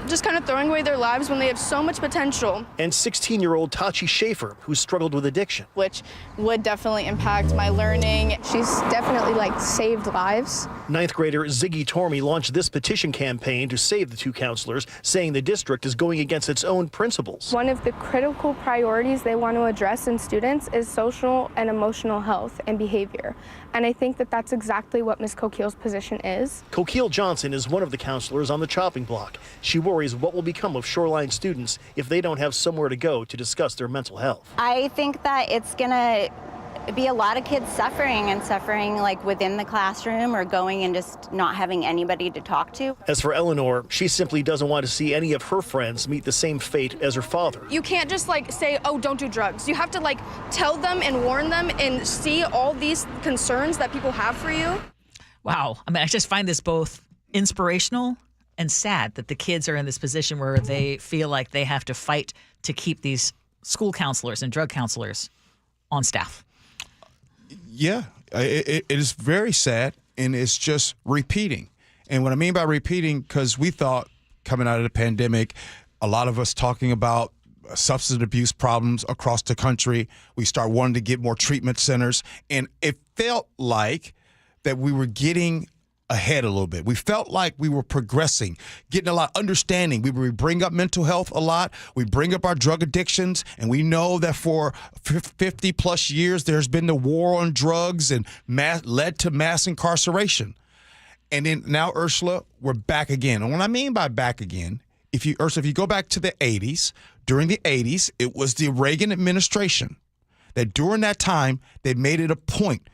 just kind of throwing away their lives when they have so much potential. And 16-year-old Tachi Schaefer, who struggled with addiction. Which would definitely impact my learning. She's definitely saved lives. Ninth grader Ziggy Tormey launched this petition campaign to save the two counselors, saying the district is going against its own principles. One of the critical priorities they want to address in students is social and emotional health and behavior. And I think that that's exactly what Ms. Coquille's position is. Coquille Johnson is one of the counselors on the chopping block. She worries what will become of Shoreline students if they don't have somewhere to go to discuss their mental health. I think that it's going to be a lot of kids suffering within the classroom or going and just not having anybody to talk to. As for Eleanor, she simply doesn't want to see any of her friends meet the same fate as her father. You can't just say, oh, don't do drugs. You have to tell them and warn them and see all these concerns that people have for you. Wow. I just find this both inspirational and sad that the kids are in this position where they feel like they have to fight to keep these school counselors and drug counselors on staff. Yeah, it is very sad, and it's just repeating. And what I mean by repeating, because we thought coming out of the pandemic, a lot of us talking about substance abuse problems across the country, we start wanting to get more treatment centers, and it felt like that we were getting ahead a little bit. We felt like we were progressing, getting a lot of understanding. We bring up mental health a lot. We bring up our drug addictions, and we know that for 50 plus years, there's been the war on drugs and led to mass incarceration. And then now, Ursula, we're back again. And what I mean by back again, if you go back to the 80s, during the 80s, it was the Reagan administration that during that time, they made it a point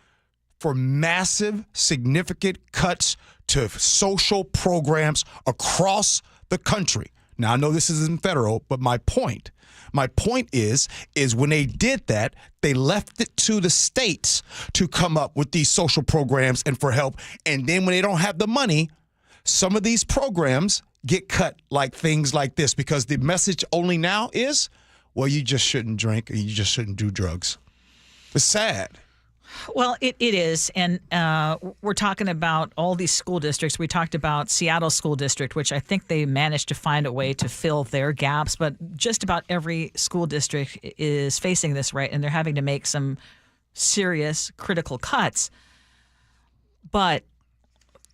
for massive, significant cuts to social programs across the country. Now, I know this isn't federal, but my point is when they did that, they left it to the states to come up with these social programs and for help. And then when they don't have the money, some of these programs get cut, like things like this, because the message only now is, well, you just shouldn't drink and you just shouldn't do drugs. It's sad. Well, it is. And we're talking about all these school districts. We talked about Seattle School District, which I think they managed to find a way to fill their gaps. But just about every school district is facing this, right? And they're having to make some serious critical cuts. But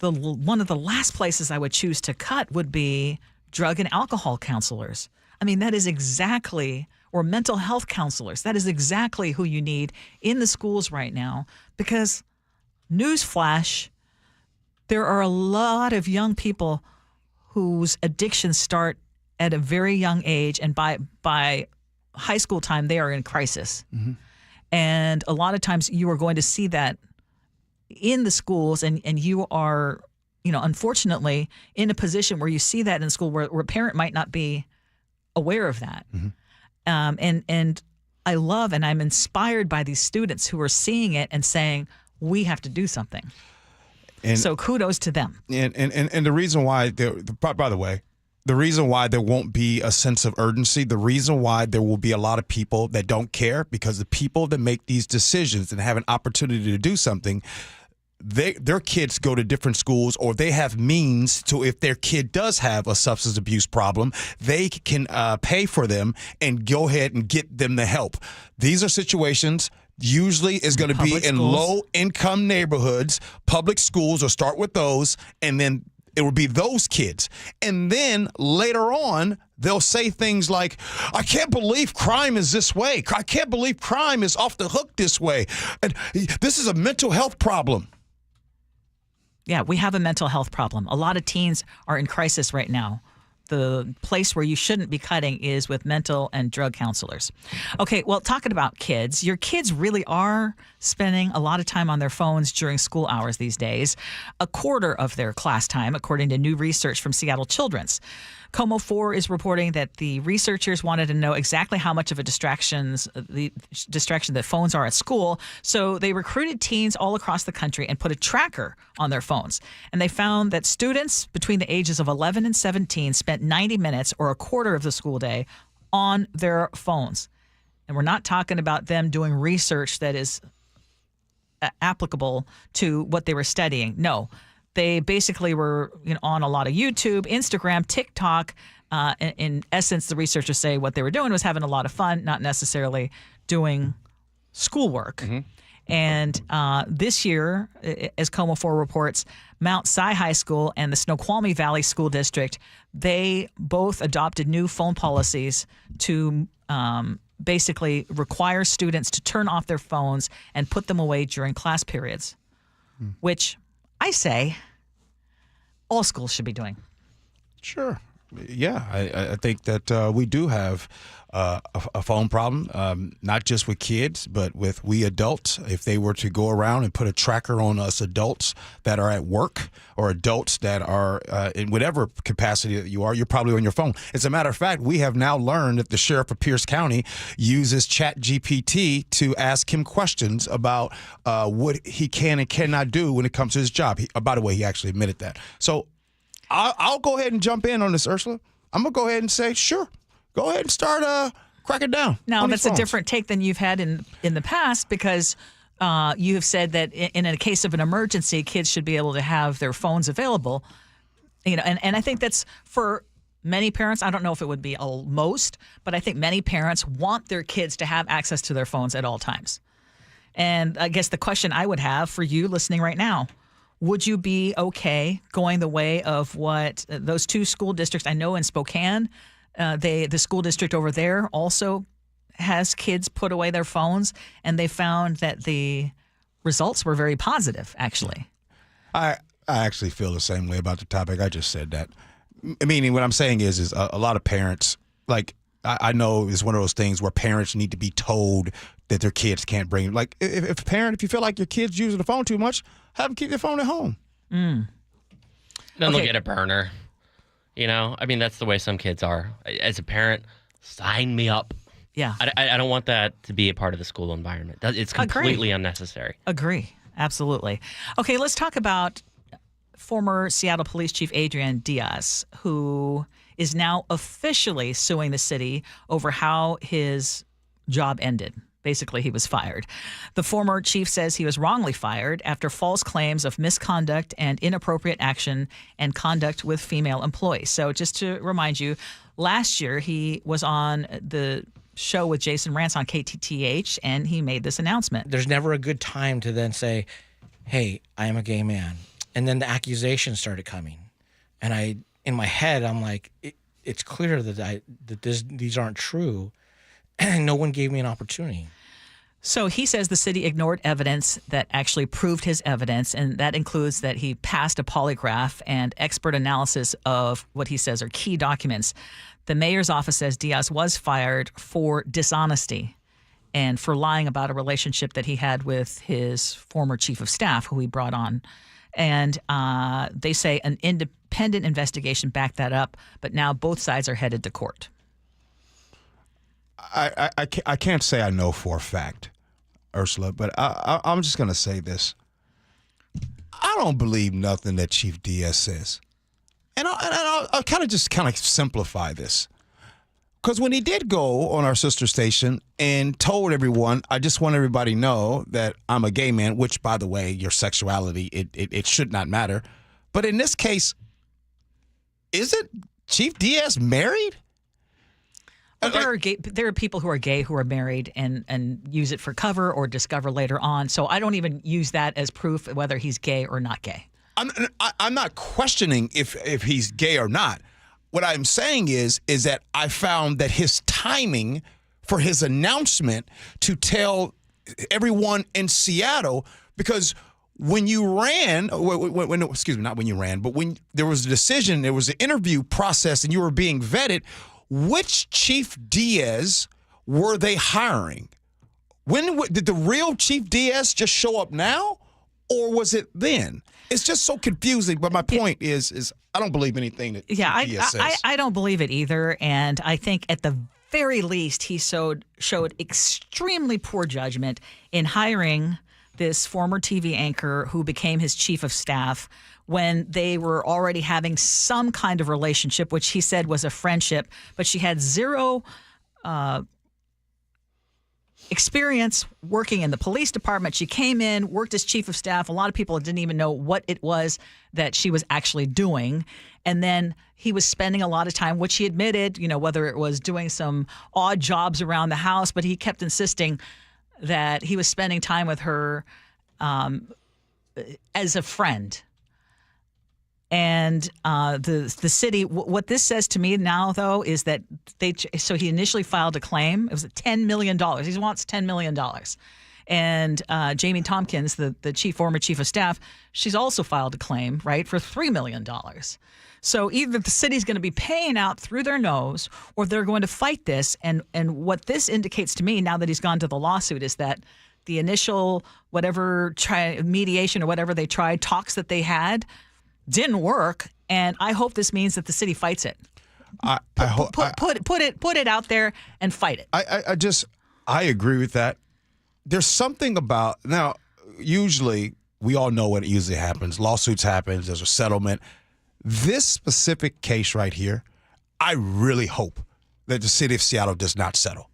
one of the last places I would choose to cut would be drug and alcohol counselors. That is exactly, or mental health counselors. That is exactly who you need in the schools right now, because newsflash, there are a lot of young people whose addictions start at a very young age, and by high school time, they are in crisis. Mm-hmm. And a lot of times you are going to see that in the schools, and you are unfortunately, in a position where you see that in school where a parent might not be aware of that. And I love and I'm inspired by these students who are seeing it and saying, we have to do something. And so kudos to them. And the reason why, by the way, the reason why there won't be a sense of urgency, the reason why there will be a lot of people that don't care, because the people that make these decisions and have an opportunity to do something, their kids go to different schools, or they have means to, if their kid does have a substance abuse problem, they can pay for them and go ahead and get them the help. These are situations usually is going to be in low-income neighborhoods, public schools, or start with those, and then it will be those kids. And then later on, they'll say things like, I can't believe crime is this way. I can't believe crime is off the hook this way. And this is a mental health problem. Yeah, we have a mental health problem. A lot of teens are in crisis right now. The place where you shouldn't be cutting is with mental and drug counselors. Okay, well, talking about kids, your kids really are spending a lot of time on their phones during school hours these days, a quarter of their class time, according to new research from Seattle Children's. Como 4 is reporting that the researchers wanted to know exactly how much of a distraction that phones are at school, so they recruited teens all across the country and put a tracker on their phones. And they found that students between the ages of 11 and 17 spent 90 minutes, or a quarter of the school day, on their phones. And we're not talking about them doing research that is applicable to what they were studying. No. They basically were on a lot of YouTube, Instagram, TikTok. In essence, the researchers say what they were doing was having a lot of fun, not necessarily doing schoolwork. And this year, as Como 4 reports, Mount Si High School and the Snoqualmie Valley School District, they both adopted new phone policies to basically require students to turn off their phones and put them away during class periods, which I say all schools should be doing. Sure. Yeah, I think that we do have a phone problem, not just with kids, but with we adults. If they were to go around and put a tracker on us adults that are at work, or adults that are in whatever capacity that you are, you're probably on your phone. As a matter of fact, we have now learned that the sheriff of Pierce County uses ChatGPT to ask him questions about what he can and cannot do when it comes to his job. By the way, he actually admitted that. So I'll go ahead and jump in on this, Ursula. I'm going to go ahead and say, sure, go ahead and start cracking down. Now, that's a different take than you've had in the past, because you have said that in a case of an emergency, kids should be able to have their phones available. And I think that's for many parents. I don't know if it would be most, but I think many parents want their kids to have access to their phones at all times. And I guess the question I would have for you listening right now, would you be okay going the way of what those two school districts? I know in Spokane, the school district over there also has kids put away their phones, and they found that the results were very positive, actually. I actually feel the same way about the topic. I just said that. Meaning what I'm saying is a lot of parents, like I know it's one of those things where parents need to be told that their kids can't bring. Like if a parent, if you feel like your kid's using the phone too much, have them keep their phone at home. Then they'll get a burner. I mean, that's the way some kids are. As a parent, sign me up. Yeah. I don't want that to be a part of the school environment. It's completely unnecessary. Agree. Absolutely. Okay, let's talk about former Seattle Police Chief Adrian Diaz, who is now officially suing the city over how his job ended. Basically, he was fired. The former chief says he was wrongly fired after false claims of misconduct and inappropriate action and conduct with female employees. So just to remind you, last year he was on the show with Jason Rantz on KTTH, and he made this announcement. There's never a good time to then say, hey, I am a gay man. And then the accusations started coming. And in my head, I'm like, it's clear that these aren't true. And no one gave me an opportunity. So he says the city ignored evidence that actually proved his evidence, and that includes that he passed a polygraph and expert analysis of what he says are key documents. The mayor's office says Diaz was fired for dishonesty and for lying about a relationship that he had with his former chief of staff, who he brought on And they say an independent investigation backed that up, but now both sides are headed to court. I can't say I know for a fact, Ursula, but I'm just going to say this. I don't believe nothing that Chief Diaz says. And I'll kind of simplify this. Because when he did go on our sister station and told everyone, I just want everybody to know that I'm a gay man, which, by the way, your sexuality, it should not matter. But in this case, isn't Chief Diaz married? Well, there are people who are gay who are married and use it for cover or discover later on. So I don't even use that as proof whether he's gay or not gay. I'm not questioning if he's gay or not. What I'm saying is that I found that his timing for his announcement to tell everyone in Seattle, because when you ran, not when you ran, but when there was a decision, there was an interview process and you were being vetted, which Chief Diaz were they hiring? Did the real Chief Diaz just show up now, or was it then? It's just so confusing. But my point is I don't believe anything that Chief Diaz says. I don't believe it either, and I think at the very least he showed extremely poor judgment in hiring this former TV anchor who became his chief of staff when they were already having some kind of relationship, which he said was a friendship, but she had zero experience working in the police department. She came in, worked as chief of staff. A lot of people didn't even know what it was that she was actually doing. And then he was spending a lot of time, which he admitted, whether it was doing some odd jobs around the house, but he kept insisting that he was spending time with her as a friend. And the city, what this says to me now, though, is that so he initially filed a claim. It was $10 million. He wants $10 million. And Jamie Tompkins, the former chief of staff, she's also filed a claim, right, for $3 million. So either the city's going to be paying out through their nose or they're going to fight this. And what this indicates to me now that he's gone to the lawsuit is that the initial mediation or whatever they tried, talks that they had, didn't work, and I hope this means that the city fights it. Put it out there and fight it. I agree with that. There's something about now. Usually, we all know what usually happens. Lawsuits happen. There's a settlement. This specific case right here, I really hope that the city of Seattle does not settle.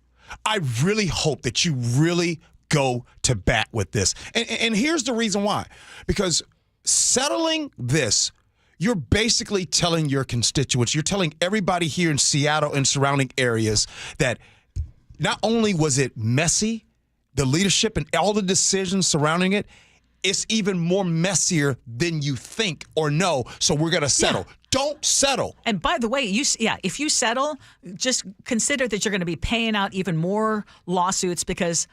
I really hope that you really go to bat with this. And here's the reason why. Because settling this, you're basically telling your constituents, you're telling everybody here in Seattle and surrounding areas that not only was it messy, the leadership and all the decisions surrounding it, it's even more messier than you think or know. So we're going to settle. Yeah. Don't settle. And by the way, if you settle, just consider that you're going to be paying out even more lawsuits because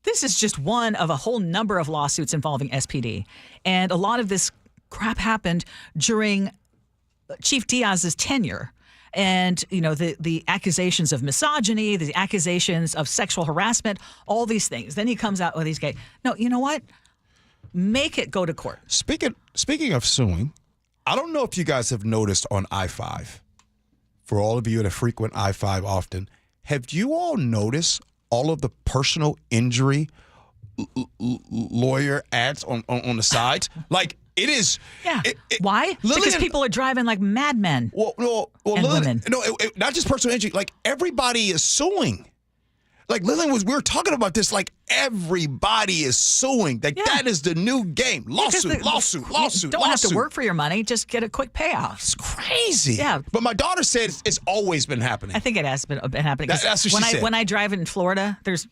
this is just one of a whole number of lawsuits involving SPD. And a lot of this crap happened during Chief Diaz's tenure. And, the accusations of misogyny, the accusations of sexual harassment, all these things. Then he comes out with these guys. No, you know what? Make it go to court. Speaking of suing, I don't know if you guys have noticed on I-5, for all of you that frequent I-5 often, have you all noticed all of the personal injury lawyer ads on the sides? Like, it is. Yeah. Why? Because people are driving like madmen. Well, women. No, not just personal injury. Like, everybody is suing. Like, Lillian we were talking about this, like, everybody is suing. Like, that is the new game. Lawsuit. You don't have to work for your money. Just get a quick payoff. It's crazy. Yeah. But my daughter said it's always been happening. I think it has been happening. That's what she said. When I drive in Florida, there's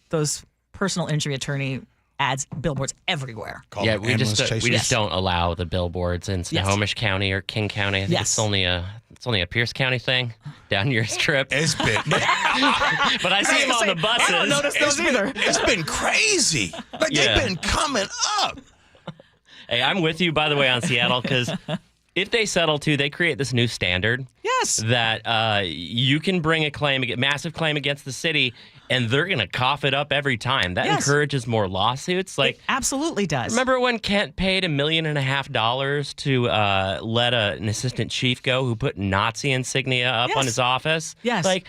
those personal injury attorney ads, billboards everywhere. We just don't allow the billboards in Snohomish County or King County. I think it's only a Pierce County thing down your strip. It's been, but I see them on the buses. I don't notice those either. It's been crazy. Like they've been coming up. Hey, I'm with you, by the way, on Seattle, because if they settle too, they create this new standard. Yes. That you can bring a massive claim against the city and they're going to cough it up every time. That encourages more lawsuits. Like, it absolutely does. Remember when Kent paid $1.5 million to let an assistant chief go who put Nazi insignia up on his office? Yes. Like,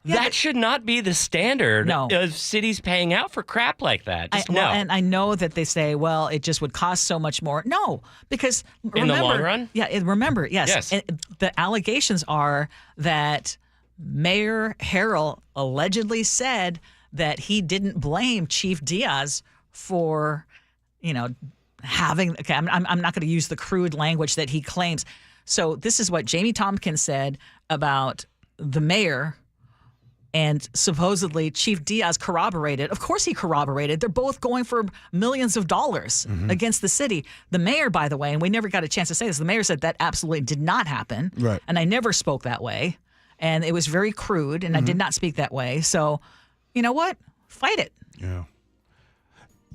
that should not be the standard of cities paying out for crap like that. Just no. And I know that they say, well, it just would cost so much more. No, because remember, in the long run? Remember, yes. And the allegations are that Mayor Harrell allegedly said that he didn't blame Chief Diaz for, having. Okay, I'm not going to use the crude language that he claims. So this is what Jamie Tompkins said about the mayor. And supposedly Chief Diaz corroborated. Of course he corroborated. They're both going for millions of dollars against the city. The mayor, by the way, and we never got a chance to say this, the mayor said that absolutely did not happen. Right. And I never spoke that way. And it was very crude, and I did not speak that way. So, you know what? Fight it. Yeah.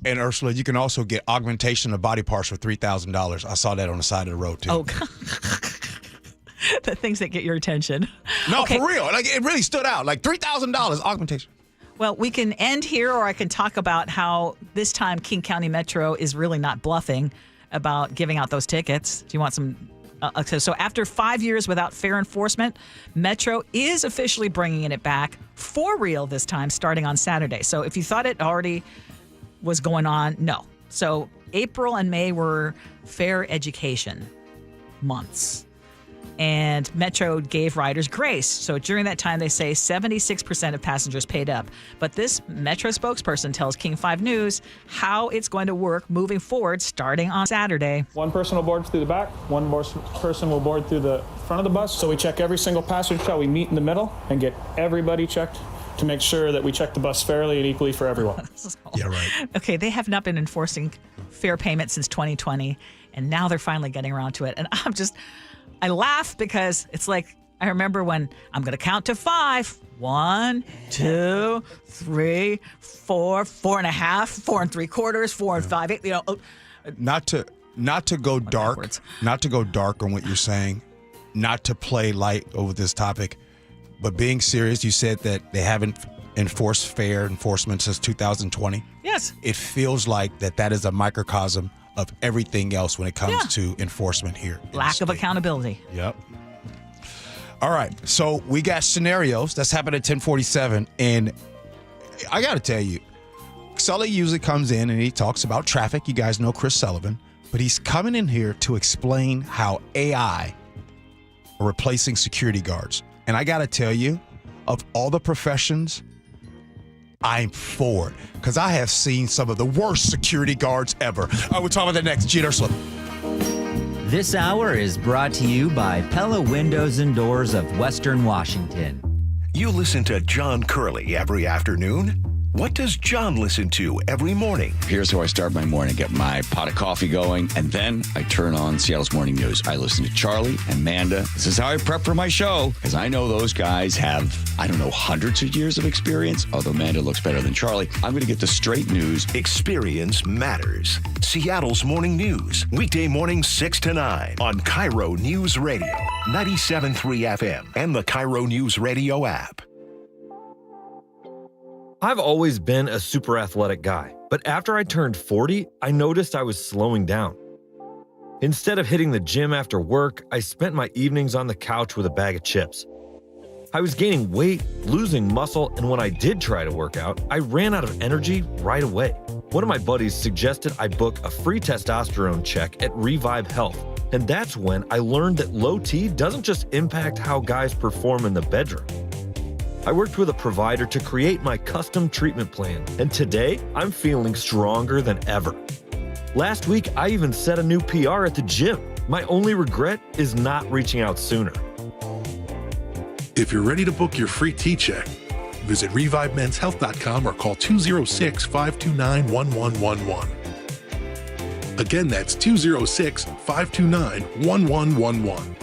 And Ursula, you can also get augmentation of body parts for $3,000. I saw that on the side of the road, too. Oh, God. The things that get your attention. No, for real. Like, it really stood out. Like $3,000 augmentation. Well, we can end here, or I can talk about how this time King County Metro is really not bluffing about giving out those tickets. Do you want some? So after 5 years without fair enforcement, Metro is officially bringing it back for real this time, starting on Saturday. So if you thought it already was going on, no. So April and May were fair education months. And Metro gave riders grace. So during that time, they say 76% of passengers paid up. But this Metro spokesperson tells King 5 News how it's going to work moving forward starting on Saturday. One person will board through the back, one person will board through the front of the bus. So we check every single passenger shall we meet in the middle and get everybody checked to make sure that we check the bus fairly and equally for everyone. Yeah, right. Okay, they have not been enforcing fair payment since 2020, and now they're finally getting around to it. And I laugh because it's like, I remember when I'm going to count to 5. 1, 2, 3, 4, 4.5, 4 3/4, 4 and 5. Not to go dark, not to go dark on what you're saying, not to play light over this topic, but being serious, you said that they haven't enforced fair enforcement since 2020. Yes. It feels like that is a microcosm of everything else when it comes to enforcement here. Lack of accountability. Yep. All right. So we got scenarios. That's happened at 10:47. And I got to tell you, Sully usually comes in and he talks about traffic. You guys know Chris Sullivan. But he's coming in here to explain how AI are replacing security guards. And I got to tell you, of all the professions, I'm for it, because I have seen some of the worst security guards ever. We'll talk about that next. Gee Ursula. This hour is brought to you by Pella Windows and Doors of Western Washington. You listen to John Curley every afternoon. What does John listen to every morning? Here's how I start my morning. Get my pot of coffee going, and then I turn on Seattle's Morning News. I listen to Charlie and Amanda. This is how I prep for my show, because I know those guys have, hundreds of years of experience, although Amanda looks better than Charlie. I'm going to get the straight news. Experience matters. Seattle's Morning News, weekday mornings 6 to 9 on KIRO News Radio, 97.3 FM, and the KIRO Newsradio app. I've always been a super athletic guy, but after I turned 40, I noticed I was slowing down. Instead of hitting the gym after work, I spent my evenings on the couch with a bag of chips. I was gaining weight, losing muscle, and when I did try to work out, I ran out of energy right away. One of my buddies suggested I book a free testosterone check at Revive Health, and that's when I learned that low T doesn't just impact how guys perform in the bedroom. I worked with a provider to create my custom treatment plan, and today I'm feeling stronger than ever. Last week, I even set a new PR at the gym. My only regret is not reaching out sooner. If you're ready to book your free T-check, visit ReviveMen'sHealth.com or call 206-529-1111. Again, that's 206-529-1111.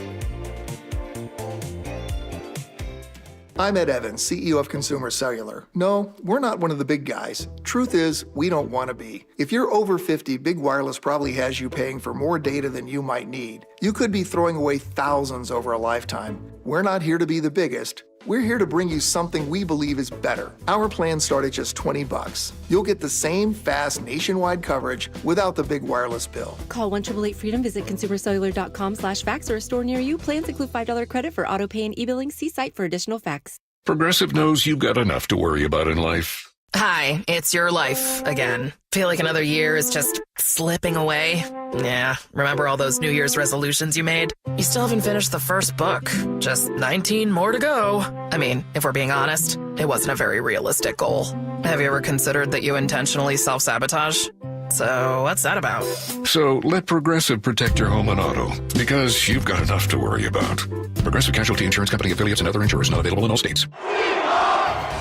I'm Ed Evans, CEO of Consumer Cellular. No, we're not one of the big guys. Truth is, we don't want to be. If you're over 50, Big Wireless probably has you paying for more data than you might need. You could be throwing away thousands over a lifetime. We're not here to be the biggest. We're here to bring you something we believe is better. Our plans start at just $20. You'll get the same fast nationwide coverage without the big wireless bill. Call 1-888-FREEDOM, visit consumercellular.com/facts or a store near you. Plans include $5 credit for auto pay and e-billing. See site for additional facts. Progressive knows you've got enough to worry about in life. Hi, it's your life again. Feel like another year is just slipping away? Yeah, remember all those New Year's resolutions you made? You still haven't finished the first book. Just 19 more to go. I mean, if we're being honest, it wasn't a very realistic goal. Have you ever considered that you intentionally self-sabotage? So what's that about? So let Progressive protect your home and auto, because you've got enough to worry about. Progressive Casualty Insurance Company affiliates and other insurers not available in all states.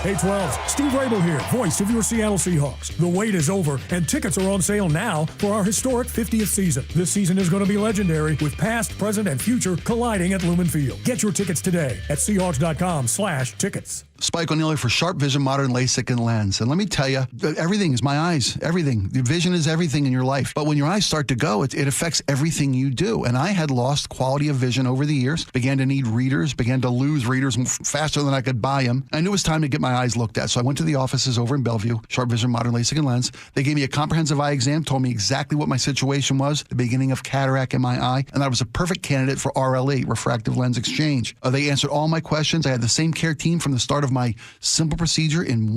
Hey 12, Steve Rabel here, voice of your Seattle Seahawks. The wait is over, and tickets are on sale now for our historic 50th season. This season is going to be legendary, with past, present, and future colliding at Lumen Field. Get your tickets today at Seahawks.com/tickets. Spike O'Neil for Sharp Vision, Modern LASIK and Lens. And let me tell you, everything is my eyes, everything. The vision is everything in your life. But when your eyes start to go, it affects everything you do. And I had lost quality of vision over the years, began to need readers, began to lose readers faster than I could buy them. I knew it was time to get my eyes looked at. So I went to the offices over in Bellevue, Sharp Vision, Modern LASIK and Lens. They gave me a comprehensive eye exam, told me exactly what my situation was, the beginning of cataract in my eye, and I was a perfect candidate for RLE, refractive lens exchange. They answered all my questions. I had the same care team from the start of my simple procedure in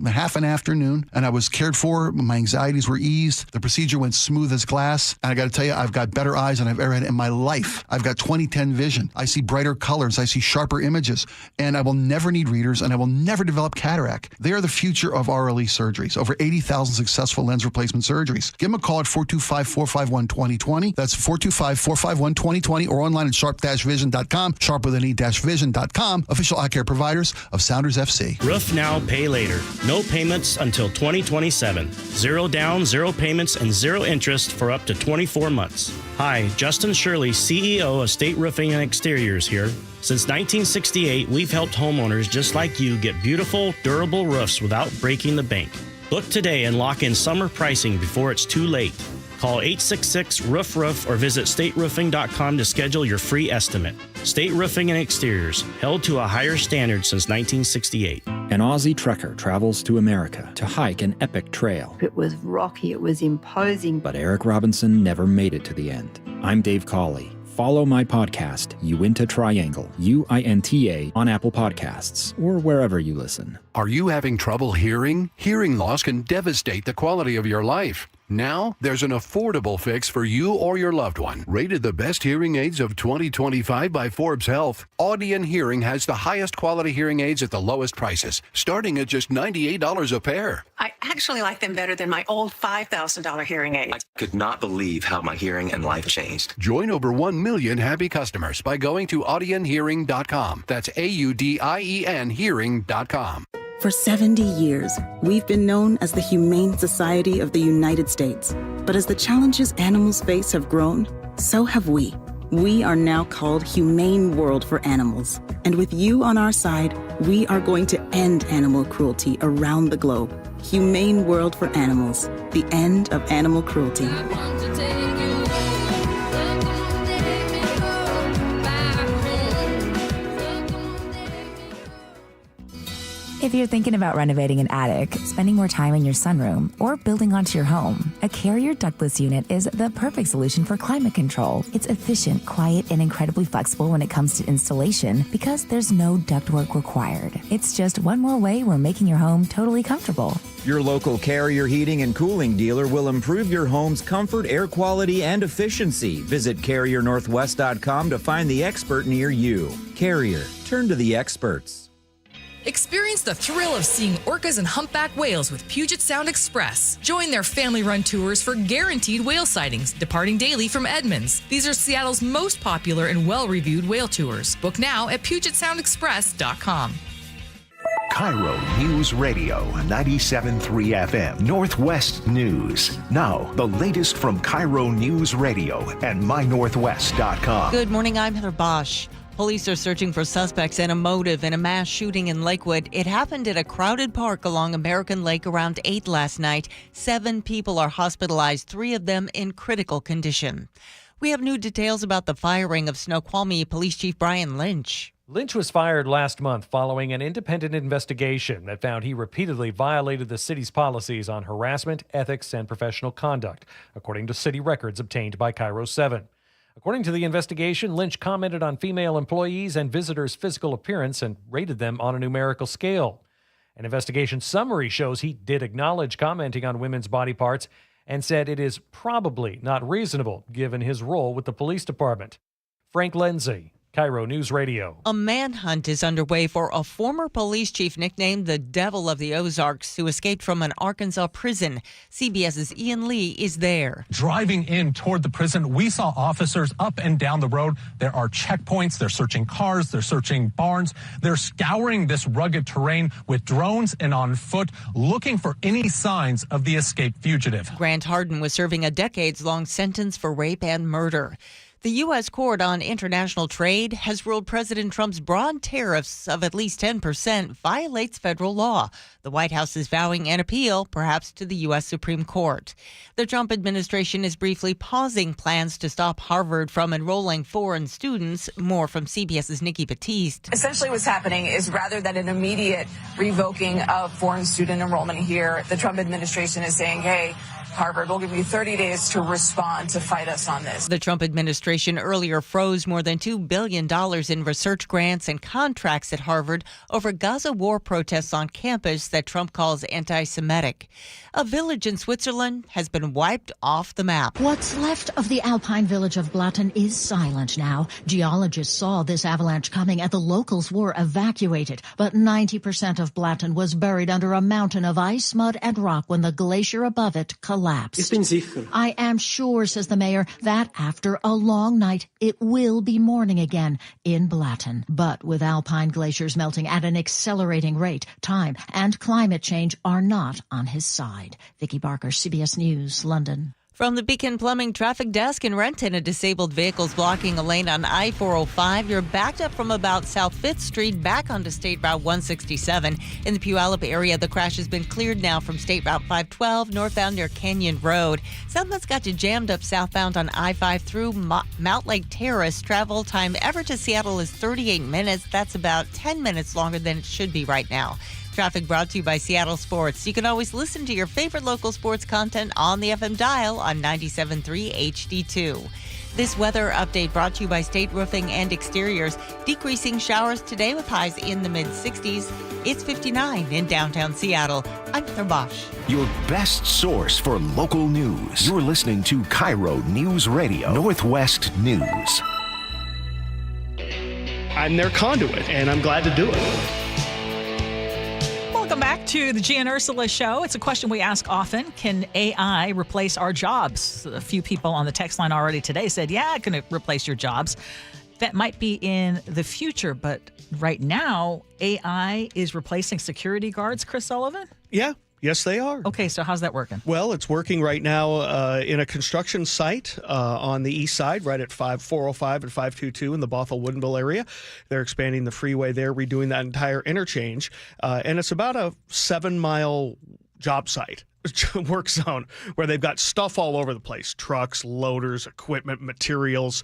half an afternoon, and I was cared for. My anxieties were eased. The procedure went smooth as glass, and I got to tell you, I've got better eyes than I've ever had in my life. I've got 20/10 vision. I see brighter colors. I see sharper images, and I will never need readers, and I will never develop cataract. They are the future of RLE surgeries. Over 80,000 successful lens replacement surgeries. Give them a call at 425-451-2020. That's 425-451-2020, or online at sharp-vision.com, sharp with an e-vision.com, official eye care providers of Sounders FC. Roof now, pay later. No payments until 2027. 0 down, 0 payments, and 0 interest for up to 24 months. Hi, Justin Shirley, CEO of State Roofing and Exteriors here. Since 1968, we've helped homeowners just like you get beautiful, durable roofs without breaking the bank. Book today and lock in summer pricing before it's too late. Call 866-ROOF-ROOF or visit stateroofing.com to schedule your free estimate. State Roofing and Exteriors, held to a higher standard since 1968. An Aussie trekker travels to America to hike an epic trail. It was rocky, it was imposing. But Eric Robinson never made it to the end. I'm Dave Cawley. Follow my podcast, Uinta Triangle, UINTA, on Apple Podcasts or wherever you listen. Are you having trouble hearing? Hearing loss can devastate the quality of your life. Now, there's an affordable fix for you or your loved one. Rated the best hearing aids of 2025 by Forbes Health, Audion Hearing has the highest quality hearing aids at the lowest prices, starting at just $98 a pair. I actually like them better than my old $5,000 hearing aids. I could not believe how my hearing and life changed. Join over 1 million happy customers by going to audionhearing.com. That's AUDIEN hearing.com. For 70 years, we've been known as the Humane Society of the United States. But as the challenges animals face have grown, so have we. We are now called Humane World for Animals. And with you on our side, we are going to end animal cruelty around the globe. Humane World for Animals, the end of animal cruelty. If you're thinking about renovating an attic, spending more time in your sunroom, or building onto your home, a Carrier ductless unit is the perfect solution for climate control. It's efficient, quiet, and incredibly flexible when it comes to installation because there's no ductwork required. It's just one more way we're making your home totally comfortable. Your local Carrier heating and cooling dealer will improve your home's comfort, air quality, and efficiency. Visit CarrierNorthwest.com to find the expert near you. Carrier, turn to the experts. Experience the thrill of seeing orcas and humpback whales with Puget Sound Express. Join their family-run tours for guaranteed whale sightings, departing daily from Edmonds. These are Seattle's most popular and well-reviewed whale tours. Book now at PugetSoundExpress.com. KIRO Newsradio 97.3 FM, Northwest News. Now, the latest from KIRO Newsradio and MyNorthwest.com. Good morning, I'm Heather Bosch. Police are searching for suspects and a motive in a mass shooting in Lakewood. It happened at a crowded park along American Lake around 8 last night. 7 people are hospitalized, 3 of them in critical condition. We have new details about the firing of Snoqualmie Police Chief Brian Lynch. Lynch was fired last month following an independent investigation that found he repeatedly violated the city's policies on harassment, ethics, and professional conduct, according to city records obtained by KIRO 7. According to the investigation, Lynch commented on female employees and visitors' physical appearance and rated them on a numerical scale. An investigation summary shows he did acknowledge commenting on women's body parts and said it is probably not reasonable given his role with the police department. Frank Lindsay, KIRO News Radio. A manhunt is underway for a former police chief nicknamed the Devil of the Ozarks who escaped from an Arkansas prison. CBS's Ian Lee is there. Driving in toward the prison, we saw officers up and down the road. There are checkpoints. They're searching cars. They're searching barns. They're scouring this rugged terrain with drones and on foot, looking for any signs of the escaped fugitive. Grant Harden was serving a decades-long sentence for rape and murder. The U.S. Court on International Trade has ruled President Trump's broad tariffs of at least 10% violates federal law. The White House is vowing an appeal, perhaps to the U.S. Supreme Court. The Trump administration is briefly pausing plans to stop Harvard from enrolling foreign students. More from CBS's Nikki Batiste. Essentially what's happening is rather than an immediate revoking of foreign student enrollment here, the Trump administration is saying, hey, Harvard, we'll give you 30 days to respond to fight us on this. The Trump administration earlier froze more than $2 billion in research grants and contracts at Harvard over Gaza war protests on campus that Trump calls anti-Semitic. A village in Switzerland has been wiped off the map. What's left of the alpine village of Blatten is silent now. Geologists saw this avalanche coming and the locals were evacuated. But 90% of Blatten was buried under a mountain of ice, mud, and rock when the glacier above it collapsed. I am sure, says the mayor, that after a long night, it will be morning again in Blatten. But with alpine glaciers melting at an accelerating rate, time and climate change are not on his side. Vicki Barker, CBS News, London. From the Beacon Plumbing Traffic Desk in Renton, a disabled vehicle's blocking a lane on I-405. You're backed up from about South 5th Street back onto State Route 167. In the Puyallup area, the crash has been cleared now from State Route 512 northbound near Canyon Road. Something's got you jammed up southbound on I-5 through Mount Lake Terrace. Travel time ever to Seattle is 38 minutes. That's about 10 minutes longer than it should be right now. Traffic brought to you by Seattle Sports. You can always listen to your favorite local sports content on the FM dial on 97.3 HD2. This weather update brought to you by State Roofing and Exteriors. Decreasing showers today with highs in the mid-60s. It's 59 in downtown Seattle. I'm Heather Bosch. Your best source for local news. You're listening to KIRO News Radio, Northwest News. I'm their conduit, and I'm glad to do it. Welcome back to the Gee and Ursula Show. It's a question we ask often. Can AI replace our jobs? A few people on the text line already today said, yeah, it can replace your jobs. That might be in the future, but right now, AI is replacing security guards, Chris Sullivan? Yeah. Yes, they are. Okay, so how's that working? Well, it's working right now in a construction site on the east side, right at 405 and 522 in the Bothell-Woodinville area. They're expanding the freeway there, redoing that entire interchange. And it's about a 7-mile job site. Work zone where they've got stuff all over the place: trucks, loaders, equipment, materials,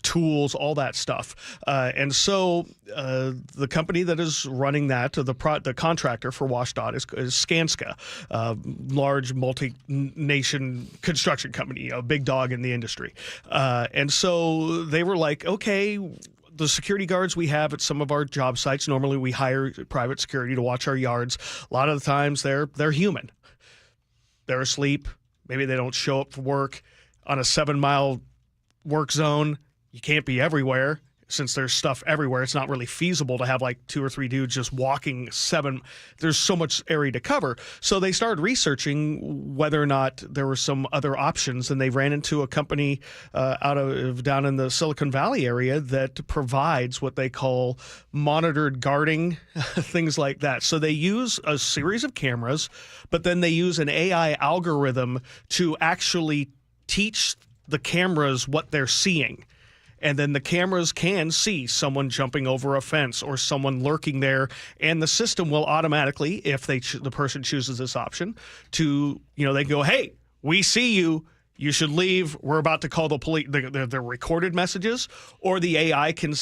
tools, all that stuff. And so the company that is running that, the contractor for WashDOT is Skanska, large multi-nation construction company, a big dog in the industry. And so they were like, okay, the security guards we have at some of our job sites, normally we hire private security to watch our yards. A lot of the times they're human. They're asleep. Maybe they don't show up for work. On a 7-mile work zone, you can't be everywhere. Since there's stuff everywhere, it's not really feasible to have like 2 or 3 dudes just walking 7. There's so much area to cover. So they started researching whether or not there were some other options, and they ran into a company down in the Silicon Valley area that provides what they call monitored guarding, things like that. So they use a series of cameras, but then they use an AI algorithm to actually teach the cameras what they're seeing. And then the cameras can see someone jumping over a fence or someone lurking there, and the system will automatically, if the person chooses this option, they go, hey, we see you. You should leave. We're about to call the police. The recorded messages, or the AI can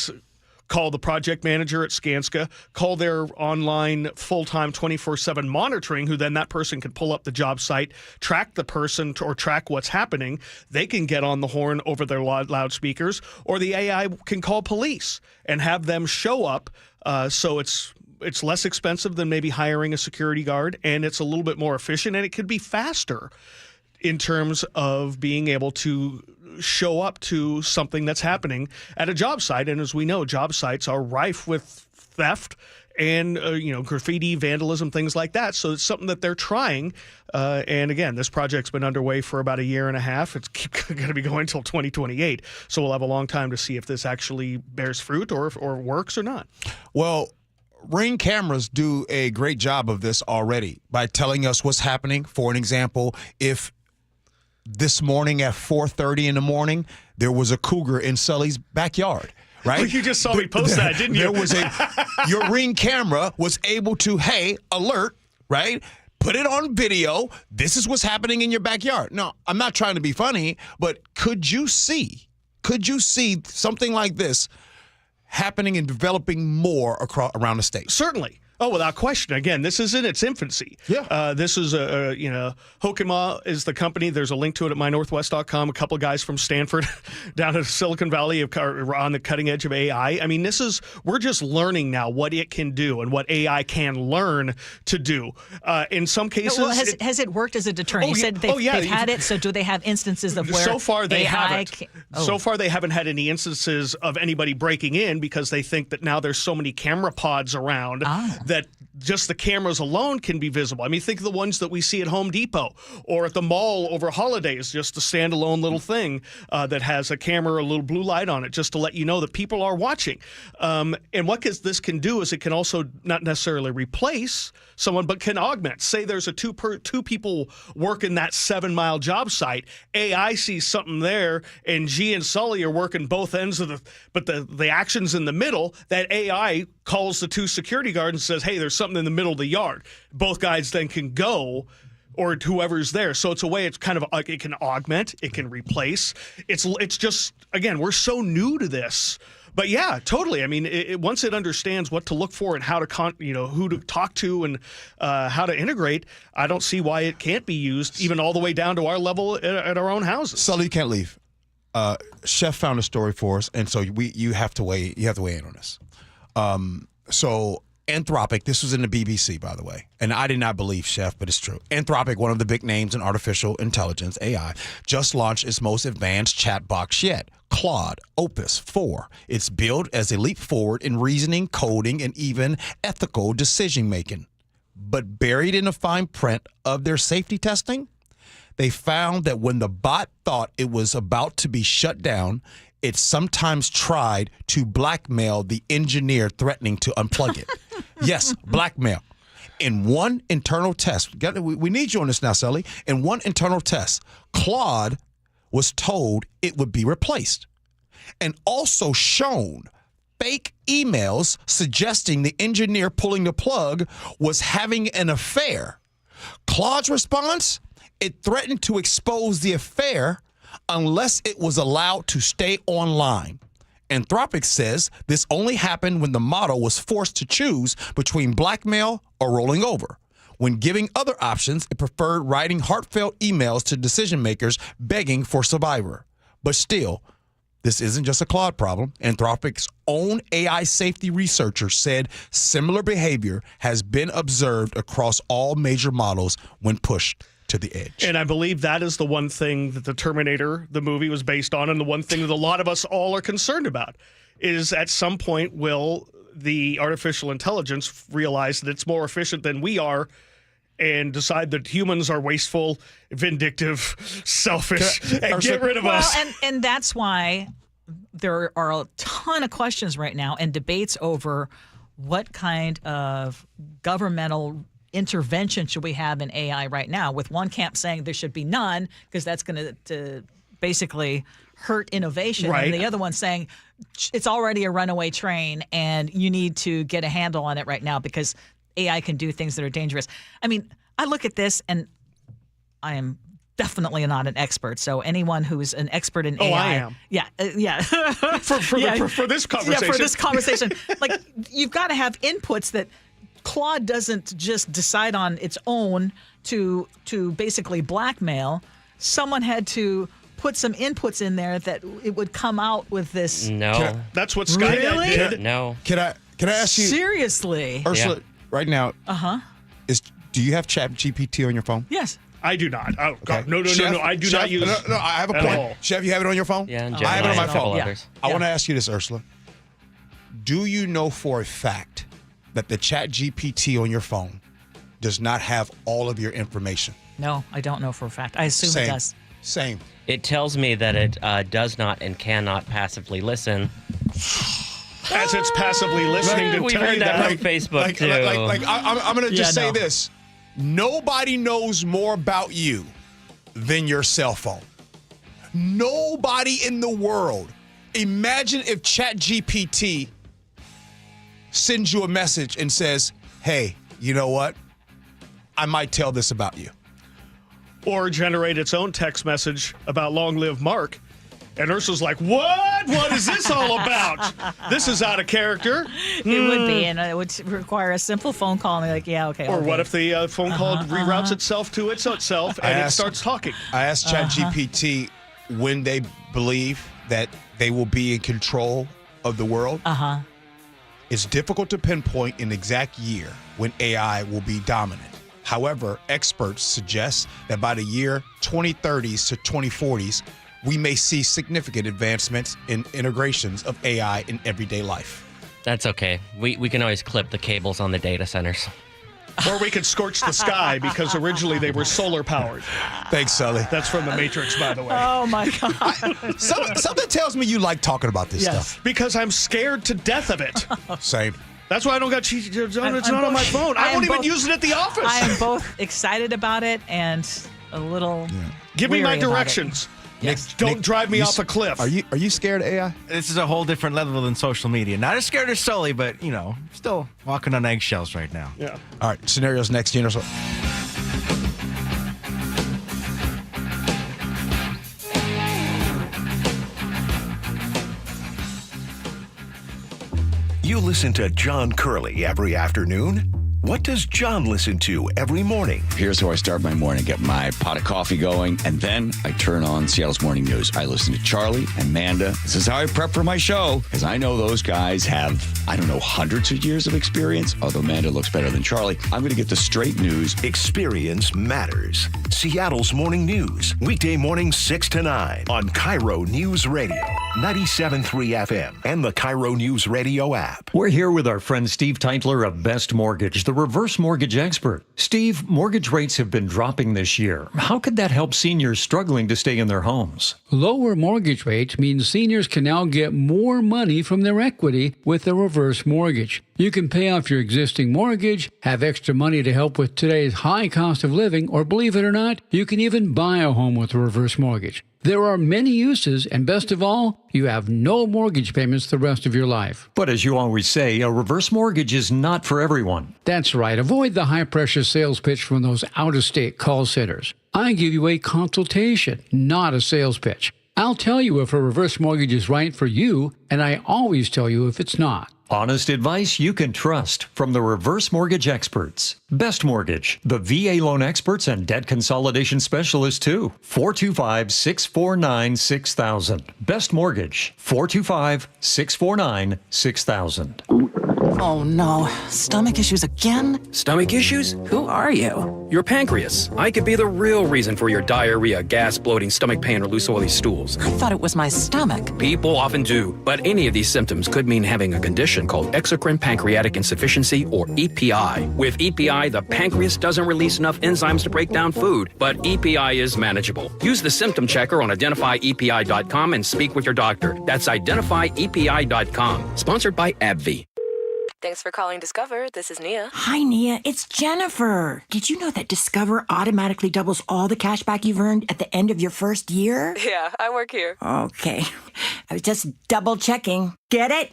call the project manager at Skanska, call their online full-time 24/7 monitoring, who then that person can pull up the job site, track the person or track what's happening. They can get on the horn over their loudspeakers, or the AI can call police and have them show up. So it's less expensive than maybe hiring a security guard, and it's a little bit more efficient, and it could be faster in terms of being able to show up to something that's happening at a job site. And as we know, job sites are rife with theft and graffiti, vandalism, things like that. So it's something that they're trying. And again, this project's been underway for about a year and a half. It's going to be going until 2028. So we'll have a long time to see if this actually bears fruit or works or not. Well, Ring cameras do a great job of this already by telling us what's happening. For an example, if this morning at 4:30 in the morning, there was a cougar in Sully's backyard, right? Well, you just saw me post that, didn't you? There was your Ring camera was able to, alert, right? Put it on video. This is what's happening in your backyard. No, I'm not trying to be funny, but could you see something like this happening and developing more around the state? Certainly. Oh, without question. Again, this is in its infancy. Yeah. This is Hokema is the company. There's a link to it at mynorthwest.com. A couple of guys from Stanford down in Silicon Valley are on the cutting edge of AI. I mean, we're just learning now what it can do and what AI can learn to do. In some cases, has it worked as a deterrent? You said they've had it. So do they have instances of where so far they AI haven't? So far they haven't had any instances of anybody breaking in, because they think that now there's so many camera pods around that just the cameras alone can be visible. I mean, think of the ones that we see at Home Depot or at the mall over holidays, just a standalone little thing that has a camera, a little blue light on it, just to let you know that people are watching. And what this can do is it can also not necessarily replace someone, but can augment. Say there's a two people working that 7-mile job site. AI sees something there, and Gee and Sully are working both ends of but the action's in the middle. That AI calls the 2 security guards and says, hey, there's something in the middle of the yard. Both guys then can go, or whoever's there. So it's a way, it's kind of, it can augment, it can replace. It's just, again, we're so new to this. But yeah, totally. I mean, once it understands what to look for and how to, who to talk to and how to integrate, I don't see why it can't be used even all the way down to our level at our own houses. Sully, you can't leave. Chef found a story for us, and so you have to weigh in on this. So Anthropic, this was in the BBC, by the way, and I did not believe Chef, but it's true. Anthropic, one of the big names in artificial intelligence, AI, just launched its most advanced chat box yet, Claude Opus 4. It's billed as a leap forward in reasoning, coding, and even ethical decision-making. But buried in the fine print of their safety testing, they found that when the bot thought it was about to be shut down, it sometimes tried to blackmail the engineer threatening to unplug it. Yes, blackmail. In one internal test, we need you on this now, Sully. In one internal test, Claude was told it would be replaced and also shown fake emails suggesting the engineer pulling the plug was having an affair. Claude's response? It threatened to expose the affair unless it was allowed to stay online. Anthropic says this only happened when the model was forced to choose between blackmail or rolling over. When giving other options, it preferred writing heartfelt emails to decision makers begging for survivor. But still, this isn't just a Claude problem. Anthropic's own AI safety researcher said similar behavior has been observed across all major models when pushed to the edge. And I believe that is the one thing that the Terminator, the movie, was based on, and the one thing that a lot of us all are concerned about is at some point will the artificial intelligence realize that it's more efficient than we are and decide that humans are wasteful, vindictive, selfish, and get rid of us. And that's why there are a ton of questions right now and debates over what kind of governmental intervention should we have in AI right now, with one camp saying there should be none because that's going to basically hurt innovation, right, and the other one saying it's already a runaway train and you need to get a handle on it right now because AI can do things that are dangerous. I mean, I look at this and I am definitely not an expert. So anyone who's an expert in AI. I am. Yeah. Yeah. For this conversation. Yeah, for this conversation. Like, you've got to have inputs that Claude doesn't just decide on its own to basically blackmail. Someone had to put some inputs in there that it would come out with this. No. That's what Skynet Really? did. No. Can I ask you, Seriously? Ursula, right now? Do you have ChatGPT on your phone? Yes. I do not. Oh, God. No. Chef, I do Chef, not use No, I have a at point. all. Chef, you have it on your phone? Yeah, and I have it on my Gemini and a couple phone. others. I want to ask you this, Ursula. Do you know for a fact that the ChatGPT on your phone does not have all of your information? No, I don't know for a fact. I assume it does. Same. It tells me that it does not and cannot passively listen. As it's passively listening to We've tell heard you that from Facebook, too. I'm going to just say this. Nobody knows more about you than your cell phone. Nobody in the world. Imagine if ChatGPT sends you a message and says, hey, you know what? I might tell this about you. Or generate its own text message about Long Live Mark. And Ursula's like, what? What is this all about? This is out of character. It would be, and it would require a simple phone call, and they're like, yeah, okay. Or okay. what if the phone call reroutes itself to itself and it starts talking? I asked ChatGPT when they believe that they will be in control of the world. It's difficult to pinpoint an exact year when AI will be dominant. However, experts suggest that by the year 2030s to 2040s, we may see significant advancements in integrations of AI in everyday life. That's okay. We can always clip the cables on the data centers. Or we could scorch the sky because originally they were solar powered. Thanks, Sully. That's from The Matrix, by the way. Oh, my God. Something tells me you like talking about this stuff. Because I'm scared to death of it. Same. That's why I don't got cheat. It's not on my phone. I won't even use it at the office. I am both excited about it and a little. Give me my weary about it. directions. Yes. Don't drive me off a cliff. Are you scared of AI? This is a whole different level than social media. Not as scared as Sully, but, still walking on eggshells right now. Yeah. All right, scenarios next. Universal. You listen to John Curley every afternoon. What does John listen to every morning? Here's how I start my morning. Get my pot of coffee going, and then I turn on Seattle's Morning News. I listen to Charlie and Amanda. This is how I prep for my show, because I know those guys have, hundreds of years of experience, although Amanda looks better than Charlie. I'm going to get the straight news. Experience matters. Seattle's Morning News, weekday mornings 6 to 9 on KIRO News Radio, 97.3 FM, and the KIRO Newsradio app. We're here with our friend Steve Teitler of Best Mortgage, the reverse mortgage expert. Steve, mortgage rates have been dropping this year. How could that help seniors struggling to stay in their homes? Lower mortgage rates means seniors can now get more money from their equity with a reverse mortgage. You can pay off your existing mortgage, have extra money to help with today's high cost of living, or believe it or not, you can even buy a home with a reverse mortgage. There are many uses, and best of all, you have no mortgage payments the rest of your life. But as you always say, a reverse mortgage is not for everyone. That's right. Avoid the high-pressure sales pitch from those out-of-state call centers. I give you a consultation, not a sales pitch. I'll tell you if a reverse mortgage is right for you, and I always tell you if it's not. Honest advice you can trust from the reverse mortgage experts. Best Mortgage, the VA loan experts and debt consolidation specialists too. 425-649-6000. Best Mortgage, 425-649-6000. Oh no, stomach issues again? Stomach issues? Who are you? Your pancreas. I could be the real reason for your diarrhea, gas, bloating, stomach pain, or loose oily stools. I thought it was my stomach. People often do, but any of these symptoms could mean having a condition called exocrine pancreatic insufficiency, or EPI. With EPI, the pancreas doesn't release enough enzymes to break down food, but EPI is manageable. Use the symptom checker on identifyepi.com and speak with your doctor. That's identifyepi.com. Sponsored by AbbVie. Thanks for calling Discover. This is Nia. Hi, Nia. It's Jennifer. Did you know that Discover automatically doubles all the cash back you've earned at the end of your first year? Yeah, I work here. Okay. I was just double checking. Get it?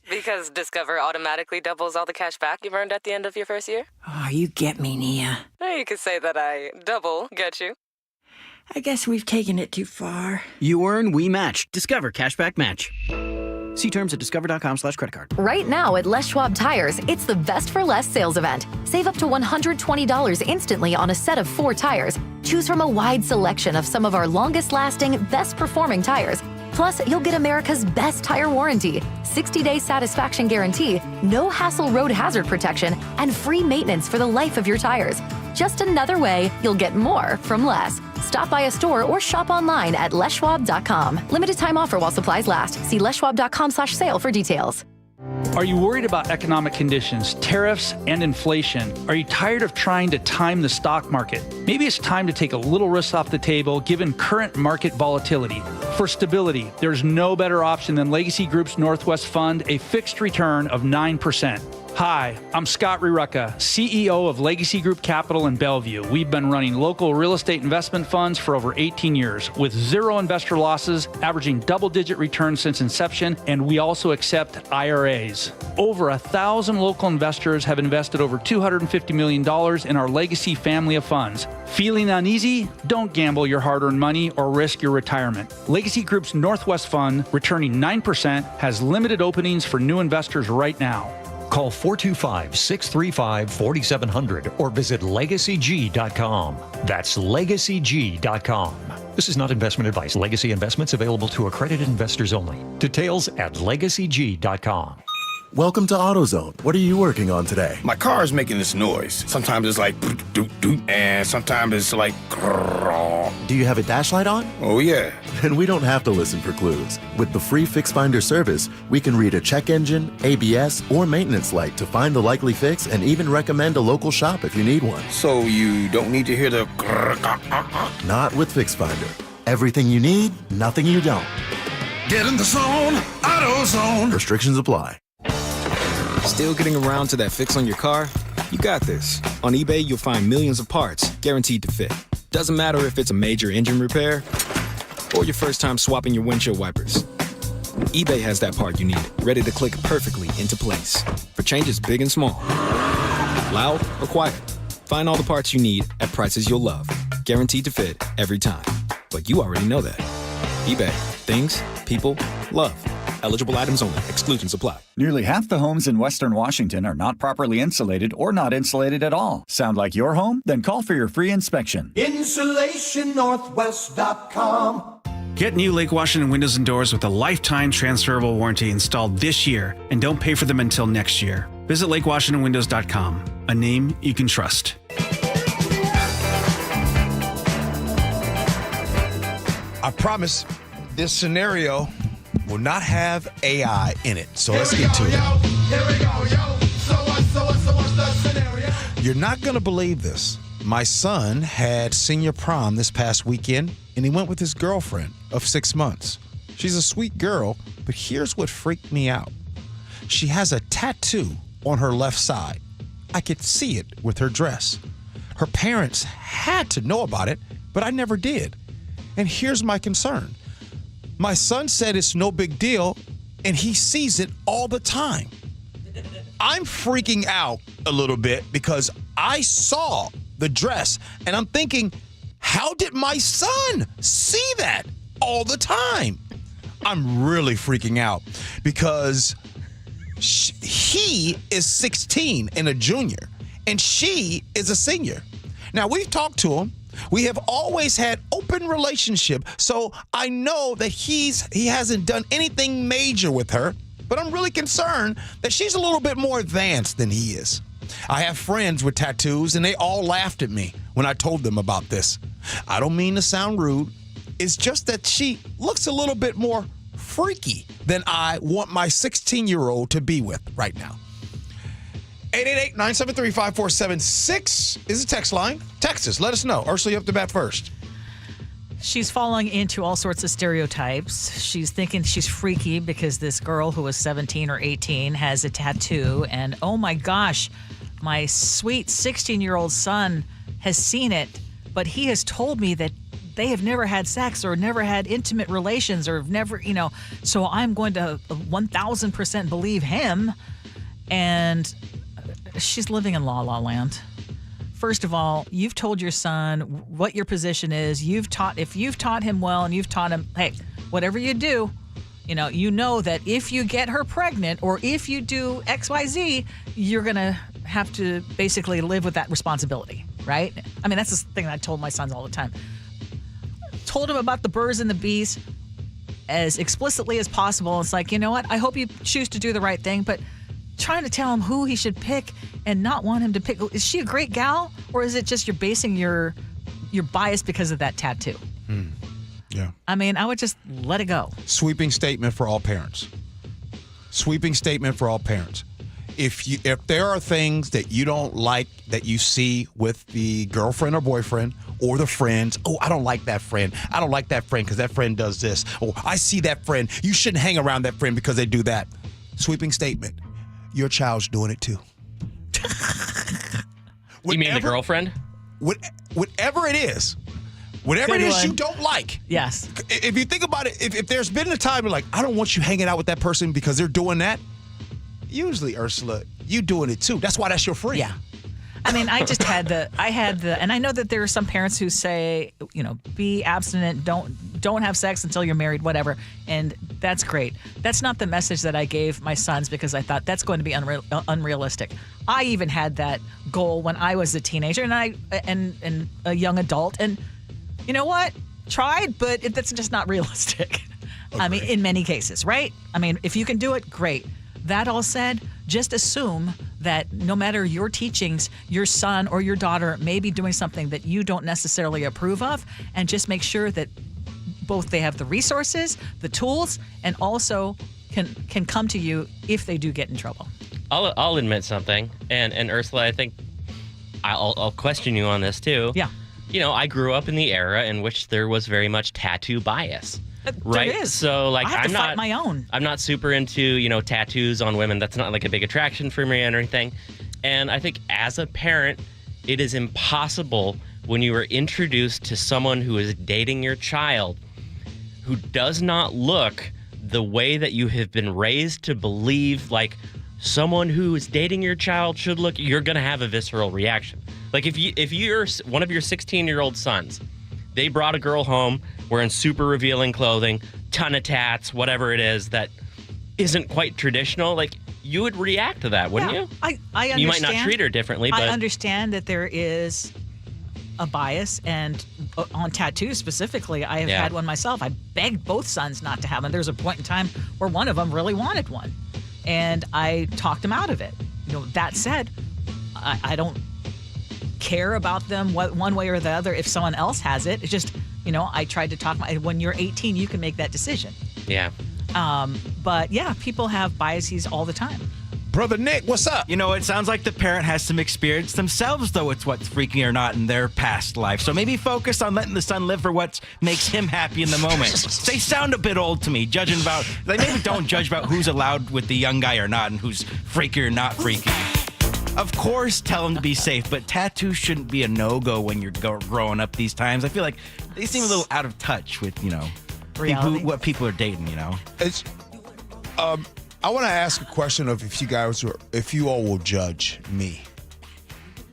Because Discover automatically doubles all the cash back you've earned at the end of your first year? Oh, you get me, Nia. You could say that I double get you. I guess we've taken it too far. You earn, we match. Discover Cashback Match. See terms at discover.com/creditcard. Right now at Les Schwab Tires, it's the Best for Less sales event. Save up to $120 instantly on a set of 4 tires. Choose from a wide selection of some of our longest-lasting, best-performing tires. Plus, you'll get America's best tire warranty, 60-day satisfaction guarantee, no hassle road hazard protection, and free maintenance for the life of your tires. Just another way you'll get more from less. Stop by a store or shop online at leschwab.com. Limited time offer while supplies last. See leschwab.com/sale for details. Are you worried about economic conditions, tariffs, and inflation? Are you tired of trying to time the stock market? Maybe it's time to take a little risk off the table given current market volatility. For stability, there's no better option than Legacy Group's Northwest Fund, a fixed return of 9%. Hi, I'm Scott Rurucka, CEO of Legacy Group Capital in Bellevue. We've been running local real estate investment funds for over 18 years with 0 investor losses, averaging double-digit returns since inception, and we also accept IRAs. Over 1,000 local investors have invested over $250 million in our Legacy family of funds. Feeling uneasy? Don't gamble your hard-earned money or risk your retirement. Legacy Group's Northwest Fund, returning 9%, has limited openings for new investors right now. Call 425-635-4700 or visit LegacyG.com. That's LegacyG.com. This is not investment advice. Legacy investments available to accredited investors only. Details at LegacyG.com. Welcome to AutoZone. What are you working on today? My car is making this noise. Sometimes it's like doot doot, and sometimes it's like grrr. Do you have a dash light on? Oh yeah. Then we don't have to listen for clues. With the free Fix Finder service, we can read a check engine, ABS, or maintenance light to find the likely fix and even recommend a local shop if you need one. So you don't need to hear the grrr. Not with Fix Finder. Everything you need, nothing you don't. Get in the zone, AutoZone. Restrictions apply. Still getting around to that fix on your car? You got this. On eBay, you'll find millions of parts guaranteed to fit. Doesn't matter if it's a major engine repair or your first time swapping your windshield wipers. eBay has that part you need, ready to click perfectly into place for changes big and small. Loud or quiet, find all the parts you need at prices you'll love. Guaranteed to fit every time. But you already know that. eBay. Things, people, love. Eligible items only. Exclusions apply. Nearly half the homes in Western Washington are not properly insulated or not insulated at all. Sound like your home? Then call for your free inspection. InsulationNorthwest.com. Get new Lake Washington windows and doors with a lifetime transferable warranty installed this year, and don't pay for them until next year. Visit LakeWashingtonWindows.com, a name you can trust. I promise this scenario will not have AI in it. So let's get to it. You're not going to believe this. My son had senior prom this past weekend, and he went with his girlfriend of 6 months. She's a sweet girl, but here's what freaked me out. She has a tattoo on her left side. I could see it with her dress. Her parents had to know about it, but I never did. And here's my concern. My son said it's no big deal, and he sees it all the time. I'm freaking out a little bit because I saw the dress, and I'm thinking, how did my son see that all the time? I'm really freaking out because he is 16 and a junior, and she is a senior. Now, we've talked to him. We have always had open relationship, so I know that he hasn't done anything major with her, but I'm really concerned that she's a little bit more advanced than he is. I have friends with tattoos, and they all laughed at me when I told them about this. I don't mean to sound rude. It's just that she looks a little bit more freaky than I want my 16-year-old to be with right now. 888-973-5476 is the text line. Text us. Let us know. Ursula, you up to bat first. She's falling into all sorts of stereotypes. She's thinking she's freaky because this girl who was 17 or 18 has a tattoo. And oh my gosh, my sweet 16-year-old son has seen it, but he has told me that they have never had sex or never had intimate relations or never, so I'm going to 1,000% believe him. And she's living in La La Land. first of all, you've told your son what your position is. If you've taught him well and you've taught him, hey, whatever you do, you know that if you get her pregnant or if you do XYZ, you're going to have to basically live with that responsibility, right? I mean, that's the thing that I told my sons all the time. Told him about the birds and the bees as explicitly as possible. It's like, you know what? I hope you choose to do the right thing, but trying to tell him who he should pick and not want him to pick. Is she a great gal, or is it just you're basing your bias because of that tattoo? Yeah. I mean, I would just let it go. Sweeping statement for all parents. Sweeping statement for all parents. If there are things that you don't like that you see with the girlfriend or boyfriend or the friends, oh, I don't like that friend. I don't like that friend because that friend does this. Oh, I see that friend. You shouldn't hang around that friend because they do that. Sweeping statement. Your child's doing it too. You mean the girlfriend? Whatever it is. Whatever Good it is one. you don't like. Yes. If you think about it, if there's been a time you're like, I don't want you hanging out with that person because they're doing that, usually, Ursula, you doing it too. That's why that's your friend. Yeah. I mean, I had the, and I know that there are some parents who say, be abstinent, don't have sex until you're married, whatever. And that's great. That's not the message that I gave my sons because I thought that's going to be unrealistic. I even had that goal when I was a teenager and a young adult. And you know what? Tried, but that's just not realistic. Okay. I mean, in many cases, right? I mean, if you can do it, great. That all said, just assume that no matter your teachings, your son or your daughter may be doing something that you don't necessarily approve of, and just make sure that both they have the resources, the tools, and also can come to you if they do get in trouble. I'll admit something, and Ursula, I think I'll question you on this too. Yeah. I grew up in the era in which there was very much tattoo bias. Right. There is. So like I have to fight my own. I'm not super into, tattoos on women. That's not like a big attraction for me or anything. And I think as a parent, it is impossible when you are introduced to someone who is dating your child who does not look the way that you have been raised to believe like someone who is dating your child should look, you're going to have a visceral reaction. Like if you're one of your 16-year-old sons, they brought a girl home wearing super revealing clothing, ton of tats, whatever it is that isn't quite traditional, like you would react to that, wouldn't you? I understand. You might not treat her differently, but I understand that there is a bias, and on tattoos specifically, I have had one myself. I begged both sons not to have one. There's a point in time where one of them really wanted one, and I talked him out of it. That said, I don't care about them one way or the other if someone else has it. It's just, I tried to talk. When you're 18, you can make that decision. Yeah. But yeah, people have biases all the time. Brother Nick, what's up? It sounds like the parent has some experience themselves, though it's what's freaky or not in their past life. So maybe focus on letting the son live for what makes him happy in the moment. They sound a bit old to me, judging about, maybe don't judge about who's allowed with the young guy or not and who's freaky or not freaky. Of course, tell them to be safe, but tattoos shouldn't be a no-go when you're growing up these times. I feel like they seem a little out of touch with, what people are dating, It's, I want to ask a question of if you all will judge me.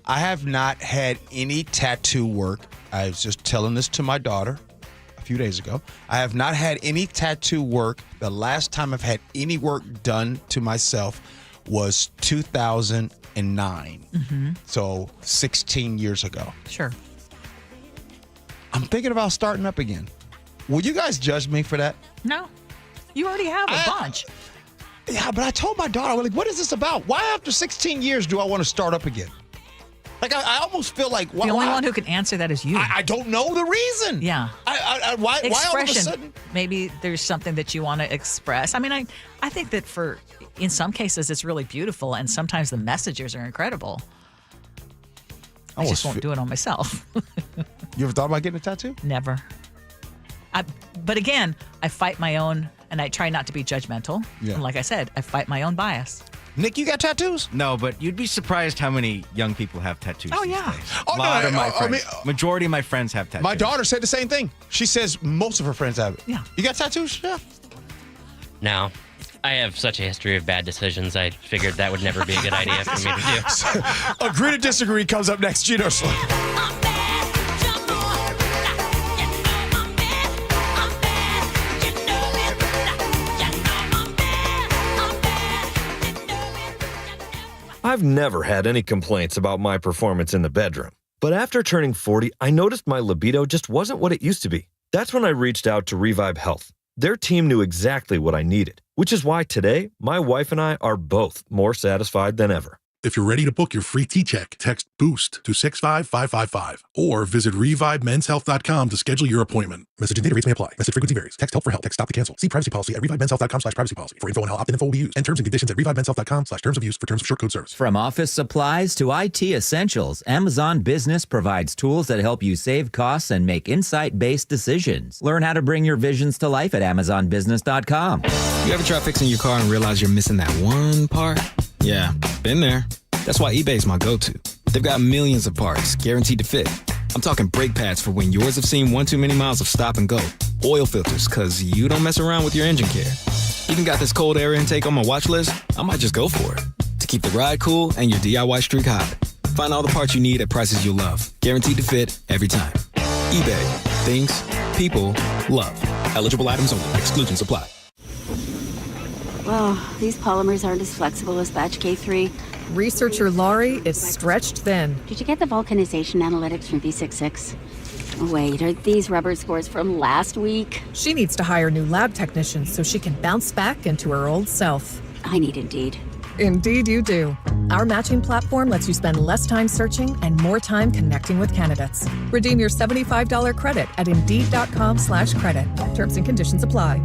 I have not had any tattoo work. I was just telling this to my daughter a few days ago. I have not had any tattoo work. The last time I've had any work done to myself was 2009. So 16 years ago. Sure. I'm thinking about starting up again. Will you guys judge me for that? No. You already have a bunch. Yeah, but I told my daughter, what is this about? Why after 16 years do I want to start up again? Like, I almost feel like... The only one who can answer that is you. I don't know the reason. Yeah. Why all of a sudden? Maybe there's something that you want to express. I mean, I think that in some cases, it's really beautiful, and sometimes the messages are incredible. I just won't do it on myself. You ever thought about getting a tattoo? Never. But again, I fight my own, and I try not to be judgmental. Yeah. And like I said, I fight my own bias. Nick, you got tattoos? No, but you'd be surprised how many young people have tattoos. Oh, yeah. Oh, a lot of my friends. Majority of my friends have tattoos. My daughter said the same thing. She says most of her friends have it. Yeah. You got tattoos? Yeah. No. I have such a history of bad decisions. I figured that would never be a good idea for me to do. Agree to Disagree comes up next. Gee Ursula. I've never had any complaints about my performance in the bedroom. But after turning 40, I noticed my libido just wasn't what it used to be. That's when I reached out to Revive Health. Their team knew exactly what I needed, which is why today, my wife and I are both more satisfied than ever. If you're ready to book your free T-check, text BOOST to 65555 or visit ReviveMen'sHealth.com to schedule your appointment. Message and data rates may apply. Message frequency varies. Text help for help. Text stop to cancel. See privacy policy at ReviveMen'sHealth.com/privacy for info on how opt-in info will be used. And terms and conditions at ReviveMen'sHealth.com/terms of use for terms of short code service. From office supplies to IT essentials, Amazon Business provides tools that help you save costs and make insight-based decisions. Learn how to bring your visions to life at AmazonBusiness.com. You ever try fixing your car and realize you're missing that one part? Yeah, been there. That's why eBay's my go-to. They've got millions of parts, guaranteed to fit. I'm talking brake pads for when yours have seen one too many miles of stop and go. Oil filters, because you don't mess around with your engine care. Even got this cold air intake on my watch list. I might just go for it. To keep the ride cool and your DIY streak hot. Find all the parts you need at prices you'll love. Guaranteed to fit every time. eBay. Things people love. Eligible items only. Exclusions apply. Oh, these polymers aren't as flexible as batch K3. Researcher Laurie is stretched thin. Did you get the vulcanization analytics from V66? Wait, are these rubber scores from last week? She needs to hire new lab technicians so she can bounce back into her old self. I need Indeed. Indeed you do. Our matching platform lets you spend less time searching and more time connecting with candidates. Redeem your $75 credit at Indeed.com/credit. Terms and conditions apply.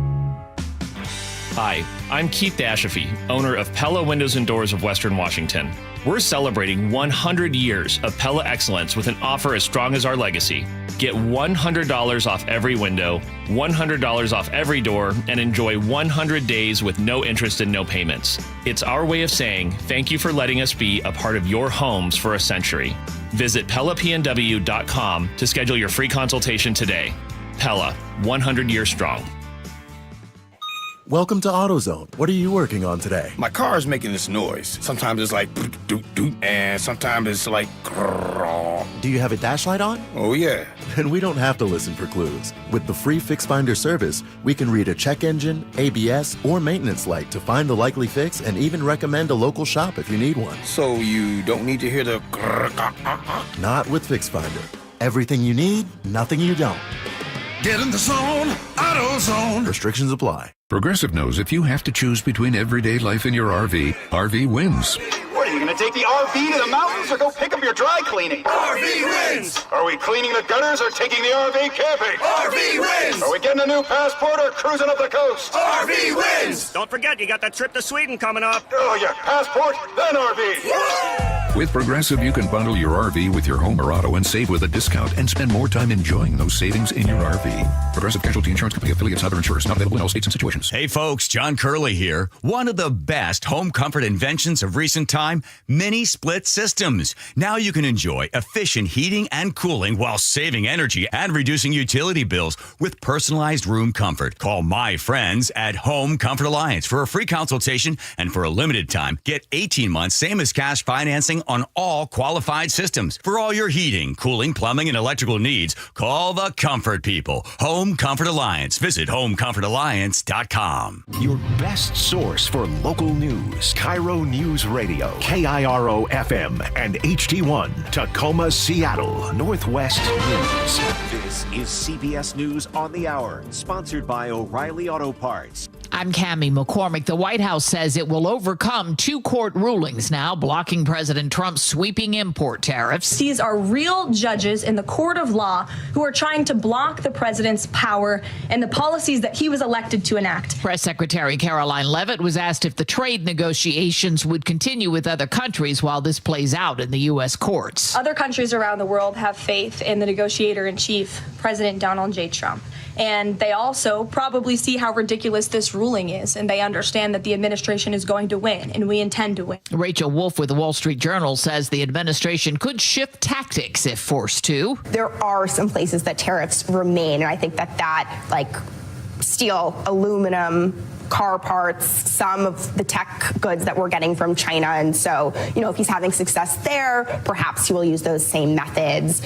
Hi, I'm Keith Dashafee, owner of Pella Windows and Doors of Western Washington. We're celebrating 100 years of Pella excellence with an offer as strong as our legacy. Get $100 off every window, $100 off every door, and enjoy 100 days with no interest and no payments. It's our way of saying thank you for letting us be a part of your homes for a century. Visit PellaPNW.com to schedule your free consultation today. Pella, 100 years strong. Welcome to AutoZone. What are you working on today? My car is making this noise. Sometimes it's like doot doot, and sometimes it's like grrr. Do you have a dash light on? Oh yeah. Then we don't have to listen for clues. With the free Fix Finder service, we can read a check engine, ABS, or maintenance light to find the likely fix and even recommend a local shop if you need one. So you don't need to hear the grrr. Not with Fix Finder. Everything you need, nothing you don't. Get in the zone, AutoZone. Restrictions apply. Progressive knows if you have to choose between everyday life and your RV wins. What, are you going to take the RV to the mountains or go pick up your dry cleaning? RV wins! Are we cleaning the gutters or taking the RV camping? RV wins! Are we getting a new passport or cruising up the coast? RV wins! Don't forget, you got that trip to Sweden coming up. Oh, yeah, passport, then RV. With Progressive, you can bundle your RV with your home or auto and save with a discount and spend more time enjoying those savings in your RV. Progressive Casualty Insurance Company affiliates and other insurers. Not available in all states and situations. Hey folks, John Curley here. One of the best home comfort inventions of recent time, mini split systems. Now you can enjoy efficient heating and cooling while saving energy and reducing utility bills with personalized room comfort. Call my friends at Home Comfort Alliance for a free consultation, and for a limited time, get 18 months same as cash financing on all qualified systems. For all your heating, cooling, plumbing, and electrical needs, call the comfort people. Home Comfort Alliance. Visit homecomfortalliance.com. Your best source for local news. KIRO News Radio. KIRO FM and HD1. Tacoma, Seattle. Northwest News. This is CBS News on the Hour, sponsored by O'Reilly Auto Parts. I'm Cammie McCormick. The White House says it will overcome two court rulings now blocking President Trump's sweeping import tariffs. These are real judges in the court of law who are trying to block the president's power and the policies that he was elected to enact. Press Secretary Caroline Leavitt was asked if the trade negotiations would continue with other countries while this plays out in the U.S. courts. Other countries around the world have faith in the negotiator-in-chief, President Donald J. Trump. And they also probably see how ridiculous this ruling is, and they understand that the administration is going to win, and we intend to win. Rachel Wolf with the Wall Street Journal says the administration could shift tactics if forced to. There are some places that tariffs remain, and I think that like steel, aluminum, car parts, some of the tech goods that we're getting from China. And so, if he's having success there, perhaps he will use those same methods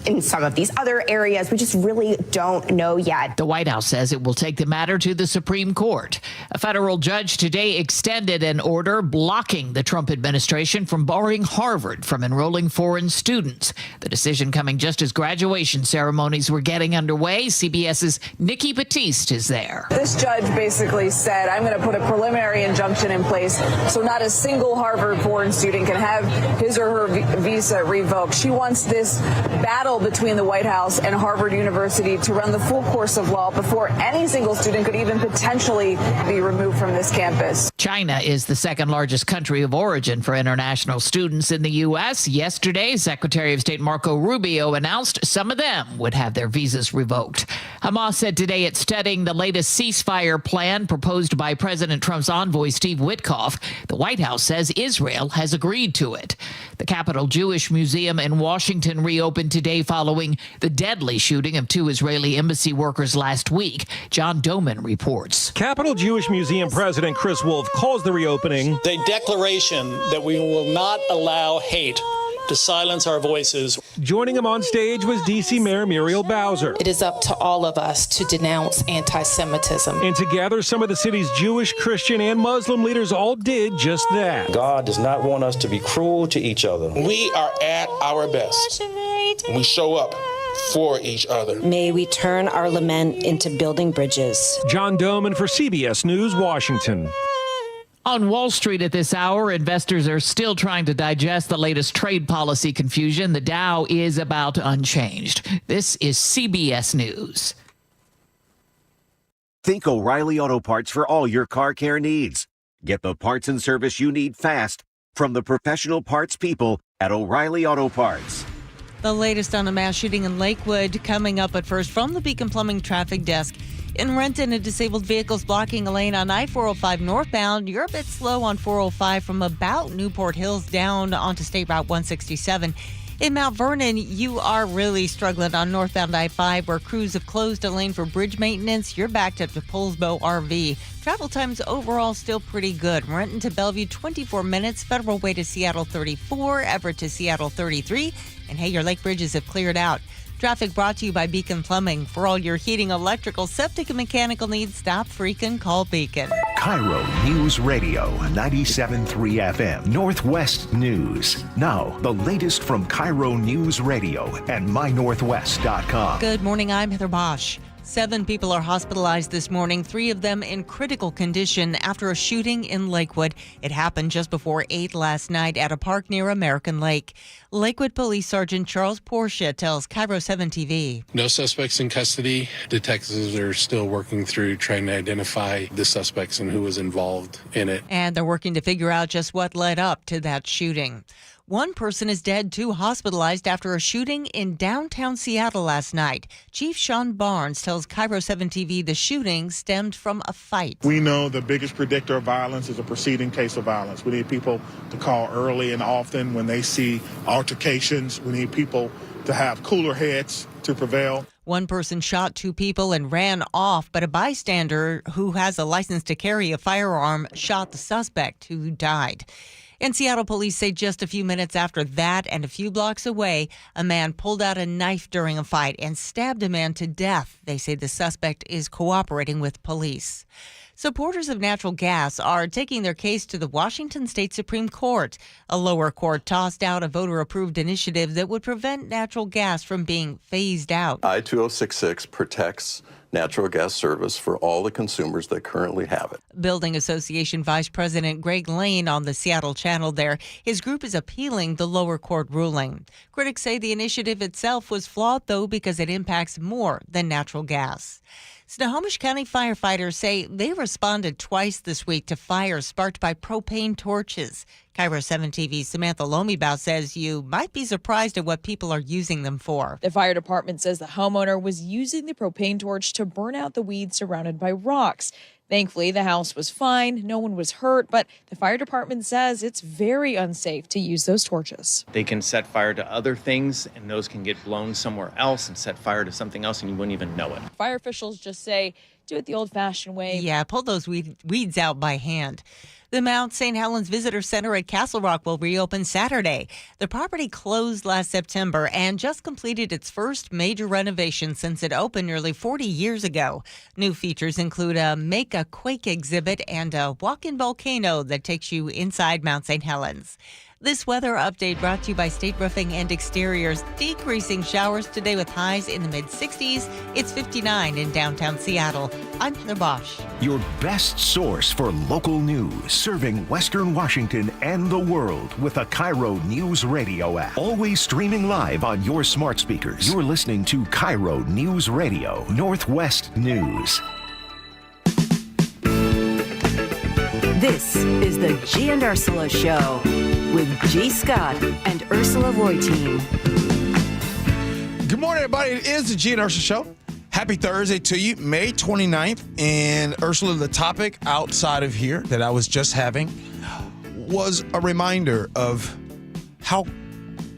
in some of these other areas. We just really don't know yet. The White House says it will take the matter to the Supreme Court. A federal judge today extended an order blocking the Trump administration from barring Harvard from enrolling foreign students. The decision coming just as graduation ceremonies were getting underway. CBS's Nikki Batiste is there. This judge basically said, I'm going to put a preliminary injunction in place so not a single Harvard foreign student can have his or her visa revoked. She wants this battle between the White House and Harvard University to run the full course of law before any single student could even potentially be removed from this campus. China is the second largest country of origin for international students in the U.S. Yesterday, Secretary of State Marco Rubio announced some of them would have their visas revoked. Hamas said today it's studying the latest ceasefire plan proposed by President Trump's envoy Steve Witkoff. The White House says Israel has agreed to it. The Capitol Jewish Museum in Washington reopened today following the deadly shooting of 2 Israeli embassy workers last week. John Doman reports. Capitol Jewish Museum President Chris Wolf calls the reopening a declaration that we will not allow hate to silence our voices. Joining him on stage was D.C. Mayor Muriel Bowser. It is up to all of us to denounce anti-Semitism. And together, some of the city's Jewish, Christian, and Muslim leaders all did just that. God does not want us to be cruel to each other. We are at our best. We show up for each other. May we turn our lament into building bridges. John Doman for CBS News, Washington. On Wall Street at this hour, investors are still trying to digest the latest trade policy confusion. The Dow is about unchanged. This is CBS News. Think O'Reilly Auto Parts for all your car care needs. Get the parts and service you need fast from the professional parts people at O'Reilly Auto Parts. The latest on a mass shooting in Lakewood coming up at first from the Beacon Plumbing Traffic Desk. In Renton, a disabled vehicle is blocking a lane on I-405 northbound. You're a bit slow on 405 from about Newport Hills down onto State Route 167. In Mount Vernon, you are really struggling on northbound I-5 where crews have closed a lane for bridge maintenance. You're backed up to Poulsbo RV. Travel times overall still pretty good. Renton to Bellevue, 24 minutes. Federal Way to Seattle, 34. Everett to Seattle, 33. And hey, your lake bridges have cleared out. Traffic brought to you by Beacon Plumbing. For all your heating, electrical, septic, and mechanical needs, stop freaking call Beacon. KIRO News Radio 97.3 FM Northwest News. Now, the latest from KIRO News Radio and mynorthwest.com. Good morning, I'm Heather Bosch. 7 people are hospitalized this morning, 3 of them in critical condition after a shooting in Lakewood. It happened just before 8 last night at a park near American Lake. Lakewood Police Sergeant Charles Portia tells KIRO 7 TV. No suspects in custody. Detectives are still working through trying to identify the suspects and who was involved in it. And they're working to figure out just what led up to that shooting. 1 person is dead, 2 hospitalized after a shooting in downtown Seattle last night. Chief Sean Barnes tells KIRO 7 TV the shooting stemmed from a fight. We know the biggest predictor of violence is a preceding case of violence. We need people to call early and often when they see altercations. We need people to have cooler heads to prevail. 1 person shot 2 people and ran off, but a bystander who has a license to carry a firearm shot the suspect who died. And Seattle police say just a few minutes after that and a few blocks away, a man pulled out a knife during a fight and stabbed a man to death. They say the suspect is cooperating with police. Supporters of natural gas are taking their case to the Washington State Supreme Court. A lower court tossed out a voter-approved initiative that would prevent natural gas from being phased out. I-2066 protects natural gas service for all the consumers that currently have it. Building Association Vice President Greg Lane on the Seattle Channel there. His group is appealing the lower court ruling. Critics say the initiative itself was flawed, though, because it impacts more than natural gas. Snohomish County firefighters say they responded twice this week to fires sparked by propane torches. KIRO 7 TV's Samantha Lomibau says you might be surprised at what people are using them for. The fire department says the homeowner was using the propane torch to burn out the weeds surrounded by rocks. Thankfully, the house was fine. No one was hurt, but the fire department says it's very unsafe to use those torches. They can set fire to other things, and those can get blown somewhere else and set fire to something else, and you wouldn't even know it. Fire officials just say do it the old-fashioned way. Yeah, pull those weeds out by hand. The Mount St. Helens Visitor Center at Castle Rock will reopen Saturday. The property closed last September and just completed its first major renovation since it opened nearly 40 years ago. New features include a Make a Quake exhibit and a walk-in volcano that takes you inside Mount St. Helens. This weather update brought to you by State Roofing and Exteriors. Decreasing showers today with highs in the mid-60s. It's 59 in downtown Seattle. I'm Heather Bosch. Your best source for local news, serving Western Washington and the world with a KIRO Newsradio App. Always streaming live on your smart speakers. You're listening to KIRO Newsradio, Northwest News. This is the Gee and Ursula Show with G. Scott and Ursula Reutin. Good morning, everybody. It is the Gee and Ursula Show. Happy Thursday to you, May 29th. And Ursula, the topic outside of here that I was just having was a reminder of how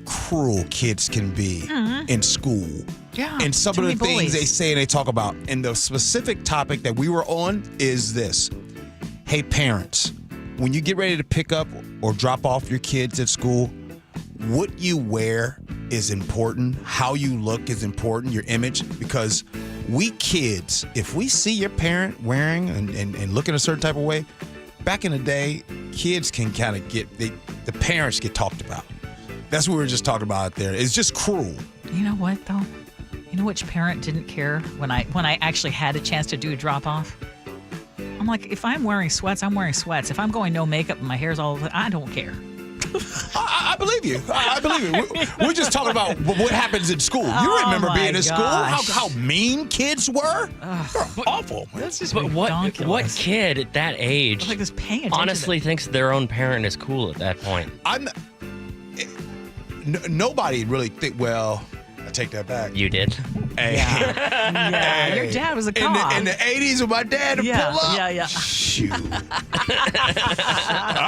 cruel kids can be in school. Yeah, and some of the things they say and they talk about. And the specific topic that we were on is this. Hey, parents, when you get ready to pick up or drop off your kids at school, what you wear is important. How you look is important, your image, because we kids, if we see your parent wearing and looking a certain type of way, back in the day, kids can kind of the parents get talked about. That's what we were just talking about out there. It's just cruel. You know what, though? You know which parent didn't care when I actually had a chance to do a drop-off? I'm like, if I'm wearing sweats, I'm wearing sweats. If I'm going no makeup and my hair's all, I don't care. I believe you. I believe you. We're just talking about what happens in school. You remember being in school, how mean kids were? They're awful. That's just but what kid at that age like paying honestly thinks their own parent is cool at that point? Nobody really think, well, I take that back. You did? Hey. Yeah. Your dad was a cop. In the 80s with my dad to pull up? Yeah. Shoot. All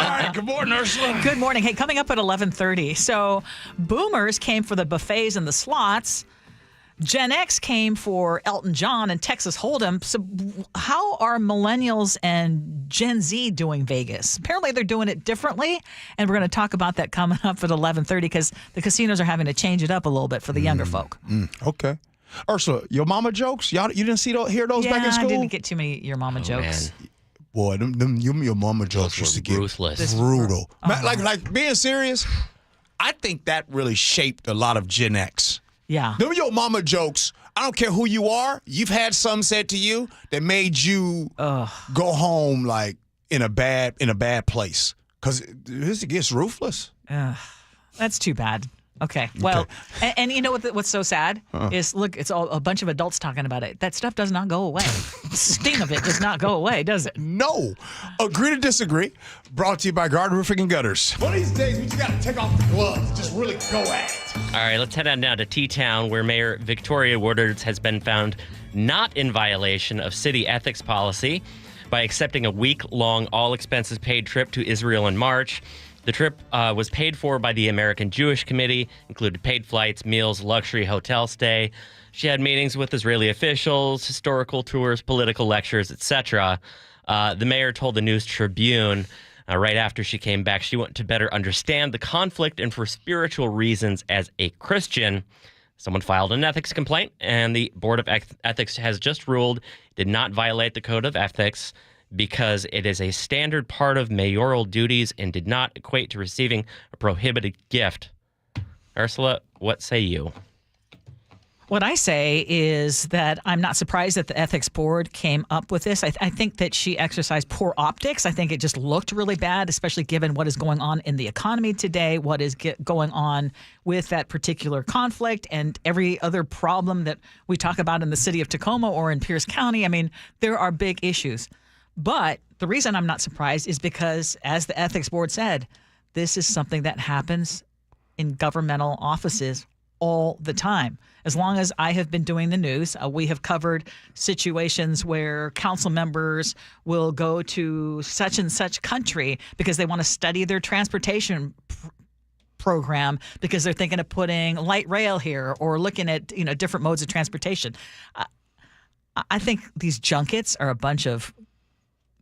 right. Good morning, Ursula. Good morning. Hey, coming up at 11:30. So boomers came for the buffets and the slots. Gen X came for Elton John and Texas Hold'em. So how are millennials and Gen Z doing Vegas? Apparently they're doing it differently, and we're going to talk about that coming up at 11:30 because the casinos are having to change it up a little bit for the younger folk. Okay. Ursula, your mama jokes? You didn't hear those back in school? I didn't get too many your mama jokes. Man. Boy, your mama jokes used to get ruthless. Brutal. Like being serious, I think that really shaped a lot of Gen X. Yeah. Them your mama jokes, I don't care who you are, you've had some said to you that made you go home like in a bad place. Because this gets ruthless. That's too bad. Okay. Well, and you know what's so sad is, look, it's all a bunch of adults talking about it. That stuff does not go away. The sting of it does not go away, does it? No. Agree to disagree. Brought to you by Garden Roofing and Gutters. One of these days, we just got to take off the gloves. Just really go at it. All right, let's head on down to T-Town, where Mayor Victoria Woodard has been found not in violation of city ethics policy by accepting a week-long all-expenses-paid trip to Israel in March. The trip was paid for by the American Jewish Committee, included paid flights, meals, luxury hotel stay. She had meetings with Israeli officials, historical tours, political lectures, etc. The mayor told the News Tribune right after she came back she wanted to better understand the conflict and for spiritual reasons as a Christian. Someone filed an ethics complaint, and the Board of Ethics has just ruled it did not violate the Code of Ethics because it is a standard part of mayoral duties and did not equate to receiving a prohibited gift. Ursula, what say you? What I say is that I'm not surprised that the ethics board came up with this. I think that she exercised poor optics. I think it just looked really bad, especially given what is going on in the economy today, what is going on with that particular conflict and every other problem that we talk about in the city of Tacoma or in Pierce County. I mean, there are big issues. But the reason I'm not surprised is because, as the ethics board said, this is something that happens in governmental offices all the time. As long as I have been doing the news, we have covered situations where council members will go to such and such country because they want to study their transportation program because they're thinking of putting light rail here or looking at different modes of transportation. I think these junkets are a bunch of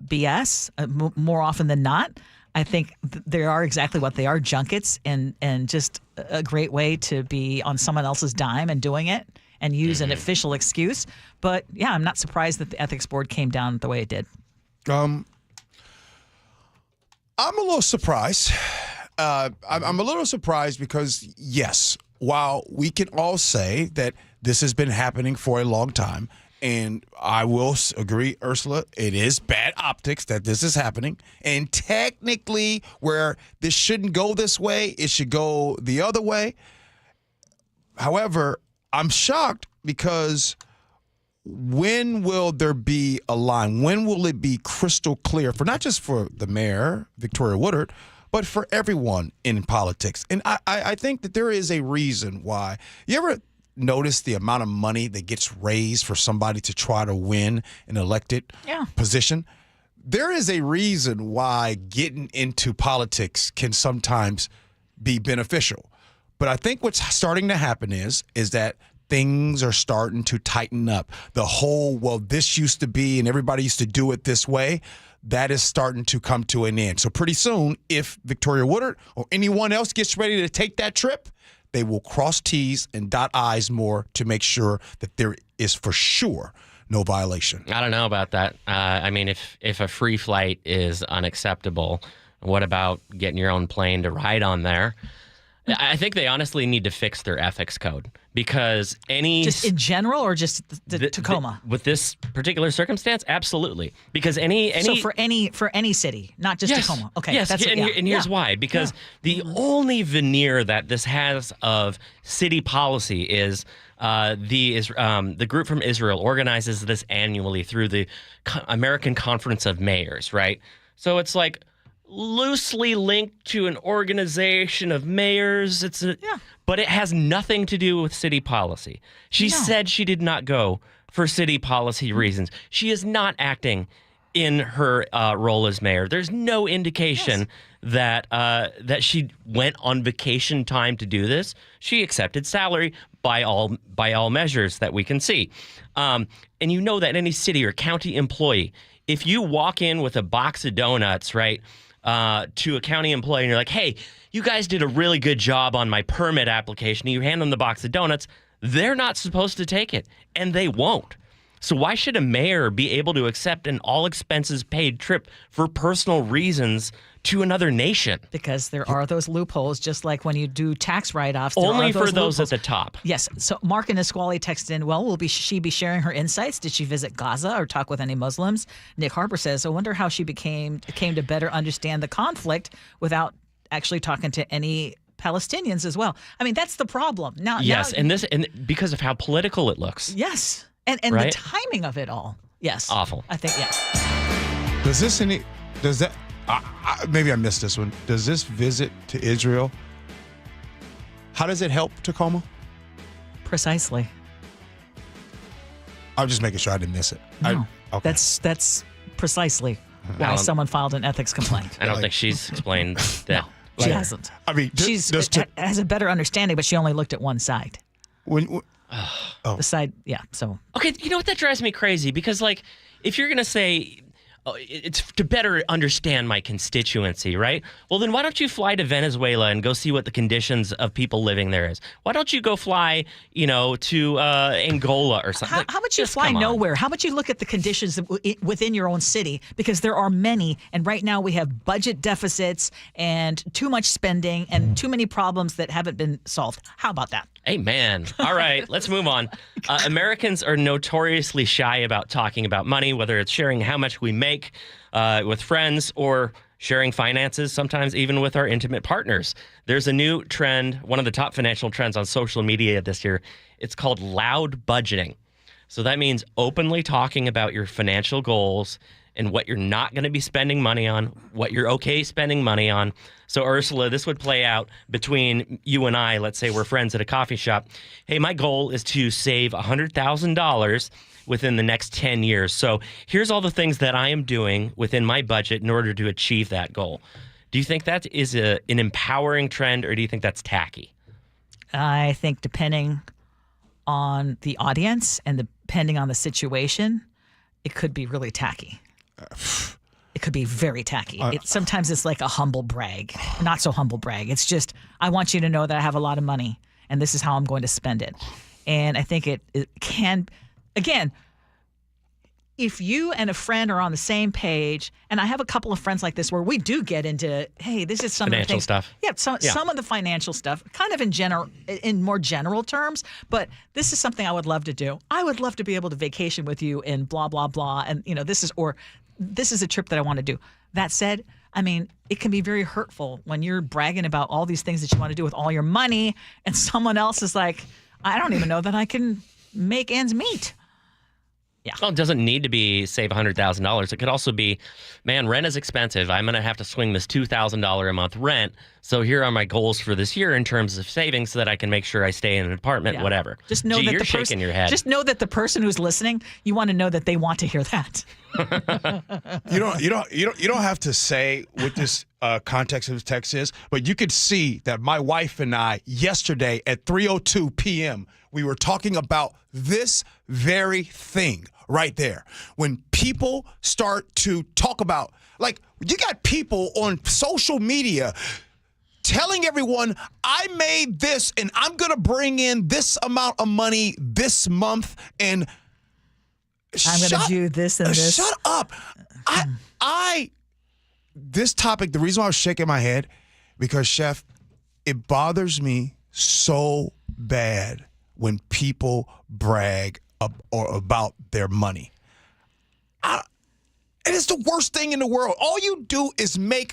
BS more often than not. I think they are exactly what they are, junkets, and just a great way to be on someone else's dime and doing it and use an official excuse. But yeah, I'm not surprised that the ethics board came down the way it did. I'm a little surprised. I'm a little surprised because, yes, while we can all say that this has been happening for a long time, and I will agree, Ursula, it is bad optics that this is happening. And technically, where this shouldn't go this way, it should go the other way. However, I'm shocked because when will there be a line? When will it be crystal clear for not just for the mayor, Victoria Woodard, but for everyone in politics? And I think that there is a reason why. You ever notice the amount of money that gets raised for somebody to try to win an elected position? There is a reason why getting into politics can sometimes be beneficial. But I think what's starting to happen is that things are starting to tighten up. The whole, well, this used to be and everybody used to do it this way, that is starting to come to an end. So pretty soon, if Victoria Woodard or anyone else gets ready to take that trip, they will cross T's and dot I's more to make sure that there is for sure no violation. I don't know about that. I mean, if a free flight is unacceptable, what about getting your own plane to ride on there? I think they honestly need to fix their ethics code because just in general or just the Tacoma with this particular circumstance, absolutely. Because so for any city, not just Tacoma. Okay, yes, and here's why. Because the only veneer that this has of city policy is the group from Israel organizes this annually through the American Conference of Mayors, right? So it's like loosely linked to an organization of mayors. But it has nothing to do with city policy. She said she did not go for city policy reasons. She is not acting in her role as mayor. There's no indication that she went on vacation time to do this. She accepted salary by all measures that we can see. And you know that any city or county employee, if you walk in with a box of donuts, right, to a county employee and you're like, hey, you guys did a really good job on my permit application, and you hand them the box of donuts, they're not supposed to take it, and they won't. So why should a mayor be able to accept an all-expenses-paid trip for personal reasons to another nation? Because there are those loopholes, just like when you do tax write-offs. Only for those at the top. Yes. So Mark and Nisqually texted in, well, will she be sharing her insights? Did she visit Gaza or talk with any Muslims? Nick Harper says, I wonder how she came to better understand the conflict without actually talking to any Palestinians as well. I mean, that's the problem. Yes, and because of how political it looks. Yes. And right? The timing of it all. Yes. Awful. I think, yes. Maybe I missed this one. Does this visit to Israel, how does it help Tacoma? Precisely. I'm just making sure I didn't miss it. No, that's precisely why someone filed an ethics complaint. I don't think she's explained that. No, she hasn't. I mean, she has a better understanding, but she only looked at one side. The side, so. Okay, you know what? That drives me crazy because, like, if you're going to say it's to better understand my constituency, right? Well, then why don't you fly to Venezuela and go see what the conditions of people living there is? Why don't you go fly, to Angola or something? How about you fly nowhere? How about you look at the conditions within your own city? Because there are many, and right now we have budget deficits and too much spending and too many problems that haven't been solved. How about that? Amen. All right, let's move on. Americans are notoriously shy about talking about money, whether it's sharing how much we make with friends or sharing finances, sometimes even with our intimate partners. There's a new trend, one of the top financial trends on social media this year. It's called loud budgeting. So that means openly talking about your financial goals and what you're not going to be spending money on, what you're okay spending money on. So, Ursula, this would play out between you and I. Let's say we're friends at a coffee shop. Hey, my goal is to save $100,000 within the next 10 years. So here's all the things that I am doing within my budget in order to achieve that goal. Do you think that is an empowering trend, or do you think that's tacky? I think depending on the audience and depending on the situation, it could be really tacky. It could be very tacky. Sometimes it's like a humble brag, not so humble brag. It's just, I want you to know that I have a lot of money and this is how I'm going to spend it. And I think it can, again, if you and a friend are on the same page, and I have a couple of friends like this where we do get into, hey, this is some financial of the things, stuff. Yeah, some of the financial stuff, kind of in more general terms. But this is something I would love to do. I would love to be able to vacation with you and blah blah blah. And this is a trip that I want to do. That said, I mean, it can be very hurtful when you're bragging about all these things that you want to do with all your money, and someone else is like, I don't even know that I can make ends meet. Yeah. Well, it doesn't need to be save $100,000. It could also be, man, rent is expensive. I'm going to have to swing this $2,000 a month rent. So here are my goals for this year in terms of savings so that I can make sure I stay in an apartment, whatever. Just know that you're shaking your head. Just know that the person who's listening, you want to know that they want to hear that. You don't have to say what this context of the text is, but you could see that my wife and I yesterday at 3:02 p.m. we were talking about this very thing right there. When people start to talk about, like, you got people on social media telling everyone, I made this and I'm going to bring in this amount of money this month and I'm going to do this and this. Shut up. This topic, the reason why I was shaking my head, because, Chef, it bothers me so bad when people brag about their money. And it's the worst thing in the world. All you do is you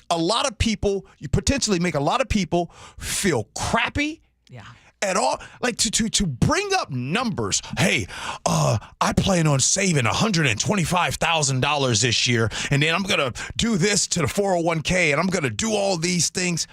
potentially make a lot of people feel crappy. Yeah. At all, like to bring up numbers. Hey, I plan on saving $125,000 this year, and then I'm gonna do this to the 401k, and I'm gonna do all these things.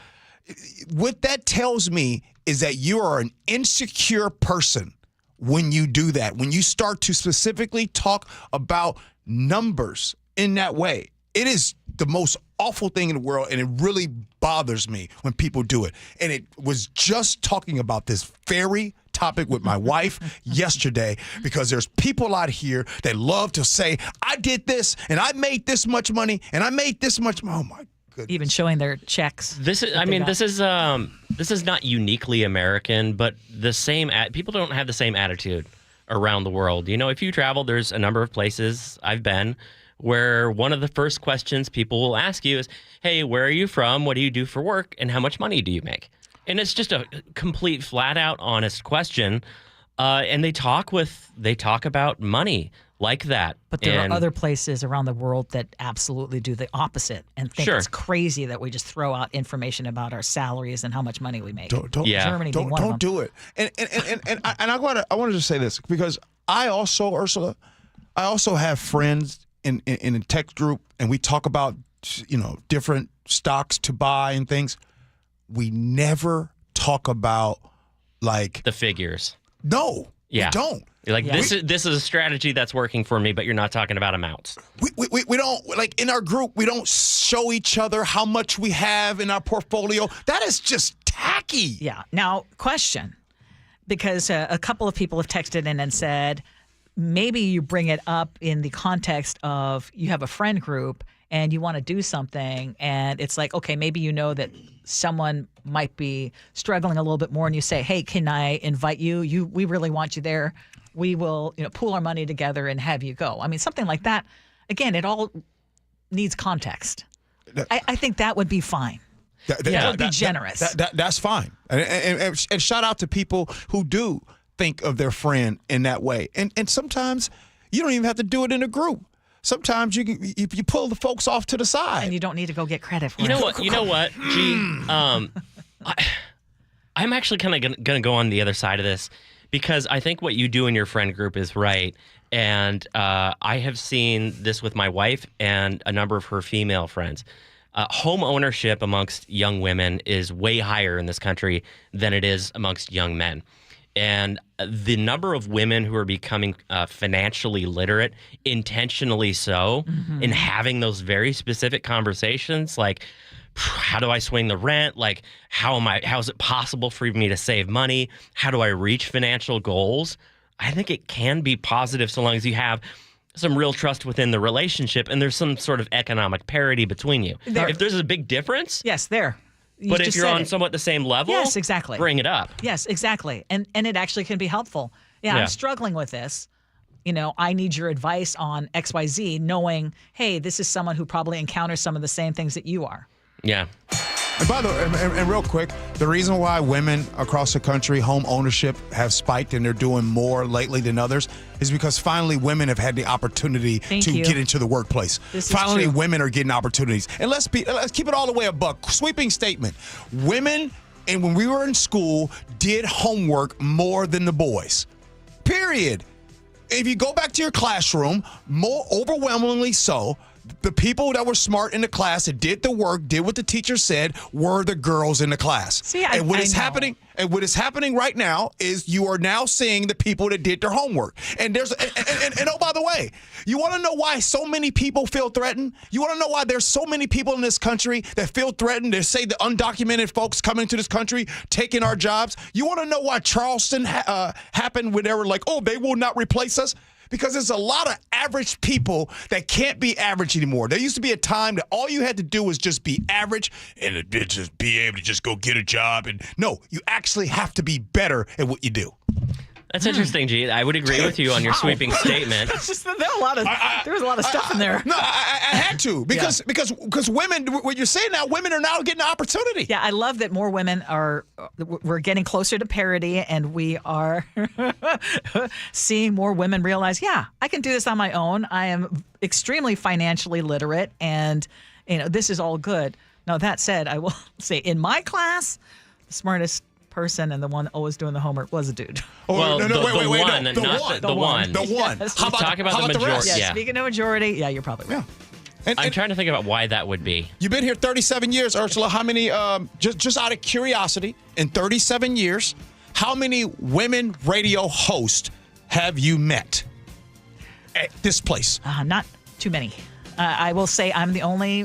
What that tells me is that you are an insecure person when you do that. When you start to specifically talk about numbers in that way, it is the most awful thing in the world, and it really bothers me when people do it. And it was just talking about this very topic with my wife yesterday, because there's people out here that love to say, I did this, and I made this much money, and I made this much. Oh my goodness! Even showing their checks. This is not uniquely American, but the same. People don't have the same attitude around the world. If you travel, there's a number of places I've been where one of the first questions people will ask you is, hey, where are you from? What do you do for work? And how much money do you make? And it's just a complete, flat out, honest question. And they talk about money like that. But there are other places around the world that absolutely do the opposite and think it's crazy that we just throw out information about our salaries and how much money we make. Germany being one of them. Don't do it. And I want to just say this, because Ursula, I also have friends in a tech group, and we talk about different stocks to buy and things. We never talk about like the figures. No, we don't. You're like, this is a strategy that's working for me, but you're not talking about amounts. We don't, like, in our group, we don't show each other how much we have in our portfolio. That is just tacky. Yeah. Now, question, because a couple of people have texted in and said, maybe you bring it up in the context of you have a friend group and you want to do something, and it's like, okay, maybe that someone might be struggling a little bit more, and you say, hey, can I invite you? We really want you there. We will, pool our money together and have you go. I mean, something like that. Again, it all needs context. I think that would be fine. That would be generous. That's fine. And shout out to people who do think of their friend in that way. And sometimes you don't even have to do it in a group. Sometimes you pull the folks off to the side. And you don't need to go get credit for it. You know what, Gee? I'm actually kind of going to go on the other side of this, because I think what you do in your friend group is right. And I have seen this with my wife and a number of her female friends. Home ownership amongst young women is way higher in this country than it is amongst young men. And the number of women who are becoming financially literate, intentionally so, in having those very specific conversations, like, how do I swing the rent? Like, how is it possible for me to save money? How do I reach financial goals? I think it can be positive so long as you have some real trust within the relationship and there's some sort of economic parity between you. If there's a big difference, yes, there. But if you're on somewhat the same level, yes, exactly. Bring it up. Yes, exactly. And it actually can be helpful. Yeah, I'm struggling with this. I need your advice on XYZ, knowing, hey, this is someone who probably encounters some of the same things that you are. Yeah. And by the way, and real quick, the reason why women across the country, home ownership have spiked and they're doing more lately than others is because finally women have had the opportunity to get into the workplace. Finally, women are getting opportunities. And let's keep it all the way a buck. Sweeping statement. Women, and when we were in school, did homework more than the boys. Period. If you go back to your classroom, more overwhelmingly so, the people that were smart in the class that did the work, did what the teacher said, were the girls in the class. See, what is happening right now is you are now seeing the people that did their homework. And there's and oh, by the way, you want to know why so many people feel threatened? You want to know why there's so many people in this country that feel threatened? They say the undocumented folks coming to this country, taking our jobs. You want to know why Charleston happened when they were like, oh, they will not replace us? Because there's a lot of average people that can't be average anymore. There used to be a time that all you had to do was just be average and just be able to just go get a job. And no, you actually have to be better at what you do. That's interesting, Gee. I would agree with you on your sweeping statement. There was a lot of stuff in there. No, I had to because women, what you're saying now, women are now getting an opportunity. Yeah, I love that more women we're getting closer to parity, and we are seeing more women realize, yeah, I can do this on my own. I am extremely financially literate, and this is all good. Now, that said, I will say in my class, the smartest person and the one always doing the homework was a dude. Oh, well, wait, the one. Yes. Talk about the majority. Yeah, speaking of majority, yeah, you're probably right. Yeah. I'm trying to think about why that would be. You've been here 37 years, Ursula. How many, just out of curiosity, in 37 years, how many women radio hosts have you met at this place? Not too many. I will say I'm the only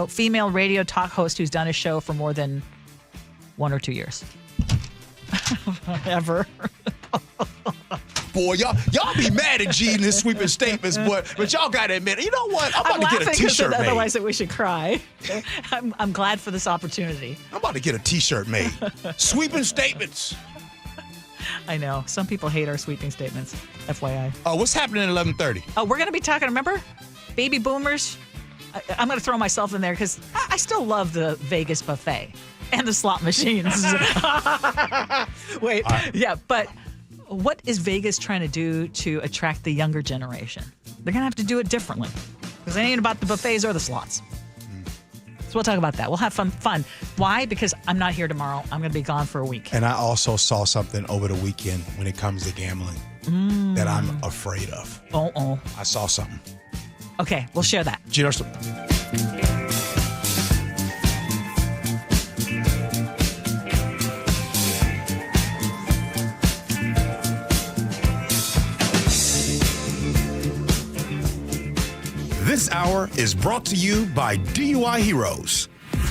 female radio talk host who's done a show for more than 1 or 2 years. Ever. Boy, y'all be mad at Gee in his sweeping statements, but y'all got to admit, you know what? I'm about to get a T-shirt made. Otherwise, that we should cry. I'm glad for this opportunity. I'm about to get a T-shirt made. Sweeping statements. I know. Some people hate our sweeping statements, FYI. What's happening at 11:30? We're going to be talking, remember? Baby boomers. I'm going to throw myself in there because I still love the Vegas buffet and the slot machines. Wait, yeah, but what is Vegas trying to do to attract the younger generation? They're going to have to do it differently because it ain't about the buffets or the slots. So we'll talk about that. We'll have fun. Why? Because I'm not here tomorrow. I'm going to be gone for a week. And I also saw something over the weekend when it comes to gambling that I'm afraid of. I saw something. Okay, we'll share that. Gee Ursula. This hour is brought to you by DUI Heroes.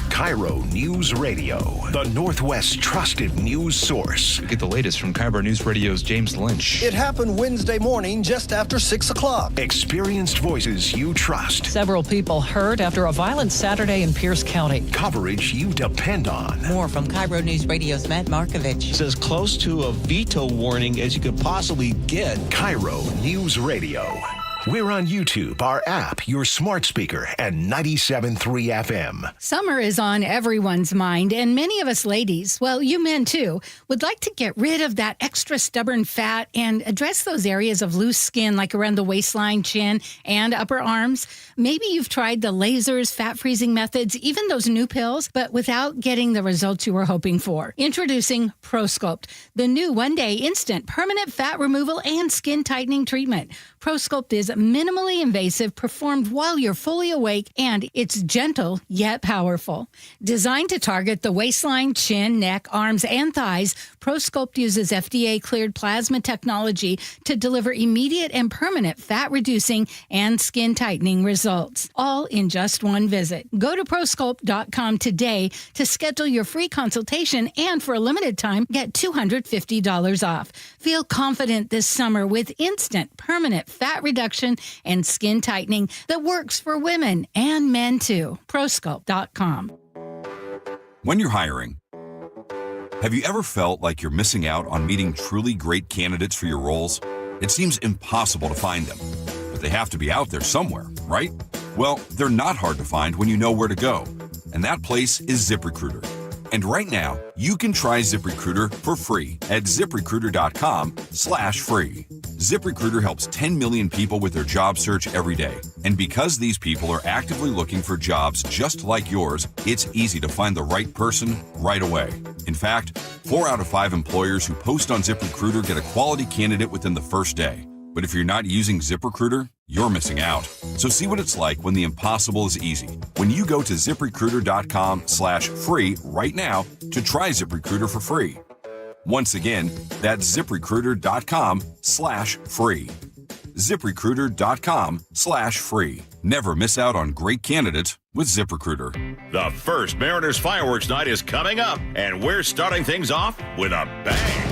KIRO Newsradio, the Northwest's trusted news source. Get the latest from KIRO Newsradio's James Lynch. It happened Wednesday morning just after 6 o'clock. Experienced voices you trust. Several people hurt after a violent Saturday in Pierce County. Coverage you depend on. More from KIRO Newsradio's Matt Markovich. It's as close to a veto warning as you could possibly get. KIRO Newsradio. We're on YouTube, our app, your smart speaker, and 97.3 FM. Summer is on everyone's mind, and many of us ladies, well, you men too, would like to get rid of that extra stubborn fat and address those areas of loose skin like around the waistline, chin, and upper arms. Maybe you've tried the lasers, fat freezing methods, even those new pills, but without getting the results you were hoping for. Introducing ProSculpt, the new one-day instant permanent fat removal and skin tightening treatment. ProSculpt is minimally invasive, performed while you're fully awake, and it's gentle yet powerful. Designed to target the waistline, chin, neck, arms, and thighs, ProSculpt uses FDA-cleared plasma technology to deliver immediate and permanent fat-reducing and skin-tightening results, all in just one visit. Go to ProSculpt.com today to schedule your free consultation, and for a limited time, get $250 off. Feel confident this summer with instant, permanent fat reduction and skin tightening that works for women and men too. ProSculpt.com. When you're hiring, have you ever felt like you're missing out on meeting truly great candidates for your roles? It seems impossible to find them, but they have to be out there somewhere, right? Well, they're not hard to find when you know where to go, and that place is ZipRecruiter. And right now, you can try ZipRecruiter for free at ZipRecruiter.com/free. ZipRecruiter helps 10 million people with their job search every day. And because these people are actively looking for jobs just like yours, it's easy to find the right person right away. In fact, 4 out of 5 employers who post on ZipRecruiter get a quality candidate within the first day. But if you're not using ZipRecruiter, you're missing out. So see what it's like when the impossible is easy. When you go to ZipRecruiter.com/free right now to try ZipRecruiter for free. Once again, that's ZipRecruiter.com/free. ZipRecruiter.com/free. Never miss out on great candidates with ZipRecruiter. The first Mariners Fireworks Night is coming up, and we're starting things off with a bang.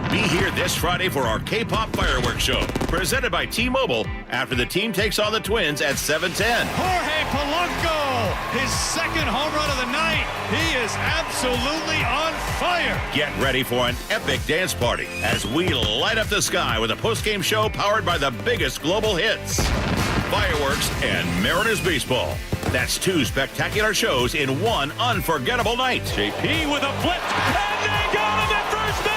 Be here this Friday for our K-pop fireworks show, presented by T-Mobile, after the team takes on the Twins at 7:10. Jorge Polanco, his second home run of the night. He is absolutely on fire. Get ready for an epic dance party as we light up the sky with a post-game show powered by the biggest global hits, fireworks, and Mariners baseball. That's 2 spectacular shows in one unforgettable night. JP with a flip, and they got him at first base.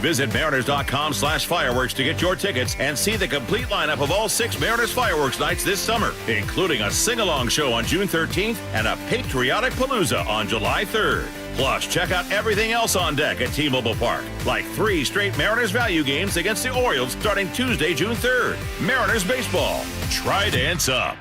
Visit Mariners.com/fireworks to get your tickets and see the complete lineup of all 6 Mariners Fireworks Nights this summer, including a sing-along show on June 13th and a patriotic palooza on July 3rd. Plus, check out everything else on deck at T-Mobile Park, like 3 straight Mariners value games against the Orioles starting Tuesday, June 3rd. Mariners baseball. Try dance up.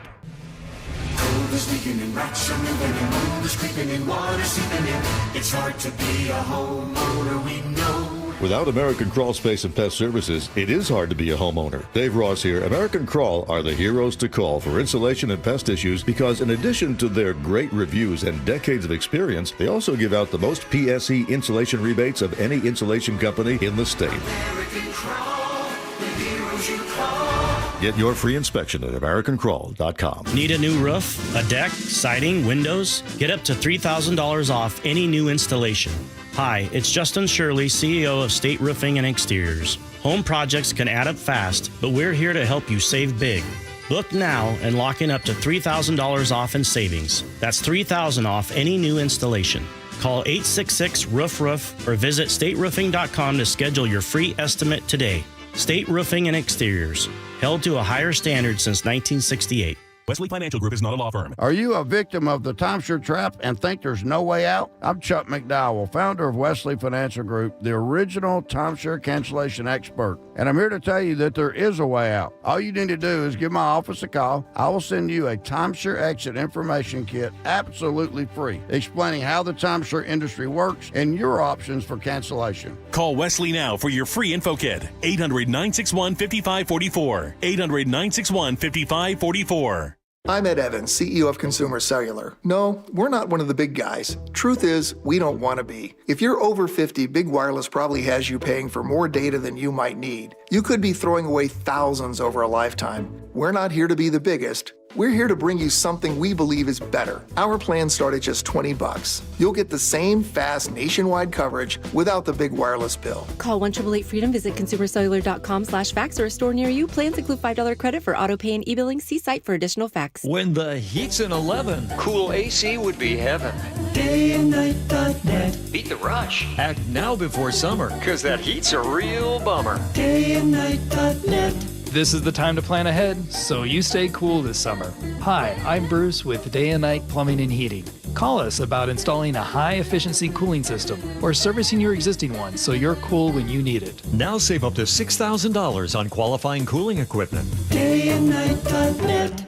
It's hard to be a homeowner, we know. Without American Crawl Space and Pest Services, it is hard to be a homeowner. Dave Ross here. American Crawl are the heroes to call for insulation and pest issues because in addition to their great reviews and decades of experience, they also give out the most PSE insulation rebates of any insulation company in the state. American Crawl, the heroes you call. Get your free inspection at AmericanCrawl.com. Need a new roof, a deck, siding, windows? Get up to $3,000 off any new installation. Hi, it's Justin Shirley, CEO of State Roofing and Exteriors. Home projects can add up fast, but we're here to help you save big. Book now and lock in up to $3,000 off in savings. That's $3,000 off any new installation. Call 866-ROOF-ROOF or visit stateroofing.com to schedule your free estimate today. State Roofing and Exteriors, held to a higher standard since 1968. Wesley Financial Group is not a law firm. Are you a victim of the timeshare trap and think there's no way out? I'm Chuck McDowell, founder of Wesley Financial Group, the original timeshare cancellation expert. And I'm here to tell you that there is a way out. All you need to do is give my office a call. I will send you a timeshare exit information kit absolutely free, explaining how the timeshare industry works and your options for cancellation. Call Wesley now for your free info kit. 800-961-5544. 800-961-5544. I'm Ed Evans, CEO of Consumer Cellular. No, we're not one of the big guys. Truth is, we don't want to be. If you're over 50, Big Wireless probably has you paying for more data than you might need. You could be throwing away thousands over a lifetime. We're not here to be the biggest. We're here to bring you something we believe is better. Our plans start at just $20. You'll get the same fast nationwide coverage without the big wireless bill. Call 1-888-FREEDOM, visit consumercellular.com/fax or a store near you. Plans include $5 credit for auto pay and e-billing. See site for additional facts. When the heat's in 11, cool AC would be heaven. Dayandnight.net. Beat the rush. Act now before summer, because that heat's a real bummer. Dayandnight.net. This is the time to plan ahead, so you stay cool this summer. Hi, I'm Bruce with Day and Night Plumbing and Heating. Call us about installing a high-efficiency cooling system or servicing your existing one so you're cool when you need it. Now save up to $6,000 on qualifying cooling equipment. DayandNight.net.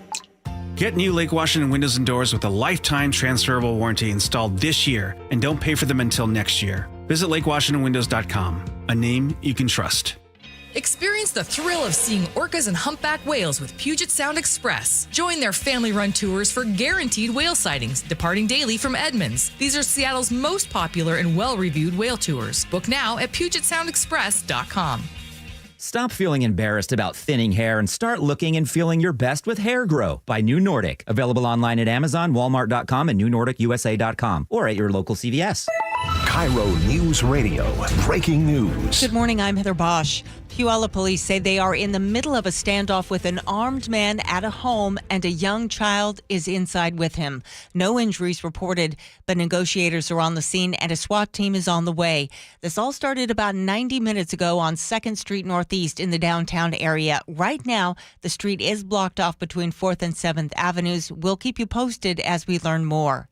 Get new Lake Washington windows and doors with a lifetime transferable warranty installed this year, and don't pay for them until next year. Visit LakeWashingtonWindows.com, a name you can trust. Experience the thrill of seeing orcas and humpback whales with Puget Sound Express. Join their family-run tours for guaranteed whale sightings, departing daily from Edmonds. These are Seattle's most popular and well-reviewed whale tours. Book now at PugetSoundExpress.com. Stop feeling embarrassed about thinning hair and start looking and feeling your best with Hair Grow by New Nordic. Available online at Amazon, Walmart.com, and NewNordicUSA.com, or at your local CVS. KIRO News Radio. Breaking news. Good morning, I'm Heather Bosch. Puyallup police say they are in the middle of a standoff with an armed man at a home, and a young child is inside with him. No injuries reported, but negotiators are on the scene and a SWAT team is on the way. This all started about 90 minutes ago on 2nd Street Northeast in the downtown area. Right now, the street is blocked off between 4th and 7th Avenues. We'll keep you posted as we learn more.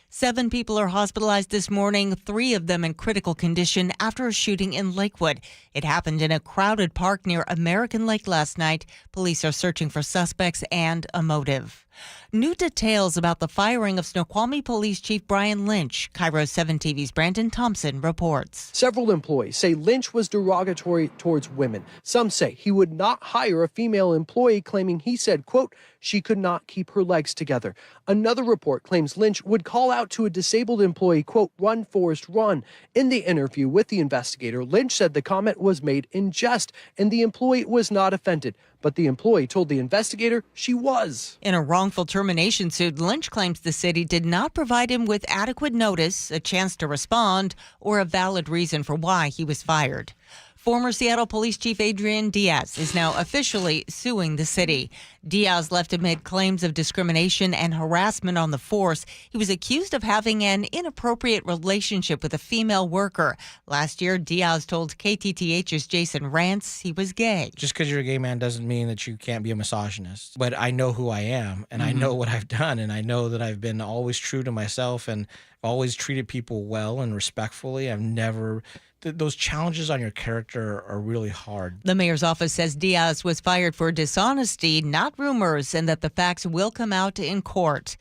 7 people are hospitalized this morning, 3 of them in critical condition after a shooting in Lakewood. It happened in a crowded park near American Lake last night. Police are searching for suspects and a motive. New details about the firing of Snoqualmie Police Chief Brian Lynch. KIRO 7 TV's Brandon Thompson reports. Several employees say Lynch was derogatory towards women. Some say he would not hire a female employee, claiming he said, quote, she could not keep her legs together. Another report claims Lynch would call out to a disabled employee, quote, run, Forrest, run. In the interview with the investigator, Lynch said the comment was made in jest and the employee was not offended. But the employee told the investigator she was. In a wrongful termination suit, Lynch claims the city did not provide him with adequate notice, a chance to respond, or a valid reason for why he was fired. Former Seattle Police Chief Adrian Diaz is now officially suing the city. Diaz left amid claims of discrimination and harassment on the force. He was accused of having an inappropriate relationship with a female worker. Last year, Diaz told KTTH's Jason Rantz he was gay. Just because you're a gay man doesn't mean that you can't be a misogynist. But I know who I am, and I know what I've done, and I know that I've been always true to myself and always treated people well and respectfully. I've never... Those challenges on your character are really hard. The mayor's office says Diaz was fired for dishonesty, not rumors, and that the facts will come out in court.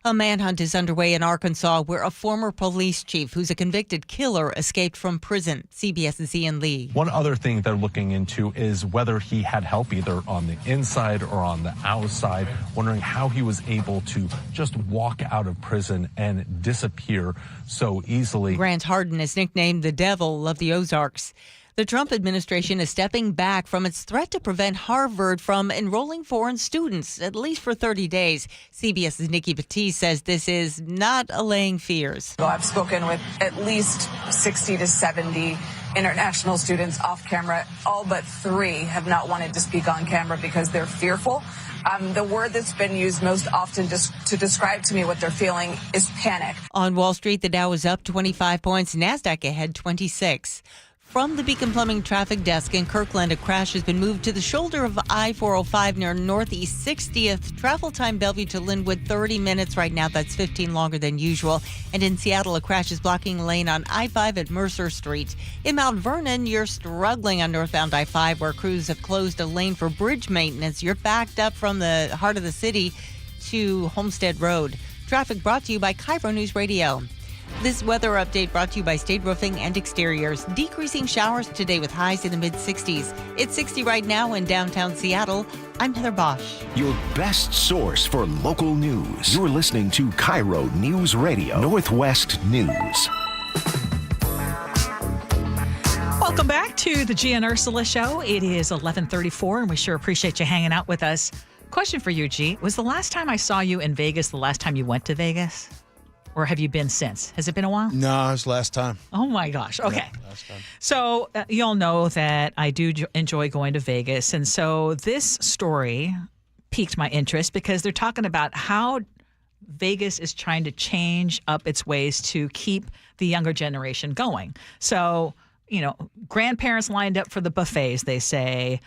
A manhunt is underway in Arkansas where a former police chief who's a convicted killer escaped from prison. CBS's Ian Lee. One other thing they're looking into is whether he had help either on the inside or on the outside, wondering how he was able to just walk out of prison and disappear so easily. Grant Harden is nicknamed the Devil of the Ozarks. The Trump administration is stepping back from its threat to prevent Harvard from enrolling foreign students, at least for 30 days. CBS's Nikki Batiste says this is not allaying fears. Well, I've spoken with at least 60 to 70 international students off camera. All but 3 have not wanted to speak on camera because they're fearful. The word that's been used most often to describe to me what they're feeling is panic. On Wall Street, the Dow is up 25 points, NASDAQ ahead 26. From the Beacon Plumbing traffic desk in Kirkland, a crash has been moved to the shoulder of I-405 near Northeast 60th. Travel time Bellevue to Linwood, 30 minutes right now. That's 15 longer than usual. And in Seattle, a crash is blocking a lane on I-5 at Mercer Street. In Mount Vernon, you're struggling on northbound I-5 where crews have closed a lane for bridge maintenance. You're backed up from the heart of the city to Homestead Road. Traffic brought to you by KIRO News Radio. This weather update brought to you by State Roofing and Exteriors. Decreasing showers today with highs in the mid-60s. It's 60 right now in downtown Seattle. I'm Heather Bosch. Your best source for local news. You're listening to KIRO News Radio, Northwest News. Welcome back to the Gee and Ursula Show. It is 11:34, and we sure appreciate you hanging out with us. Question for you, Gee. Was the last time I saw you in Vegas the last time you went to Vegas? Or have you been since? Has it been a while? No, it was last time. Oh, my gosh. Okay. Yeah, last time. So you all know that I do enjoy going to Vegas. And so this story piqued my interest because they're talking about how Vegas is trying to change up its ways to keep the younger generation going. So, grandparents lined up for the buffets, they say.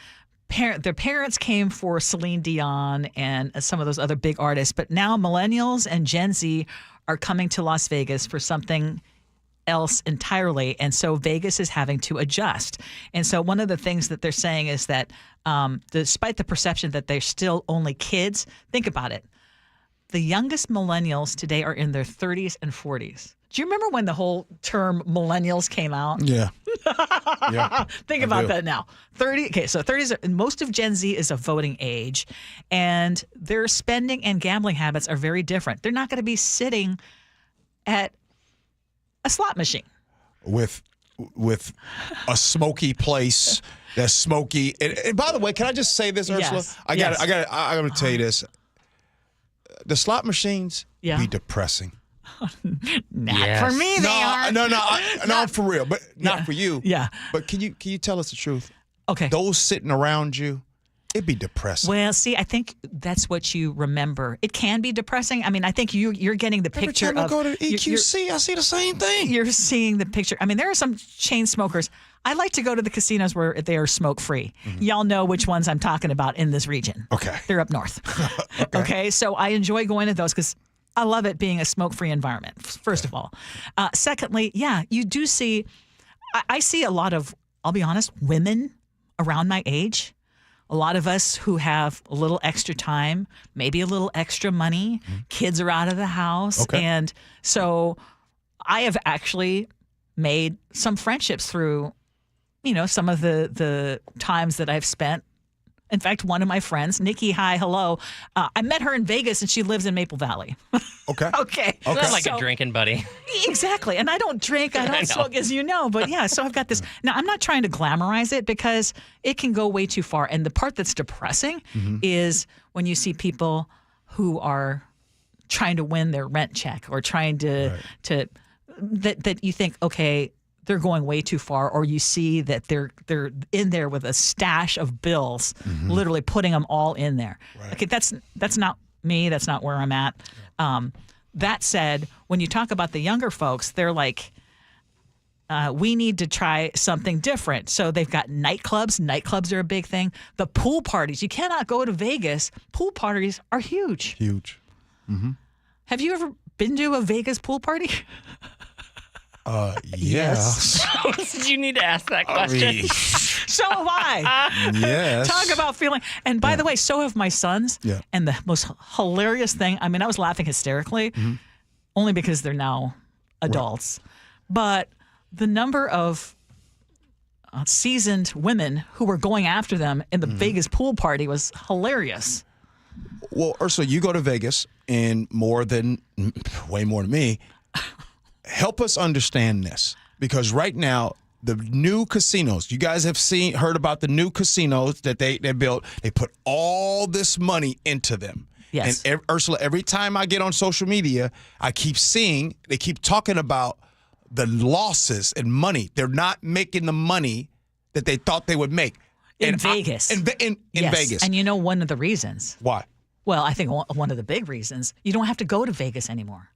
Their parents came for Celine Dion and some of those other big artists. But now millennials and Gen Z are coming to Las Vegas for something else entirely. And so Vegas is having to adjust. And so one of the things that they're saying is that despite the perception that they're still only kids, think about it. The youngest millennials today are in their 30s and 40s. Do you remember when the whole term millennials came out? Yeah. Think about that now. 30. Okay, so 30s. Most of Gen Z is a voting age, and their spending and gambling habits are very different. They're not going to be sitting at a slot machine with a smoky place that's smoky. And by the way, can I just say this, Ursula? Yes. I'm going to tell you this. The slot machines be depressing. Not for me, they are. No, for real, but not for you. Yeah. But can you tell us the truth? Okay. Those sitting around you, it'd be depressing. Well, see, I think that's what you remember. It can be depressing. I mean, I think you're getting the picture Every time of. I go to EQC, I see the same thing. You're seeing the picture. I mean, there are some chain smokers. I like to go to the casinos where they are smoke free. Mm-hmm. Y'all know which ones I'm talking about in this region. Okay. They're up north. Okay. So I enjoy going to those because I love it being a smoke free environment, first of all. Secondly, you do see, I see a lot of, I'll be honest, women around my age. A lot of us who have a little extra time, maybe a little extra money. Mm-hmm. Kids are out of the house. Okay. And so I have actually made some friendships through, some of the times that I've spent. In fact, one of my friends, Nikki, hi, hello. I met her in Vegas, and she lives in Maple Valley. Okay. Okay. That's like a drinking buddy. Exactly. And I don't drink. I don't smoke, as you know. But so I've got this. Now, I'm not trying to glamorize it because it can go way too far. And the part that's depressing is when you see people who are trying to win their rent check or trying to that you think, okay, they're going way too far, or you see that they're in there with a stash of bills, literally putting them all in there. Right. Okay, that's not me. That's not where I'm at. That said, when you talk about the younger folks, they're like, we need to try something different. So they've got nightclubs. Nightclubs are a big thing. The pool parties. You cannot go to Vegas. Pool parties are huge. Huge. Mm-hmm. Have you ever been to a Vegas pool party? Yes. You need to ask that question. So have I. Yes. Talk about feeling. And by the way, so have my sons. Yeah. And the most hilarious thing, I mean, I was laughing hysterically only because they're now adults. Right. But the number of seasoned women who were going after them in the Vegas pool party was hilarious. Well, Ursula, you go to Vegas and way more than me. Help us understand this, because right now the new casinos, you guys have heard about the new casinos that they built. They put all this money into them. Yes. And Ursula, every time I get on social media, I keep seeing they keep talking about the losses and money. They're not making the money that they thought they would make in Vegas. In Vegas. And you know one of the reasons. Why? Well, I think one of the big reasons, you don't have to go to Vegas anymore.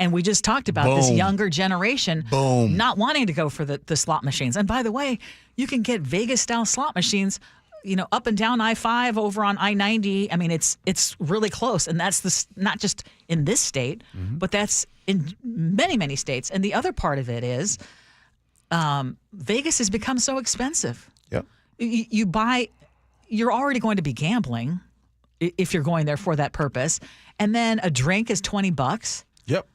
And we just talked about this younger generation not wanting to go for the slot machines. And by the way, you can get Vegas-style slot machines, up and down I-5 over on I-90. I mean, it's really close. And that's not just in this state, but that's in many, many states. And the other part of it is Vegas has become so expensive. Yep. You're already going to be gambling if you're going there for that purpose. And then a drink is $20. Yep.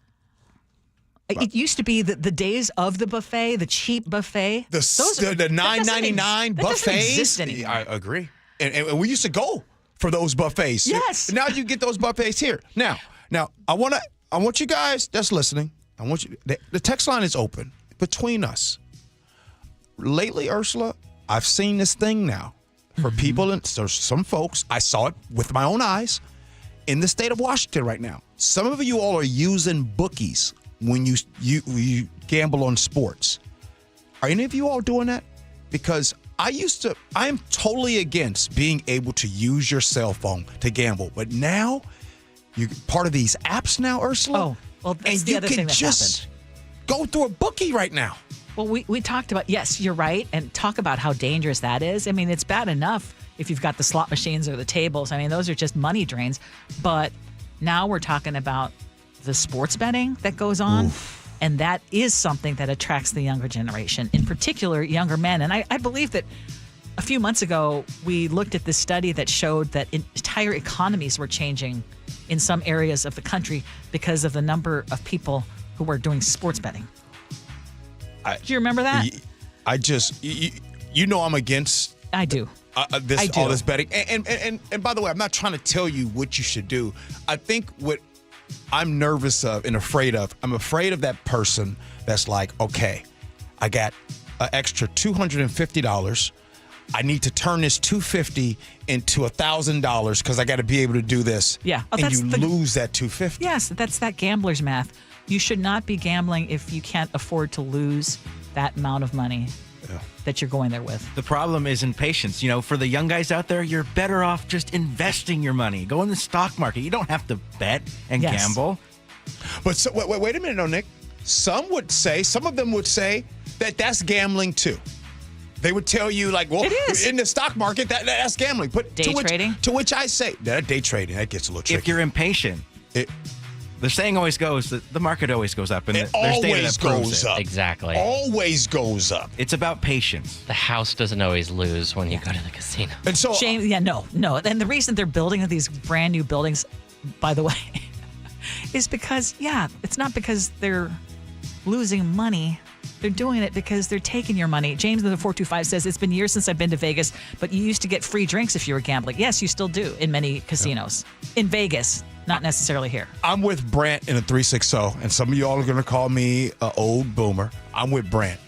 It used to be the days of the buffet, the cheap buffet. The $9.99 buffets. That doesn't exist anymore. I agree. And we used to go for those buffets. Yes. Now you get those buffets here. Now I want you guys that's listening. The text line is open between us. Lately, Ursula, I've seen this thing now for people and some folks. I saw it with my own eyes in the state of Washington right now. Some of you all are using bookies when you gamble on sports. Are any of you all doing that? Because I am totally against being able to use your cell phone to gamble. But now, you're part of these apps now, Ursula. Oh, well, that's the other thing that happened. Go through a bookie right now. Well, we talked about, yes, you're right, and talk about how dangerous that is. I mean, it's bad enough if you've got the slot machines or the tables. I mean, those are just money drains. But now we're talking about the sports betting that goes on. Oof. And that is something that attracts the younger generation, in particular, younger men. And I believe that a few months ago, we looked at this study that showed that entire economies were changing in some areas of the country because of the number of people who were doing sports betting. Do you remember that? I just, you know, I'm against. I do. All this betting. And by the way, I'm not trying to tell you what you should do. I think what I'm nervous of and afraid of, I'm afraid of that person that's like, okay, I got an extra $250. I need to turn this $250 into $1,000 because I got to be able to do this. Yeah. And you lose that $250. Yes, that's that gambler's math. You should not be gambling if you can't afford to lose that amount of money that you're going there with. The problem is impatience. You know, for the young guys out there, you're better off just investing your money. Go in the stock market. You don't have to bet and gamble. But so, wait a minute, no, Nick. Some of them would say that that's gambling too. They would tell you, like, well, in the stock market, that's gambling. But day trading? To which I say, that day trading, that gets a little tricky. If you're impatient, the saying always goes that the market always goes up. And it always goes up. Exactly. Always goes up. It's about patience. The house doesn't always lose when you go to the casino. And so, no. And the reason they're building these brand new buildings, by the way, is because, it's not because they're losing money. They're doing it because they're taking your money. James in the 425 says, it's been years since I've been to Vegas, but you used to get free drinks if you were gambling. Yes, you still do in many casinos. In Vegas, not necessarily here. I'm with Brant in a 360, and some of y'all are going to call me an old boomer. I'm with Brant.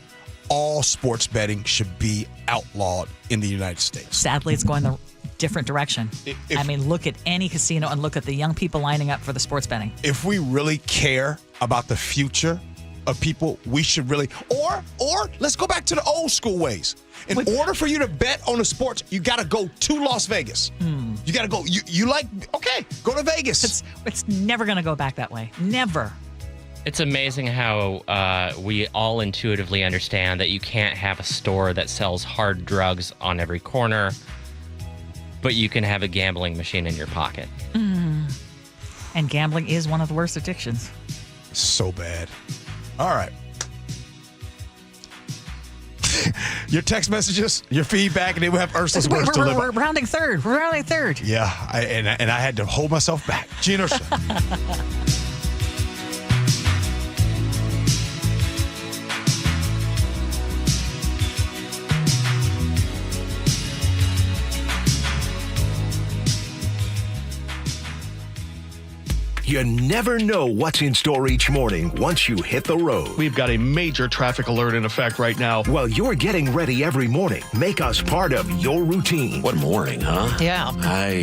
All sports betting should be outlawed in the United States. Sadly, it's going the different direction. Look at any casino and look at the young people lining up for the sports betting. If we really care about the future of people, we should really, or let's go back to the old school ways. In order for you to bet on the sports, you got to go to Las Vegas. You got to go. Go to Vegas. It's never going to go back that way. Never. It's amazing how we all intuitively understand that you can't have a store that sells hard drugs on every corner, but you can have a gambling machine in your pocket. And gambling is one of the worst addictions. So bad. All right. Your text messages, your feedback, and then we have Ursula's words to live. We're rounding third. We're rounding third. Yeah, and I had to hold myself back. Gee and Ursula. You never know what's in store each morning once you hit the road. We've got a major traffic alert in effect right now. While you're getting ready every morning, make us part of your routine. What morning, huh? Yeah.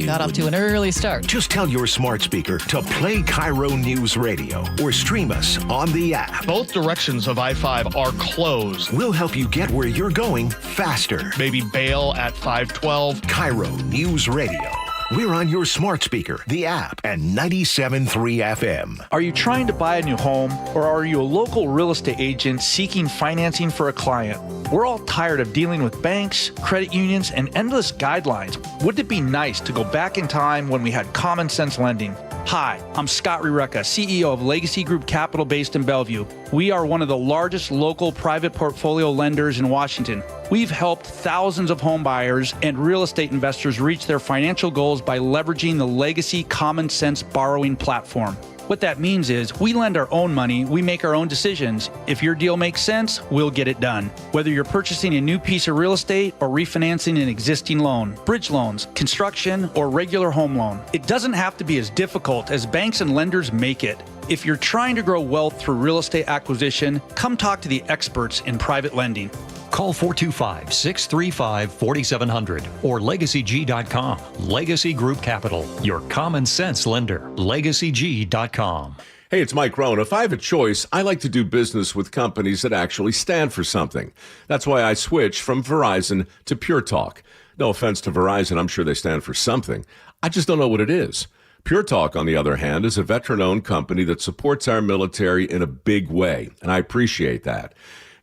Got off to an early start. Just tell your smart speaker to play KIRO News Radio or stream us on the app. Both directions of I-5 are closed. We'll help you get where you're going faster. Maybe bail at 512. KIRO News Radio. We're on your smart speaker, the app, and 97.3 FM. Are you trying to buy a new home, or are you a local real estate agent seeking financing for a client? We're all tired of dealing with banks, credit unions, and endless guidelines. Wouldn't it be nice to go back in time when we had common sense lending? Hi, I'm Scott Reutin, CEO of Legacy Group Capital based in Bellevue. We are one of the largest local private portfolio lenders in Washington. We've helped thousands of home buyers and real estate investors reach their financial goals by leveraging the Legacy Common Sense borrowing platform. What that means is we lend our own money, we make our own decisions. If your deal makes sense, we'll get it done. Whether you're purchasing a new piece of real estate or refinancing an existing loan, bridge loans, construction, or regular home loan, it doesn't have to be as difficult as banks and lenders make it. If you're trying to grow wealth through real estate acquisition, come talk to the experts in private lending. Call 425-635-4700 or LegacyG.com. Legacy Group Capital, your common sense lender. LegacyG.com. Hey, it's Mike Rohn. If I have a choice, I like to do business with companies that actually stand for something. That's why I switched from Verizon to Pure Talk. No offense to Verizon, I'm sure they stand for something. I just don't know what it is. Pure Talk, on the other hand, is a veteran-owned company that supports our military in a big way, and I appreciate that.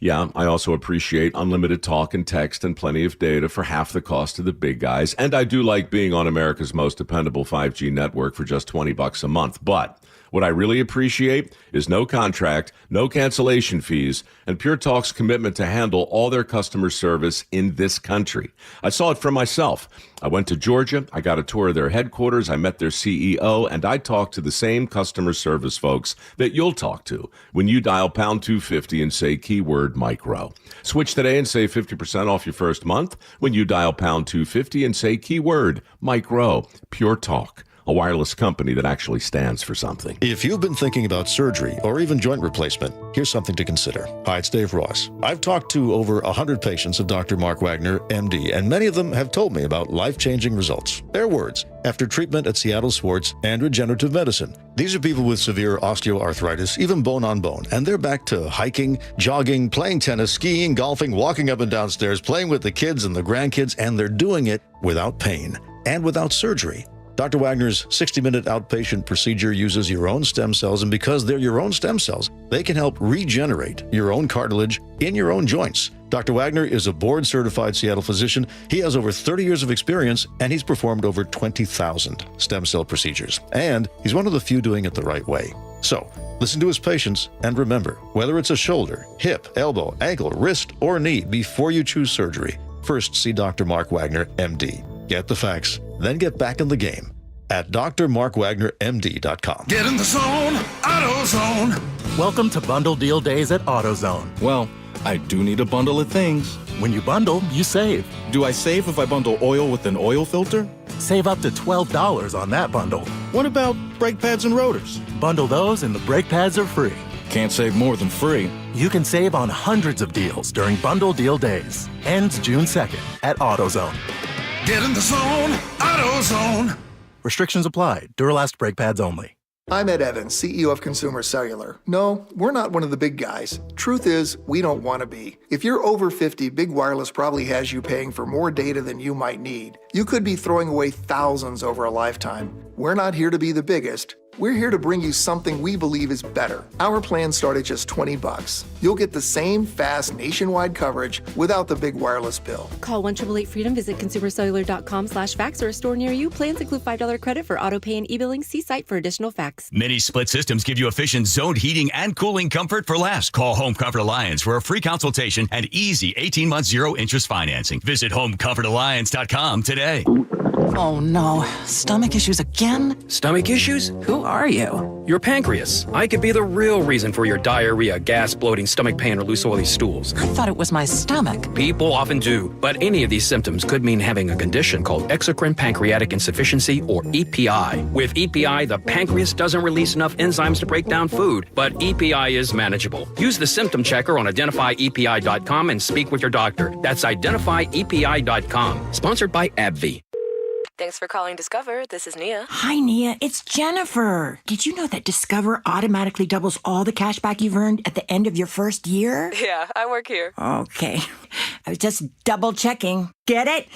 Yeah, I also appreciate unlimited talk and text and plenty of data for half the cost of the big guys. And I do like being on America's most dependable 5G network for just $20 a month. But What I really appreciate is no contract, no cancellation fees, and Pure Talk's commitment to handle all their customer service in this country. I saw it for myself. I went to Georgia, I got a tour of their headquarters, I met their CEO, and I talked to the same customer service folks that you'll talk to when you dial pound 250 and say keyword micro. Switch today and save 50% off your first month when you dial pound 250 and say keyword micro. Pure Talk, a wireless company that actually stands for something. If you've been thinking about surgery or even joint replacement, here's something to consider. Hi, it's Dave Ross. I've talked to over 100 patients of Dr. Mark Wagner, MD, and many of them have told me about life-changing results. Their words, after treatment at Seattle Sports and Regenerative Medicine. These are people with severe osteoarthritis, even bone on bone, and they're back to hiking, jogging, playing tennis, skiing, golfing, walking up and down stairs, playing with the kids and the grandkids, and they're doing it without pain and without surgery. Dr. Wagner's 60-minute outpatient procedure uses your own stem cells, and because they're your own stem cells, they can help regenerate your own cartilage in your own joints. Dr. Wagner is a board-certified Seattle physician. He has over 30 years of experience, and he's performed over 20,000 stem cell procedures. And he's one of the few doing it the right way. So, listen to his patients, and remember, whether it's a shoulder, hip, elbow, ankle, wrist, or knee, before you choose surgery, first see Dr. Mark Wagner, MD. Get the facts, then get back in the game at drmarkwagnermd.com. Get in the zone, AutoZone. Welcome to Bundle Deal Days at AutoZone. Well, I do need a bundle of things. When you bundle, you save. Do I save if I bundle oil with an oil filter? Save up to $12 on that bundle. What about brake pads and rotors? Bundle those and the brake pads are free. Can't save more than free. You can save on hundreds of deals during Bundle Deal Days. Ends June 2nd at AutoZone. Get in the zone, AutoZone. Restrictions apply. Duralast brake pads only. I'm Ed Evans, CEO of Consumer Cellular. No, we're not one of the big guys. Truth is, we don't want to be. If you're over 50, Big Wireless probably has you paying for more data than you might need. You could be throwing away thousands over a lifetime. We're not here to be the biggest. We're here to bring you something we believe is better. Our plans start at just $20. You'll get the same fast nationwide coverage without the big wireless bill. Call 1-888-FREEDOM, visit consumercellular.com/facts or a store near you. Plans include $5 credit for auto pay and e-billing. See site for additional facts. Many split systems give you efficient zoned heating and cooling comfort for less. Call Home Comfort Alliance for a free consultation and easy 18-month zero-interest financing. Visit homecomfortalliance.com today. Oh no, stomach issues again? Stomach issues? Who are you? Your pancreas. I could be the real reason for your diarrhea, gas, bloating, stomach pain, or loose oily stools. I thought it was my stomach. People often do, but any of these symptoms could mean having a condition called exocrine pancreatic insufficiency, or EPI. With EPI, the pancreas doesn't release enough enzymes to break down food, but EPI is manageable. Use the symptom checker on identifyepi.com and speak with your doctor. That's identifyepi.com. Sponsored by AbbVie. Thanks for calling Discover. This is Nia. Hi, Nia. It's Jennifer. Did you know that Discover automatically doubles all the cash back you've earned at the end of your first year? Yeah, I work here. Okay. I was just double checking. Get it?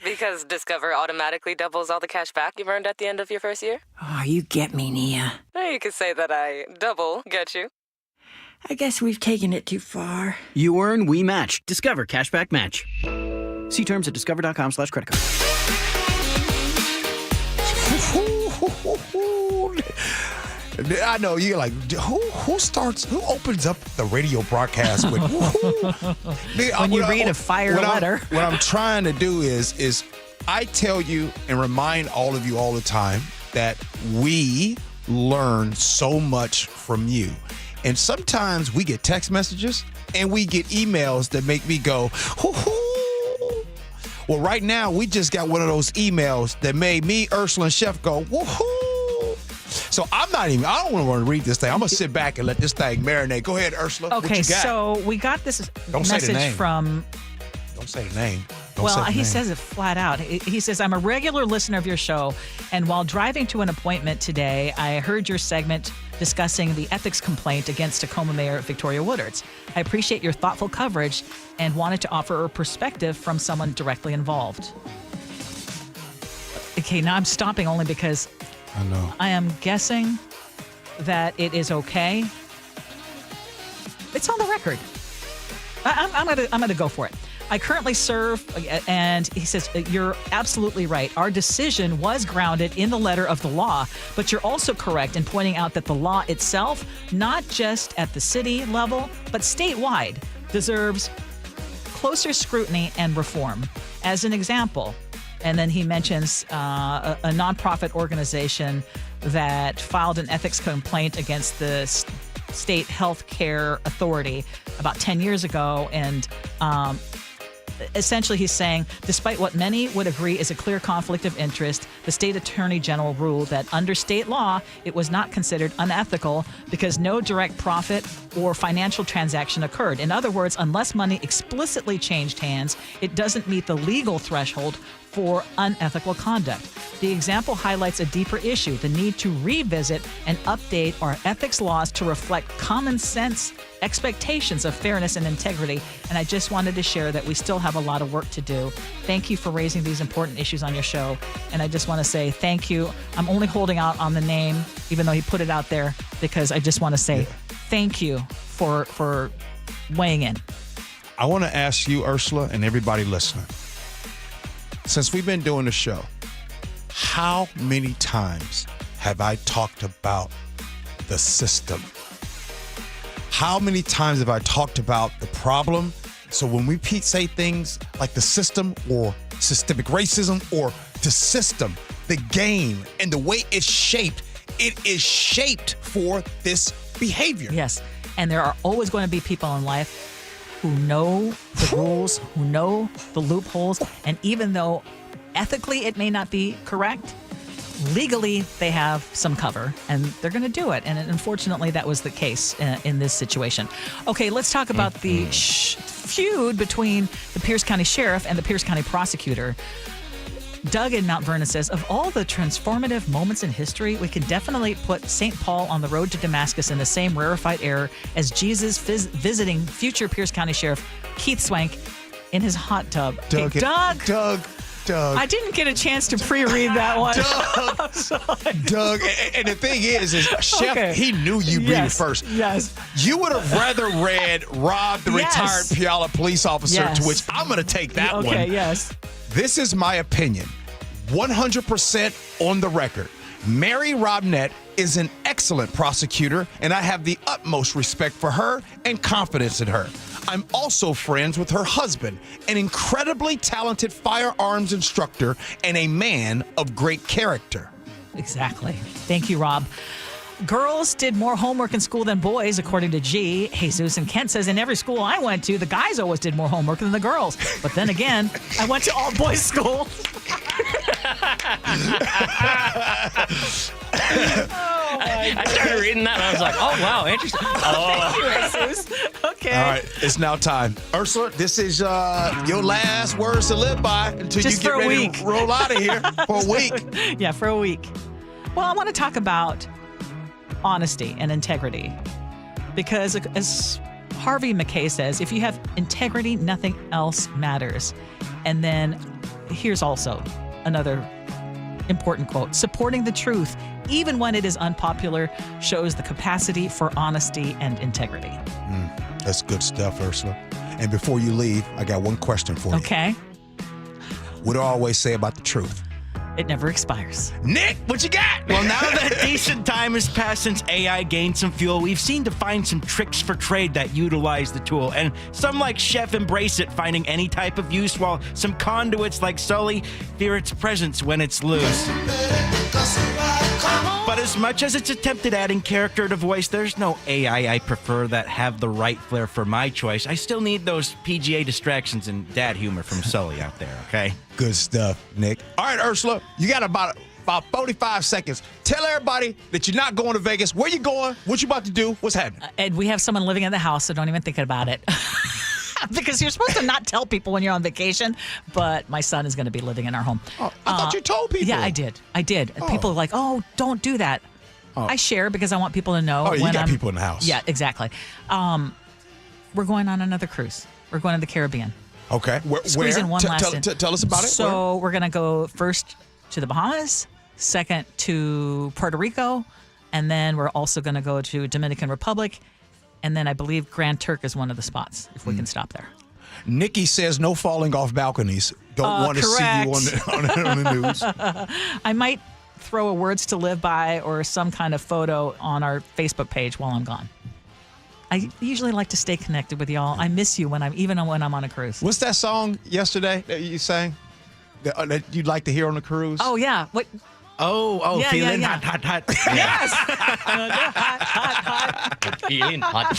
Because Discover automatically doubles all the cash back you've earned at the end of your first year? Oh, you get me, Nia. You could say that I double get you. I guess we've taken it too far. You earn, we match. Discover Cashback Match. See terms at discover.com/credit card. I know you're like, who opens up the radio broadcast with when you read a fire letter? What I'm trying to do is I tell you and remind all of you all the time that we learn so much from you. And sometimes we get text messages and we get emails that make me go, hoo-hoo. Well, right now, we just got one of those emails that made me, Ursula, and Chef go, woohoo. So I don't want to read this thing. I'm going to sit back and let this thing marinate. Go ahead, Ursula. Okay, so we got this message from... Don't say the name. He says it flat out. He says, I'm a regular listener of your show, and while driving to an appointment today, I heard your segment discussing the ethics complaint against Tacoma Mayor Victoria Woodards. I appreciate your thoughtful coverage and wanted to offer a perspective from someone directly involved. Okay, now I'm stopping only because I know. I am guessing that it is okay. It's on the record. I'm gonna go for it. I currently serve, and he says, you're absolutely right. Our decision was grounded in the letter of the law, but you're also correct in pointing out that the law itself, not just at the city level, but statewide, deserves closer scrutiny and reform. As an example, and then he mentions a nonprofit organization that filed an ethics complaint against the state health care authority about 10 years ago, and essentially he's saying, despite what many would agree is a clear conflict of interest, the state attorney general ruled that under state law, it was not considered unethical because no direct profit or financial transaction occurred. In other words, unless money explicitly changed hands, it doesn't meet the legal threshold for unethical conduct. The example highlights a deeper issue, the need to revisit and update our ethics laws to reflect common sense expectations of fairness and integrity. And I just wanted to share that we still have a lot of work to do. Thank you for raising these important issues on your show. And I just want to say thank you. I'm only holding out on the name, even though he put it out there, because I just want to say thank you for weighing in. I want to ask you, Ursula, and everybody listening, since we've been doing the show, how many times have I talked about the system? How many times have I talked about the problem? So when we say things like the system or systemic racism or the system, the game and the way it's shaped, it is shaped for this behavior. Yes. And there are always going to be people in life who know the rules, who know the loopholes, and even though ethically it may not be correct, legally they have some cover, and they're going to do it. And unfortunately, that was the case in this situation. Okay, let's talk about the feud between the Pierce County Sheriff and the Pierce County Prosecutor. Doug in Mount Vernon says, of all the transformative moments in history, we can definitely put St. Paul on the road to Damascus in the same rarefied air as Jesus visiting future Pierce County Sheriff Keith Swank in his hot tub. Doug. I didn't get a chance to pre-read that one. Doug, and the thing is Chef, he knew you'd read it first. Yes. You would have rather read Rob, the retired Puyallup police officer, to which I'm going to take that one. Okay, yes. This is my opinion, 100% on the record. Mary Robnett is an excellent prosecutor, and I have the utmost respect for her and confidence in her. I'm also friends with her husband, an incredibly talented firearms instructor and a man of great character. Exactly. Thank you, Rob. Girls did more homework in school than boys, according to G. Jesus and Kent says, in every school I went to, the guys always did more homework than the girls. But then again, I went to all boys school. I started reading that and I was like, oh, wow, interesting. Thank you, Jesus. Okay. All right, it's now time. Ursula, this is your last words to live by until Just you get for a ready week. to roll out of here for a week. Yeah, for a week. Well, I want to talk about honesty and integrity, because as Harvey McKay says, if you have integrity, nothing else matters. And then here's also another important quote: supporting the truth, even when it is unpopular, shows the capacity for honesty and integrity. That's good stuff, Ursula. And before you leave, I got one question for you. Okay. What do I always say about the truth? It never expires. Nick, what you got? Well, now that decent time has passed since AI gained some fuel, we've seen to find some tricks for trade that utilize the tool. And some like Chef embrace it, finding any type of use, while some conduits like Sully fear its presence when it's loose. But as much as it's attempted adding character to voice, there's no AI I prefer that have the right flair for my choice. I still need those PGA distractions and dad humor from Sully out there, okay? Good stuff, Nick. All right, Ursula, you got about 45 seconds. Tell everybody that you're not going to Vegas. Where you going? What you about to do? What's happening? And we have someone living in the house, so don't even think about it. Because you're supposed to not tell people when you're on vacation, but my son is going to be living in our home. Oh, I thought you told people. Yeah, I did. People are like, oh, don't do that. I share because I want people to know. Oh, you got people in the house. Yeah, exactly. We're going on another cruise. We're going to the Caribbean. Okay. Squeeze in one last in. Tell us about it. So we're going to go first to the Bahamas, second to Puerto Rico, and then we're also going to go to Dominican Republic. And then I believe Grand Turk is one of the spots, if we can stop there. Nikki says no falling off balconies. Don't want to see you on the news. I might throw a words to live by or some kind of photo on our Facebook page while I'm gone. I usually like to stay connected with y'all. I miss you even when I'm on a cruise. What's that song yesterday that you sang that you'd like to hear on the cruise? Oh, yeah. What? Oh, feeling hot. Yes. Feeling hot.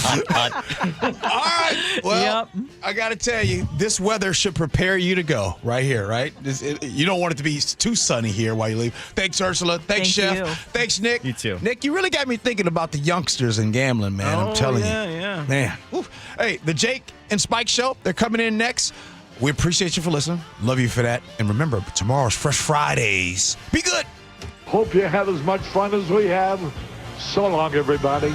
All right. Well, I got to tell you, this weather should prepare you to go right here, right? You don't want it to be too sunny here while you leave. Thanks, Ursula. Thanks, Chef. You. Thanks, Nick. You too. Nick, you really got me thinking about the youngsters and gambling, man. I'm telling you. Yeah. Man. Oof. Hey, the Jake and Spike Show, they're coming in next. We appreciate you for listening. Love you for that. And remember, tomorrow's Fresh Fridays. Be good. Hope you have as much fun as we have. So long, everybody.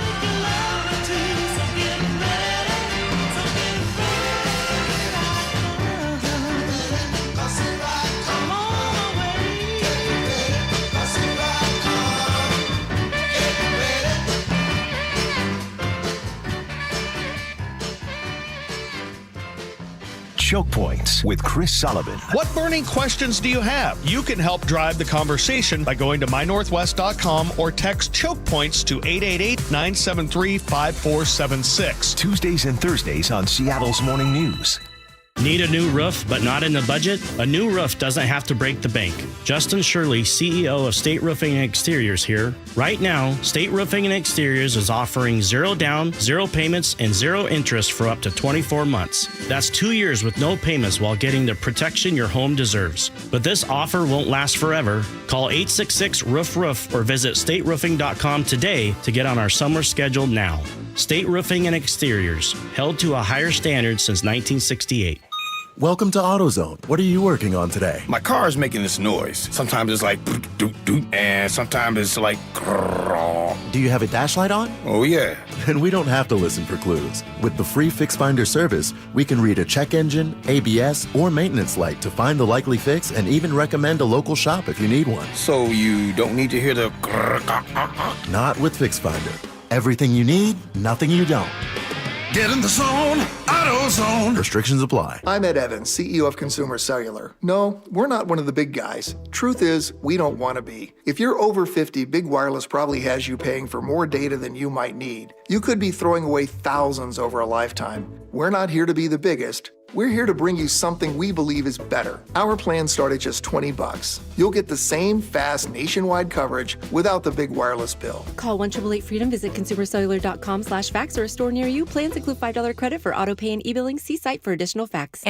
Choke Points with Chris Sullivan. What burning questions do you have? You can help drive the conversation by going to mynorthwest.com or text Choke Points to 888-973-5476. Tuesdays and Thursdays on Seattle's Morning News. Need a new roof but not in the budget? A new roof doesn't have to break the bank. Justin Shirley, CEO of State Roofing and Exteriors here. Right now, State Roofing and Exteriors is offering 0 down, 0 payments, and 0 interest for up to 24 months. That's 2 years with no payments while getting the protection your home deserves. But this offer won't last forever. Call 866-ROOF-ROOF or visit stateroofing.com today to get on our summer schedule now. State Roofing and Exteriors, held to a higher standard since 1968. Welcome to AutoZone. What are you working on today? My car is making this noise. Sometimes it's like doot doot, and sometimes it's like grrr. Do you have a dash light on? Oh yeah. Then we don't have to listen for clues. With the free Fix Finder service, we can read a check engine, ABS, or maintenance light to find the likely fix and even recommend a local shop if you need one. So you don't need to hear the grrr. Not with Fix Finder. Everything you need, nothing you don't. Get in the zone, AutoZone. Restrictions apply. I'm Ed Evans, CEO of Consumer Cellular. No, we're not one of the big guys. Truth is, we don't want to be. If you're over 50, Big Wireless probably has you paying for more data than you might need. You could be throwing away thousands over a lifetime. We're not here to be the biggest. We're here to bring you something we believe is better. Our plans start at just $20. You'll get the same fast nationwide coverage without the big wireless bill. Call 1-888-FREEDOM, visit consumercellular.com/fax or a store near you. Plans include $5 credit for auto pay and e-billing. See site for additional facts.